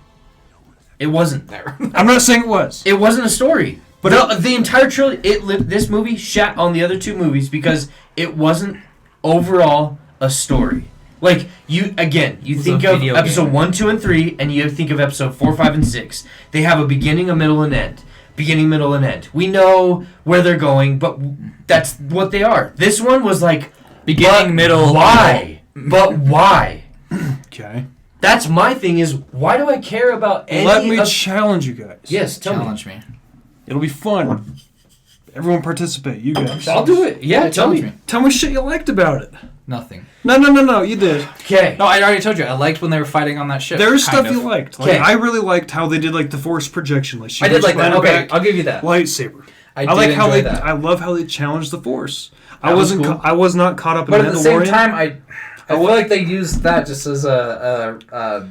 It wasn't. I'm not saying it was. It wasn't a story. But the entire trilogy, this movie shat on the other two movies because it wasn't overall a story. Like, you think of episode 1, 2, and 3, and you think of episode 4, 5, and 6. They have a beginning, a middle, and end. Beginning, middle, and end. We know where they're going, but that's what they are. This one was like, beginning, middle, why? But why? Okay. That's my thing is, why do I care about any Let me challenge you guys. Yes, challenge me. It'll be fun. Everyone participate. You guys. I'll do it. Yeah, tell me. Tell me shit you liked about it. Nothing. No, you did. Okay. No, I already told you. I liked when they were fighting on that ship. There's stuff you liked. Like, Okay. I really liked how they did like the force projection. Like, I did like that. Okay, back, I'll give you that. lightsaber. I like how enjoy that. I love how they challenged the force. That was cool. I was not caught up in But at the same Mandalorian. time, I feel like they used that just as a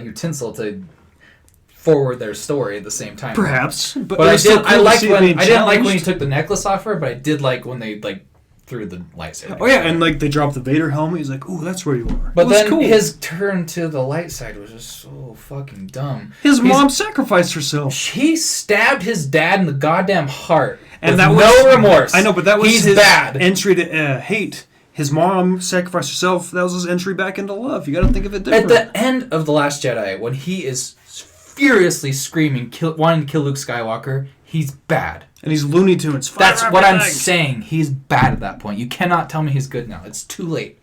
utensil to forward their story at the same time. Perhaps, but I it was still did. cool I to liked see it when being I didn't like when he challenged. took the necklace off her, but I did like when they threw the lightsaber. Oh yeah, and like they dropped the Vader helmet. He's like, "Ooh, that's where you are." But it was then cool. his turn to the light side was just so fucking dumb. His mom sacrificed herself, He stabbed his dad in the goddamn heart, and with that was no remorse. I know, but that was He's his bad. entry to hate. His mom sacrificed herself. That was his entry back into love. You got to think of it At different. the end of The Last Jedi, when he is furiously screaming, wanting to kill Luke Skywalker, he's bad. And he's Looney Tunes. That's what I'm saying. He's bad at that point. You cannot tell me he's good now. It's too late.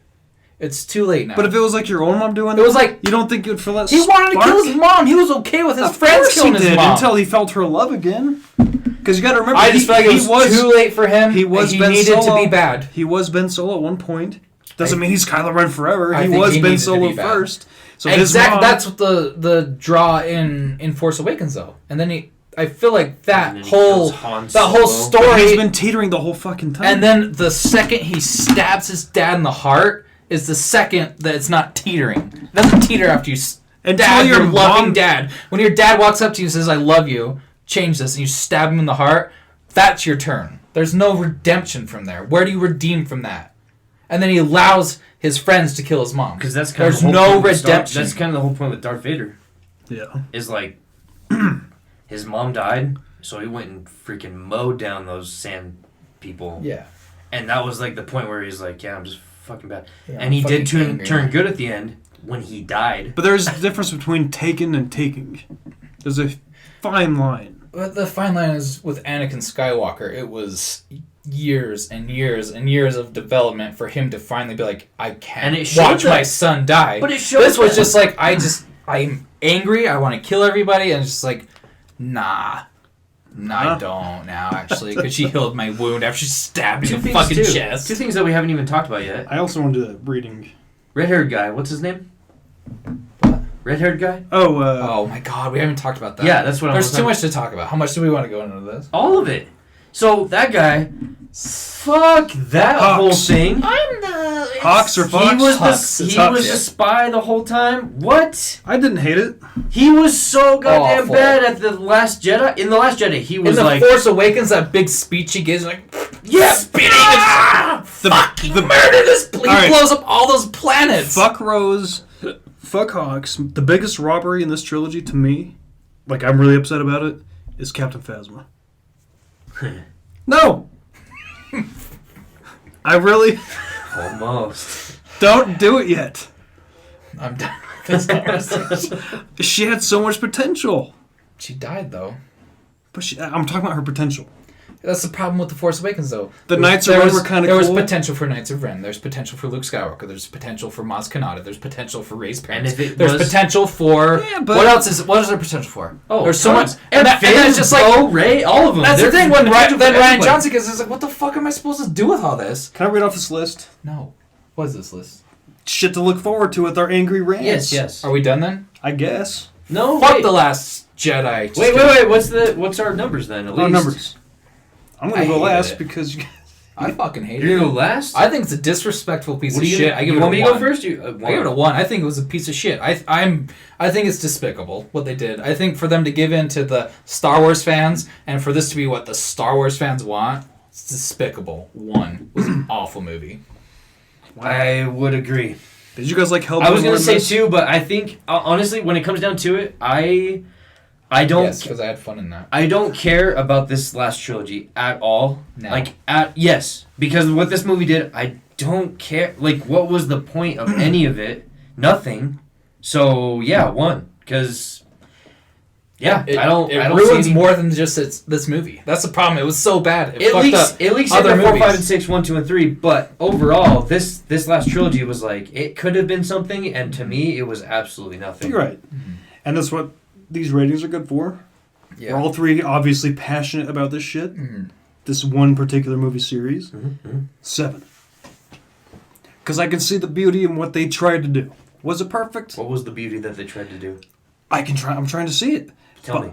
It's too late now. But if it was like your own mom doing It was like- you don't think it would feel that he wanted to kill his mom. He was okay with his friends killing his mom. Until he felt her love again. Because you got to remember, I just feel like it was too late for him. He was he Ben needed Solo. to be bad. He was Ben Solo at one point. Doesn't mean he's Kylo Ren forever. I He think was he Ben needed to Solo be bad. first. So his Exactly. mom, That's what the draw in Force Awakens though. And then I feel like that And then he whole kills Han that whole Solo. but story. he's been teetering the whole fucking time. And then the second he stabs his dad in the heart is the second that it's not teetering. It doesn't teeter after you Until stab your your loving mom- dad. When your dad walks up to you and says, "I love you," change this, and you stab him in the heart, that's your turn. There's no redemption from there. Where do you redeem from that? And then he allows his friends to kill his mom. Because that's kind There's of the whole no point with redemption. that's kind of the whole point with Darth Vader. yeah. Is like his mom died, so he went and freaking mowed down those sand people. Yeah. And that was like the point where he's like, "Yeah, I'm just fucking bad." Yeah, and he I'm did fucking angry turn now. good at the end when he died. But there's a difference between taken and taking. There's a fine line. But the fine line is with Anakin Skywalker, it was years and years and years of development for him to finally be like, I And can't it showed watch that. my son die. But it showed This was that. just like, I'm angry, I want to kill everybody, and it's just like, nah. No, I don't now, actually, because she healed my wound after she stabbed me in the fucking chest. Two things that we haven't even talked about yet. I also wanted to reading. Red-haired guy. What's his name? Red-haired guy? Oh my god, we haven't talked about that. Yeah, that's what I'm There's too talking- much to talk about. How much do we want to go into this? All of it. So that guy, fuck that Hawks. whole thing. Hawks or Fox? He was Hawks. the It's he Hawks, was yeah. the spy the whole time. What? I didn't hate it. He was so goddamn Awful. bad at the Last Jedi. In the Last Jedi, he In was The like, Force Awakens, that big speech he gives, like, yeah, spitting The murder this place. He Alright. blows up all those planets. Fuck Rose, fuck Hawks. The biggest robbery in this trilogy to me, like I'm really upset about it, is Captain Phasma. No! I really almost. don't do it yet. I'm done with this conversation. She had so much potential. She died, though. But I'm talking about her potential. That's the problem with The Force Awakens, though. The Knights of Ren were kind of There cool. was potential for Knights of Ren. There's potential for Luke Skywalker. There's potential for Maz Kanata. There's potential for Rey's parents. And if it There's was- potential for... Yeah, but- What else is... What is there potential for? Oh, there's so much... And, And Finn, that's just like... Bo, Ray, all of them. That's the There's thing. When potential then for Ryan everybody. Johnson is like, what the fuck am I supposed to do with all this? Can I read off this list? No. What is this list? Shit to look forward to with our angry rants. Yes, yes. Are we done then? I guess. No, Fuck wait. The Last Jedi. Just Wait, kidding. wait. What's our numbers then? At Oh, least numbers. I'm going I to go hated last it. because you I fucking hate You're it. gonna go last? I think it's a disrespectful piece What of are you shit. gonna, I give you it want a me to 1. go first? I give it a 1. I think it was a piece of shit. I think it's despicable what they did. I think for them to give in to the Star Wars fans and for this to be what the Star Wars fans want, it's despicable. 1 was an awful movie. I would agree. Did you guys like Hellboy? I was gonna say this? 2, but I think honestly, when it comes down to it, I don't. Yes, because I had fun in that. I don't care about this last trilogy at all. No. Like yes, because of what this movie did, I don't care. Like, what was the point of any of it? Nothing. So yeah, 1. Because yeah, It I don't ruins see any, more than just this movie. That's the problem. It was so bad. It fucked up It leaks other into 4, movies. 5, and 6, 1, 2, and 3. But overall, this last trilogy was like it could have been something, and to me, it was absolutely nothing. You're right. And that's what these ratings are good for. Yeah. We're all three obviously passionate about this shit. This one particular movie series. 7. Because I can see the beauty in what they tried to do. Was it perfect? What was the beauty that they tried to do? I'm trying to see it. Tell me.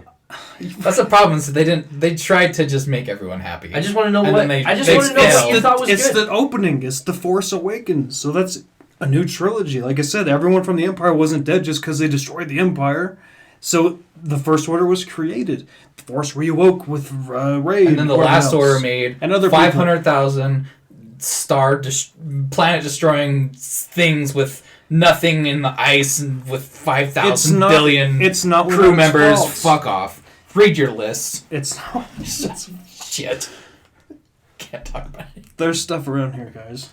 That's the problem. So they tried to just make everyone happy. I just want to know And what. then I just they want to know what you failed. thought was It's good. the opening. It's The Force Awakens. So that's a new trilogy. Like I said, everyone from the Empire wasn't dead just because they destroyed the Empire. So the First Order was created. The Force reawoke with Rey. And then the Last Order made and other 500,000 planet destroying things with nothing in the ice and with 5,000 billion It's not crew members. fault. Fuck off. Read your list. It's not. Shit. Can't talk about it. There's stuff around here, guys.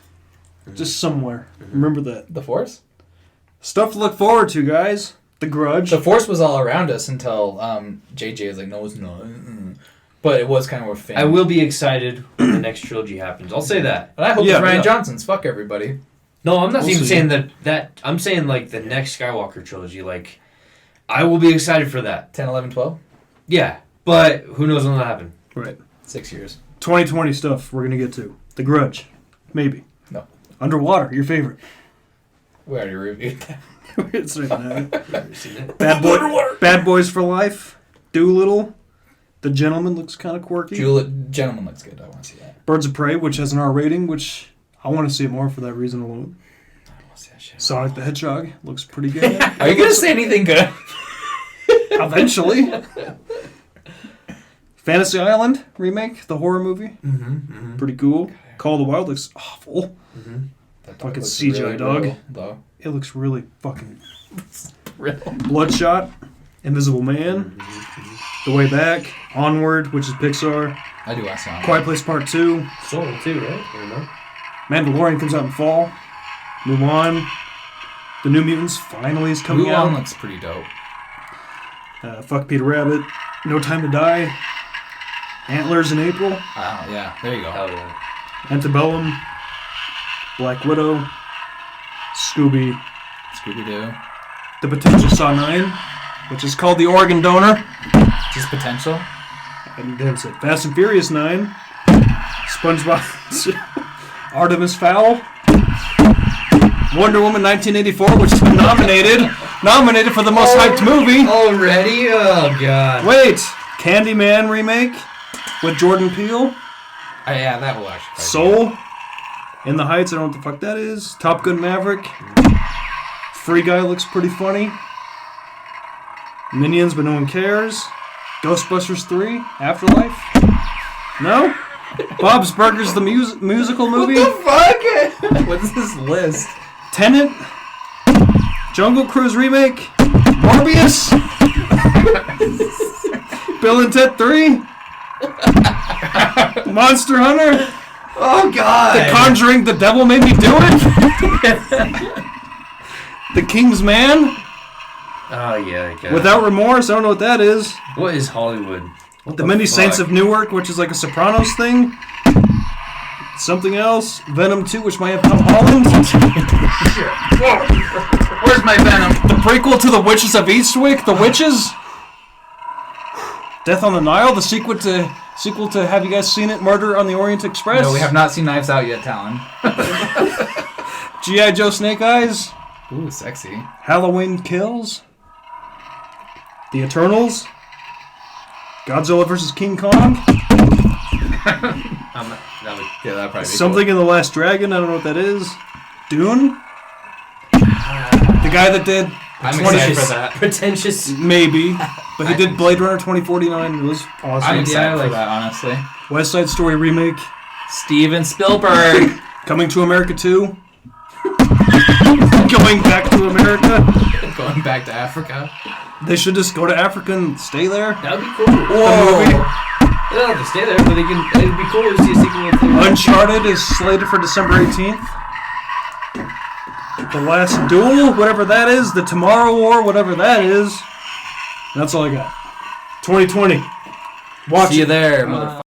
Just somewhere. Remember that. The Force? Stuff to look forward to, guys. The Grudge. The Force was all around us until JJ was like, no, it's not. But it was kind of more fun. I will be excited when the next trilogy happens. I'll say that. And I hope Yeah, it's Ryan yeah. Johnson's. Fuck everybody. No, I'm not We'll even see. saying that. I'm saying like the next Skywalker trilogy. Like, I will be excited for that. 10, 11, 12? Yeah, but who knows when that'll happen? Right. 6 years. 2020 stuff we're going to get to. The Grudge. Maybe. No. Underwater, your favorite. We already reviewed that. It's right now. Bad Boys for Life. Doolittle. The Gentleman looks kind of quirky. Gentleman looks good. I want to see that. Birds of Prey, which has an R rating, which I want to see it more for that reason alone. I want to see that shit. Sonic the Hedgehog looks pretty good. Are you going to say anything good? Eventually. Fantasy Island remake, the horror movie. Pretty cool. Call of the Wild looks awful. That Fucking looks CGI dog. real, though. It looks really fucking Real. Bloodshot, Invisible Man, The Way Back, Onward, which is Pixar, I do ask now. Quiet Place Part 2, Soul too, right? Or no? Mandalorian comes out in fall, Mulan, The New Mutants finally is coming Mulan out, looks pretty dope. Fuck Peter Rabbit, No Time to Die, Antlers in April, Yeah, there you go. Hell yeah. Antebellum, Black Widow, Scooby, Scooby-Doo. The Potential Saw 9, which is called The Organ Donor, Just potential. and then it's Fast and Furious 9, SpongeBob, Artemis Fowl, Wonder Woman 1984, which has been nominated for the most hyped movie. Already? Oh god. Wait, Candyman remake with Jordan Peele, Yeah, that will actually. Soul, In the Heights, I don't know what the fuck that is, Top Gun Maverick, Free Guy looks pretty funny, Minions, but no one cares, Ghostbusters 3, Afterlife, no? Bob's Burgers, the musical movie, Fuck! What's this list? Tenet, Jungle Cruise remake, Morbius, Bill and Ted 3, Monster Hunter, Oh god. The Conjuring, The Devil Made Me Do It, The King's Man, Oh yeah. God. Without Remorse, I don't know what that is, What is Hollywood? What The Many Saints of Newark, which is like a Sopranos thing, something else, Venom 2, which might have Tom Holland, Where's my Venom? the prequel to The Witches of Eastwick, The Witches, Death on the Nile, the sequel to Have you guys seen it? Murder on the Orient Express. No, we have not seen Knives Out yet, Talon. G.I. Joe Snake Eyes, Ooh, sexy. Halloween Kills, The Eternals, Godzilla vs. King Kong, I'm That would. Yeah, that'd probably be Something in the Last Dragon. I don't know what that is. Dune. The guy that did I'm excited for that. Pretentious. maybe, but he did Blade Runner 2049. It was awesome. I'm excited like- for that, honestly. West Side Story remake. Steven Spielberg. Coming to America 2. Going back to America. Going back to Africa. They should just go to Africa and stay there. That would be cool. Whoa. They don't have to stay there, but it'd be cool to see a sequel. Uncharted is slated for December 18th. The Last Duel, whatever that is. The Tomorrow War, whatever that is. That's all I got. 2020. Watch See you it. there, motherfucker.